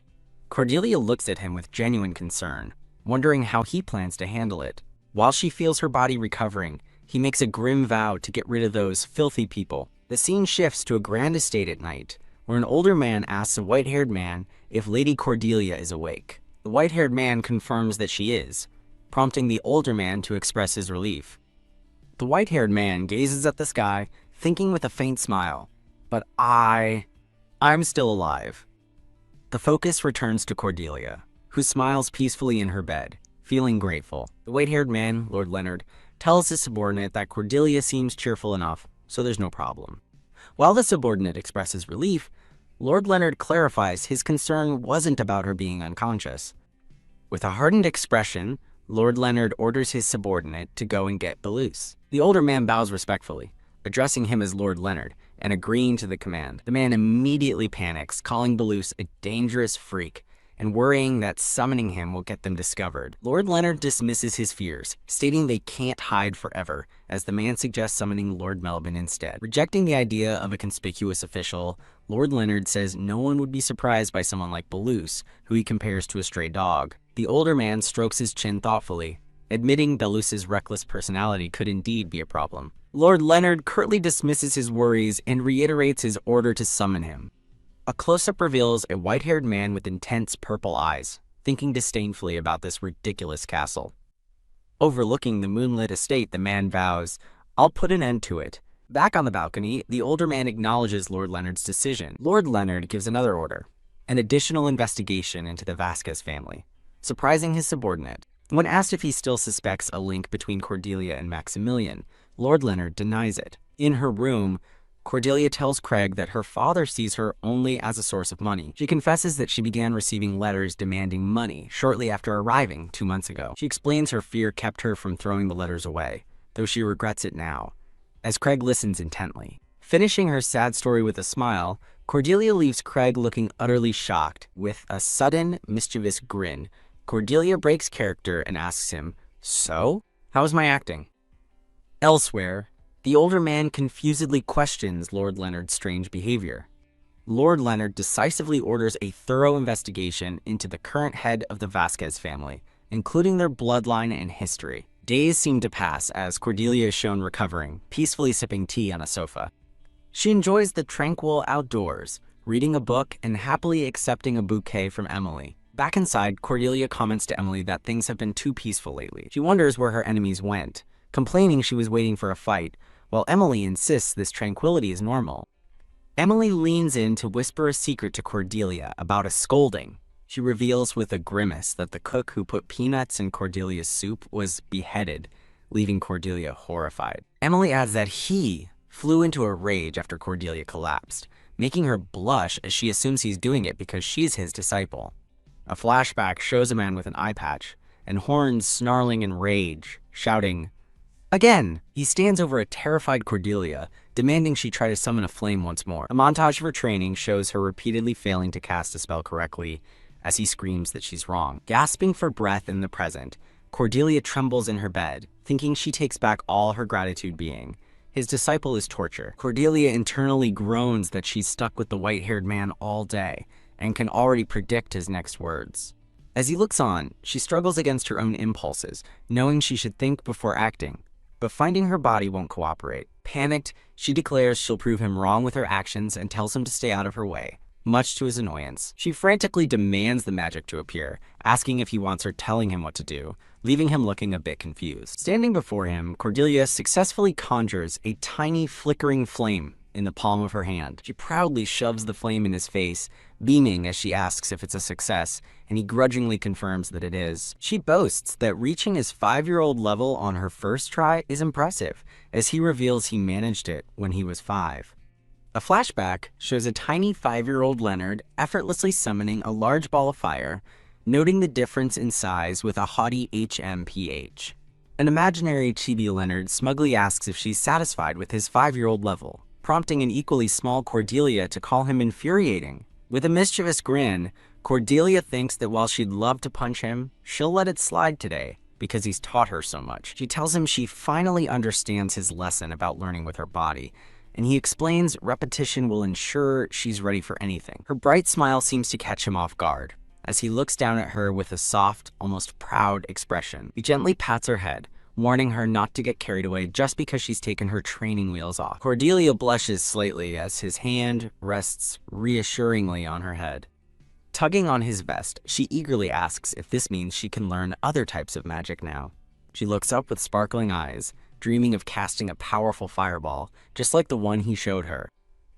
Cordelia looks at him with genuine concern, wondering how he plans to handle it. While she feels her body recovering, he makes a grim vow to get rid of those filthy people. The scene shifts to a grand estate at night, where an older man asks a white-haired man if Lady Cordelia is awake. The white-haired man confirms that she is, prompting the older man to express his relief. The white-haired man gazes at the sky, thinking with a faint smile, "But I'm still alive." The focus returns to Cordelia, who smiles peacefully in her bed, feeling grateful. The white-haired man, Lord Leonard, tells his subordinate that Cordelia seems cheerful enough, so there's no problem. While the subordinate expresses relief, Lord Leonard clarifies his concern wasn't about her being unconscious. With a hardened expression, Lord Leonard orders his subordinate to go and get Beluce. The older man bows respectfully, addressing him as Lord Leonard, and agreeing to the command. The man immediately panics, calling Beluce a dangerous freak, and worrying that summoning him will get them discovered. Lord Leonard dismisses his fears, stating they can't hide forever, as the man suggests summoning Lord Melvin instead. Rejecting the idea of a conspicuous official, Lord Leonard says no one would be surprised by someone like Beluce, who he compares to a stray dog. The older man strokes his chin thoughtfully, admitting Beluce's reckless personality could indeed be a problem. Lord Leonard curtly dismisses his worries and reiterates his order to summon him. A close-up reveals a white-haired man with intense purple eyes, thinking disdainfully about this ridiculous castle. Overlooking the moonlit estate, the man vows, "I'll put an end to it." Back on the balcony, the older man acknowledges Lord Leonard's decision. Lord Leonard gives another order, an additional investigation into the Vasquez family, surprising his subordinate. When asked if he still suspects a link between Cordelia and Maximilian, Lord Leonard denies it. In her room, Cordelia tells Craig that her father sees her only as a source of money. She confesses that she began receiving letters demanding money shortly after arriving 2 months ago. She explains her fear kept her from throwing the letters away, though she regrets it now, as Craig listens intently. Finishing her sad story with a smile, Cordelia leaves Craig looking utterly shocked. With a sudden, mischievous grin, Cordelia breaks character and asks him, "So? How's my acting?" Elsewhere, the older man confusedly questions Lord Leonard's strange behavior. Lord Leonard decisively orders a thorough investigation into the current head of the Vasquez family, including their bloodline and history. Days seem to pass as Cordelia is shown recovering, peacefully sipping tea on a sofa. She enjoys the tranquil outdoors, reading a book and happily accepting a bouquet from Emily. Back inside, Cordelia comments to Emily that things have been too peaceful lately. She wonders where her enemies went, complaining she was waiting for a fight, while Emily insists this tranquility is normal. Emily leans in to whisper a secret to Cordelia about a scolding. She reveals with a grimace that the cook who put peanuts in Cordelia's soup was beheaded, leaving Cordelia horrified. Emily adds that he flew into a rage after Cordelia collapsed, making her blush as she assumes he's doing it because she's his disciple. A flashback shows a man with an eye patch and horns snarling in rage, shouting, "Again!" He stands over a terrified Cordelia, demanding she try to summon a flame once more. A montage of her training shows her repeatedly failing to cast a spell correctly as he screams that she's wrong. Gasping for breath in the present, Cordelia trembles in her bed, thinking she takes back all her gratitude being. His disciple is torture. Cordelia internally groans that she's stuck with the white-haired man all day and can already predict his next words. As he looks on, she struggles against her own impulses, knowing she should think before acting, but finding her body won't cooperate. Panicked, she declares she'll prove him wrong with her actions and tells him to stay out of her way, much to his annoyance. She frantically demands the magic to appear, asking if he wants her telling him what to do, leaving him looking a bit confused. Standing before him, Cordelia successfully conjures a tiny flickering flame in the palm of her hand. She proudly shoves the flame in his face, beaming as she asks if it's a success, and he grudgingly confirms that it is. She boasts that reaching his 5-year-old level on her first try is impressive, as he reveals he managed it when he was 5. A flashback shows a tiny 5-year-old Leonard effortlessly summoning a large ball of fire, noting the difference in size with a haughty HMPH. An imaginary chibi Leonard smugly asks if she's satisfied with his 5-year-old level, prompting an equally small Cordelia to call him infuriating. With a mischievous grin, Cordelia thinks that while she'd love to punch him, she'll let it slide today because he's taught her so much. She tells him she finally understands his lesson about learning with her body, and he explains repetition will ensure she's ready for anything. Her bright smile seems to catch him off guard, as he looks down at her with a soft, almost proud expression. He gently pats her head, warning her not to get carried away just because she's taken her training wheels off. Cordelia blushes slightly as his hand rests reassuringly on her head. Tugging on his vest, she eagerly asks if this means she can learn other types of magic now. She looks up with sparkling eyes, dreaming of casting a powerful fireball, just like the one he showed her.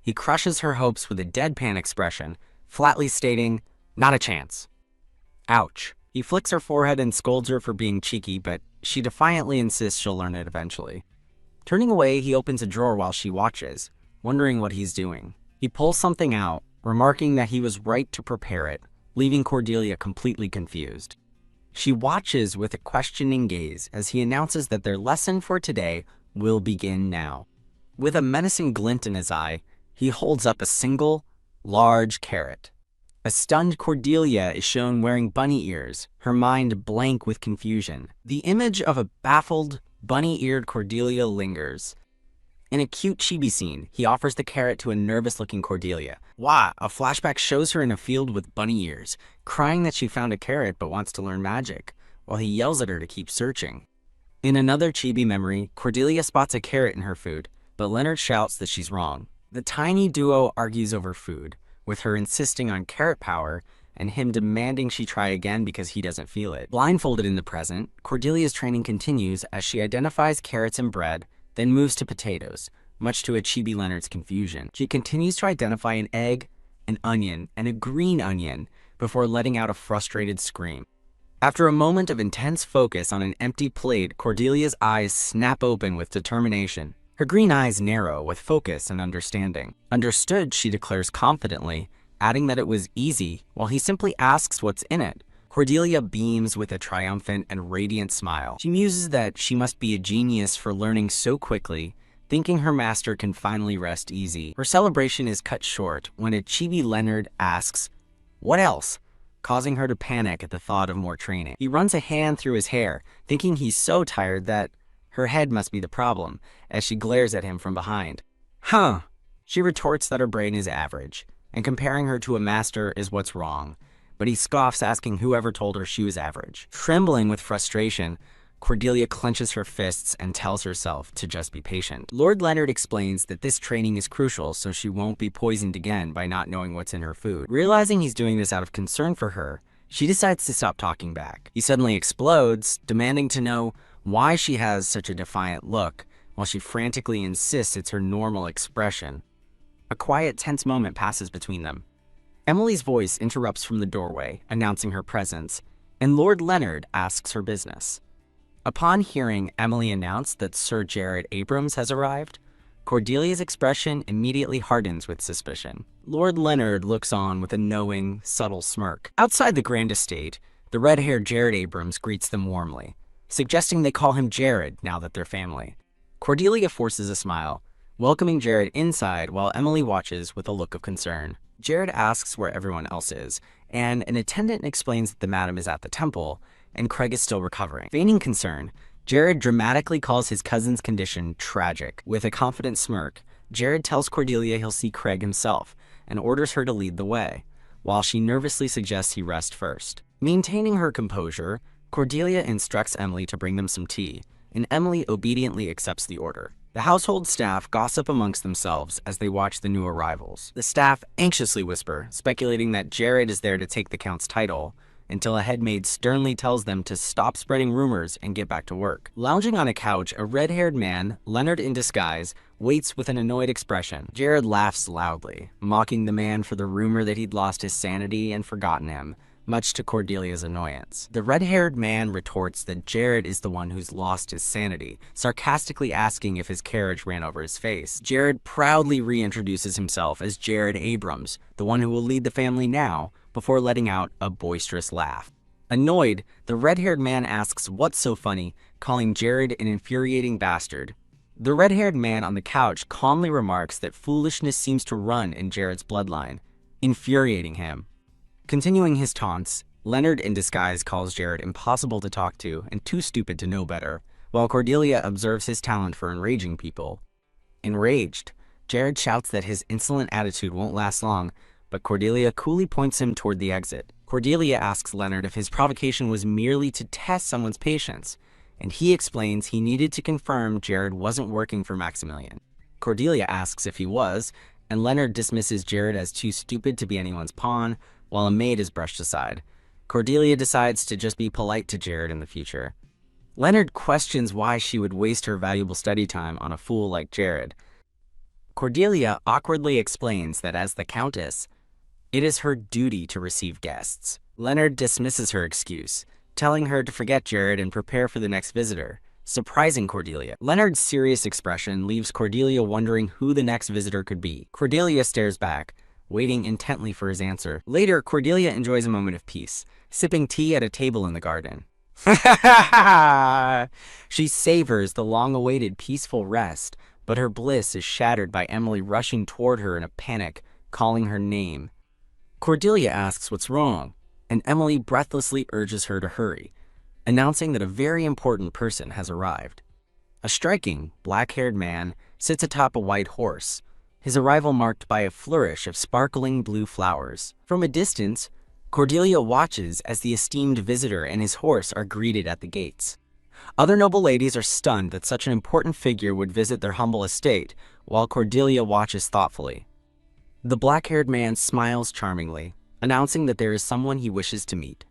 He crushes her hopes with a deadpan expression, flatly stating, "Not a chance." Ouch. He flicks her forehead and scolds her for being cheeky, but she defiantly insists she'll learn it eventually. Turning away, he opens a drawer while she watches, wondering what he's doing. He pulls something out, remarking that he was right to prepare it, leaving Cordelia completely confused. She watches with a questioning gaze as he announces that their lesson for today will begin now. With a menacing glint in his eye, he holds up a single, large carrot. A stunned Cordelia is shown wearing bunny ears, her mind blank with confusion. The image of a baffled, bunny-eared Cordelia lingers. In a cute chibi scene, he offers the carrot to a nervous-looking Cordelia. Wah! A flashback shows her in a field with bunny ears, crying that she found a carrot but wants to learn magic, while he yells at her to keep searching. In another chibi memory, Cordelia spots a carrot in her food, but Leonard shouts that she's wrong. The tiny duo argues over food, with her insisting on carrot power and him demanding she try again because he doesn't feel it. Blindfolded in the present, Cordelia's training continues as she identifies carrots and bread, then moves to potatoes, much to a chibi Leonard's confusion. She continues to identify an egg, an onion, and a green onion before letting out a frustrated scream. After a moment of intense focus on an empty plate, Cordelia's eyes snap open with determination. Her green eyes narrow with focus and understanding. Understood, she declares confidently, adding that it was easy, while he simply asks what's in it. Cordelia beams with a triumphant and radiant smile. She muses that she must be a genius for learning so quickly, thinking her master can finally rest easy. Her celebration is cut short when a chibi Leonard asks, "What else?" causing her to panic at the thought of more training. He runs a hand through his hair, thinking he's so tired that her head must be the problem, as she glares at him from behind. Huh. She retorts that her brain is average, and comparing her to a master is what's wrong, but he scoffs, asking whoever told her she was average. Trembling with frustration, Cordelia clenches her fists and tells herself to just be patient. Lord Leonard explains that this training is crucial so she won't be poisoned again by not knowing what's in her food. Realizing he's doing this out of concern for her, she decides to stop talking back. He suddenly explodes, demanding to know why she has such a defiant look, while she frantically insists it's her normal expression. A quiet, tense moment passes between them. Emily's voice interrupts from the doorway, announcing her presence, and Lord Leonard asks her business. Upon hearing Emily announce that Sir Jared Abrams has arrived, Cordelia's expression immediately hardens with suspicion. Lord Leonard looks on with a knowing, subtle smirk. Outside the Grand Estate, the red-haired Jared Abrams greets them warmly, suggesting they call him Jared now that they're family. Cordelia forces a smile, welcoming Jared inside while Emily watches with a look of concern. Jared asks where everyone else is, and an attendant explains that the madam is at the temple, and Craig is still recovering. Feigning concern, Jared dramatically calls his cousin's condition tragic. With a confident smirk, Jared tells Cordelia he'll see Craig himself, and orders her to lead the way, while she nervously suggests he rest first. Maintaining her composure, Cordelia instructs Emily to bring them some tea, and Emily obediently accepts the order. The household staff gossip amongst themselves as they watch the new arrivals. The staff anxiously whisper, speculating that Jared is there to take the Count's title, until a headmaid sternly tells them to stop spreading rumors and get back to work. Lounging on a couch, a red-haired man, Leonard in disguise, waits with an annoyed expression. Jared laughs loudly, mocking the man for the rumor that he'd lost his sanity and forgotten him, much to Cordelia's annoyance. The red-haired man retorts that Jared is the one who's lost his sanity, sarcastically asking if his carriage ran over his face. Jared proudly reintroduces himself as Jared Abrams, the one who will lead the family now, before letting out a boisterous laugh. Annoyed, the red-haired man asks what's so funny, calling Jared an infuriating bastard. The red-haired man on the couch calmly remarks that foolishness seems to run in Jared's bloodline, infuriating him. Continuing his taunts, Leonard in disguise calls Jared impossible to talk to and too stupid to know better, while Cordelia observes his talent for enraging people. Enraged, Jared shouts that his insolent attitude won't last long, but Cordelia coolly points him toward the exit. Cordelia asks Leonard if his provocation was merely to test someone's patience, and he explains he needed to confirm Jared wasn't working for Maximilian. Cordelia asks if he was, and Leonard dismisses Jared as too stupid to be anyone's pawn, while a maid is brushed aside. Cordelia decides to just be polite to Jared in the future. Leonard questions why she would waste her valuable study time on a fool like Jared. Cordelia awkwardly explains that as the Countess, it is her duty to receive guests. Leonard dismisses her excuse, telling her to forget Jared and prepare for the next visitor, surprising Cordelia. Leonard's serious expression leaves Cordelia wondering who the next visitor could be. Cordelia stares back, waiting intently for his answer. Later, Cordelia enjoys a moment of peace, sipping tea at a table in the garden. She savors the long-awaited peaceful rest, but her bliss is shattered by Emily rushing toward her in a panic, calling her name. Cordelia asks what's wrong, and Emily breathlessly urges her to hurry, announcing that a very important person has arrived. A striking, black-haired man sits atop a white horse, his arrival marked by a flourish of sparkling blue flowers. From a distance, Cordelia watches as the esteemed visitor and his horse are greeted at the gates. Other noble ladies are stunned that such an important figure would visit their humble estate, while Cordelia watches thoughtfully. The black-haired man smiles charmingly, announcing that there is someone he wishes to meet.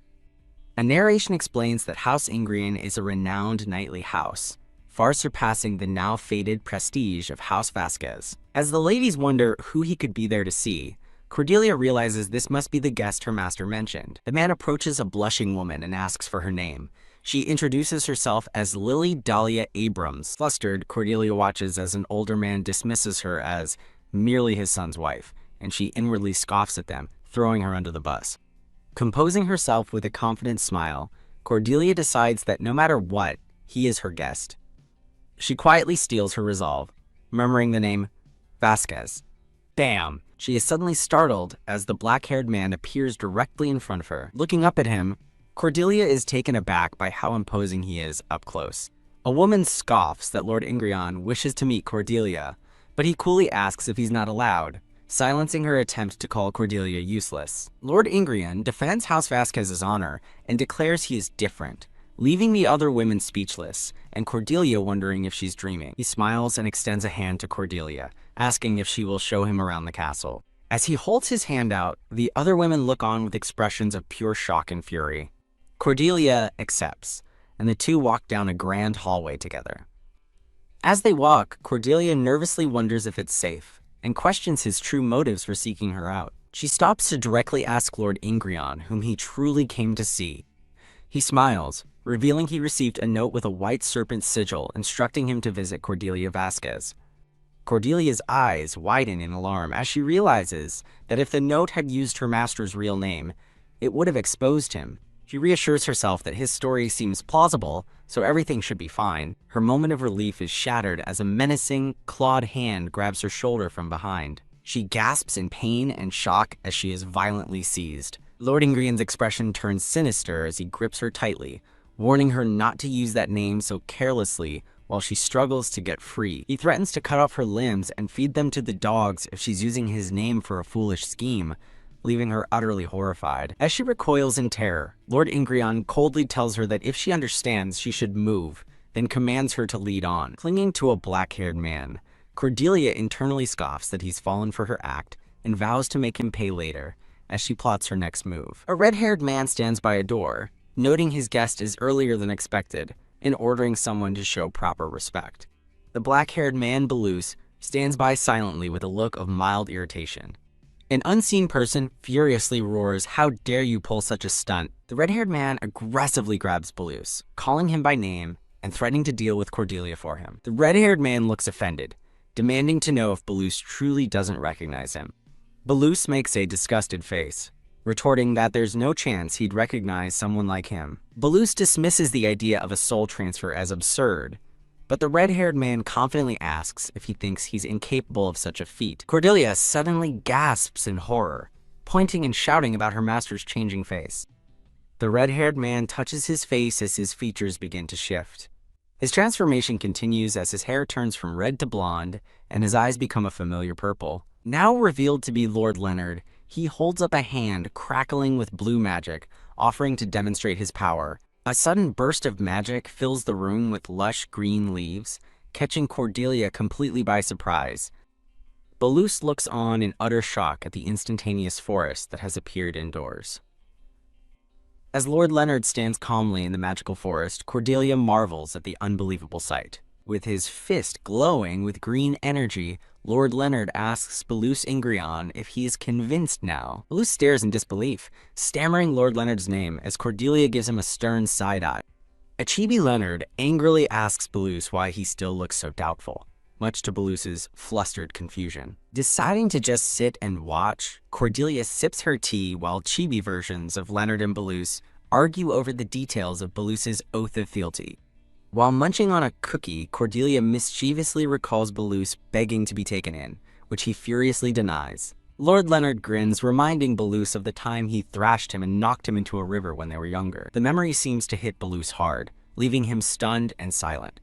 A narration explains that House Ingrian is a renowned knightly house, far surpassing the now faded prestige of House Vasquez. As the ladies wonder who he could be there to see, Cordelia realizes this must be the guest her master mentioned. The man approaches a blushing woman and asks for her name. She introduces herself as Lily Dahlia Abrams. Flustered, Cordelia watches as an older man dismisses her as merely his son's wife, and she inwardly scoffs at them, throwing her under the bus. Composing herself with a confident smile, Cordelia decides that no matter what, he is her guest. She quietly steals her resolve, murmuring the name Vasquez. Bam! She is suddenly startled as the black-haired man appears directly in front of her. Looking up at him, Cordelia is taken aback by how imposing he is up close. A woman scoffs that Lord Ingrian wishes to meet Cordelia, but he coolly asks if he's not allowed, silencing her attempt to call Cordelia useless. Lord Ingrian defends House Vasquez's honor and declares he is different, leaving the other women speechless, and Cordelia wondering if she's dreaming. He smiles and extends a hand to Cordelia, asking if she will show him around the castle. As he holds his hand out, the other women look on with expressions of pure shock and fury. Cordelia accepts, and the two walk down a grand hallway together. As they walk, Cordelia nervously wonders if it's safe, and questions his true motives for seeking her out. She stops to directly ask Lord Ingrian whom he truly came to see. He smiles, revealing he received a note with a white serpent sigil instructing him to visit Cordelia Vasquez. Cordelia's eyes widen in alarm as she realizes that if the note had used her master's real name, it would have exposed him. She reassures herself that his story seems plausible, so everything should be fine. Her moment of relief is shattered as a menacing, clawed hand grabs her shoulder from behind. She gasps in pain and shock as she is violently seized. Lord Ingrian's expression turns sinister as he grips her tightly, warning her not to use that name so carelessly while she struggles to get free. He threatens to cut off her limbs and feed them to the dogs if she's using his name for a foolish scheme, leaving her utterly horrified. As she recoils in terror, Lord Ingrian coldly tells her that if she understands, she should move, then commands her to lead on. Clinging to a black-haired man, Cordelia internally scoffs that he's fallen for her act and vows to make him pay later, as she plots her next move. A red-haired man stands by a door, noting his guest is earlier than expected, and ordering someone to show proper respect. The black-haired man, Beluce, stands by silently with a look of mild irritation. An unseen person furiously roars, "How dare you pull such a stunt?" The red-haired man aggressively grabs Beluce, calling him by name and threatening to deal with Cordelia for him. The red-haired man looks offended, demanding to know if Beluce truly doesn't recognize him. Beluce makes a disgusted face, retorting that there's no chance he'd recognize someone like him. Beluce dismisses the idea of a soul transfer as absurd, but the red-haired man confidently asks if he thinks he's incapable of such a feat. Cordelia suddenly gasps in horror, pointing and shouting about her master's changing face. The red-haired man touches his face as his features begin to shift. His transformation continues as his hair turns from red to blonde and his eyes become a familiar purple. Now revealed to be Lord Leonard, he holds up a hand crackling with blue magic, offering to demonstrate his power. A sudden burst of magic fills the room with lush green leaves, catching Cordelia completely by surprise. Belus looks on in utter shock at the instantaneous forest that has appeared indoors. As Lord Leonard stands calmly in the magical forest, Cordelia marvels at the unbelievable sight. With his fist glowing with green energy, Lord Leonard asks Belus Ingrion if he is convinced now. Belus stares in disbelief, stammering Lord Leonard's name as Cordelia gives him a stern side-eye. Chibi Leonard angrily asks Belus why he still looks so doubtful, much to Belus's flustered confusion. Deciding to just sit and watch, Cordelia sips her tea while chibi versions of Leonard and Belus argue over the details of Belus's oath of fealty. While munching on a cookie, Cordelia mischievously recalls Belus begging to be taken in, which he furiously denies. Lord Leonard grins, reminding Belus of the time he thrashed him and knocked him into a river when they were younger. The memory seems to hit Belus hard, leaving him stunned and silent.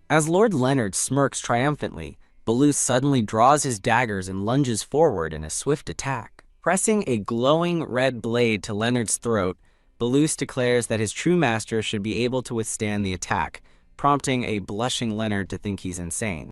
As Lord Leonard smirks triumphantly, Belus suddenly draws his daggers and lunges forward in a swift attack. Pressing a glowing red blade to Leonard's throat, Belus declares that his true master should be able to withstand the attack, prompting a blushing Leonard to think he's insane.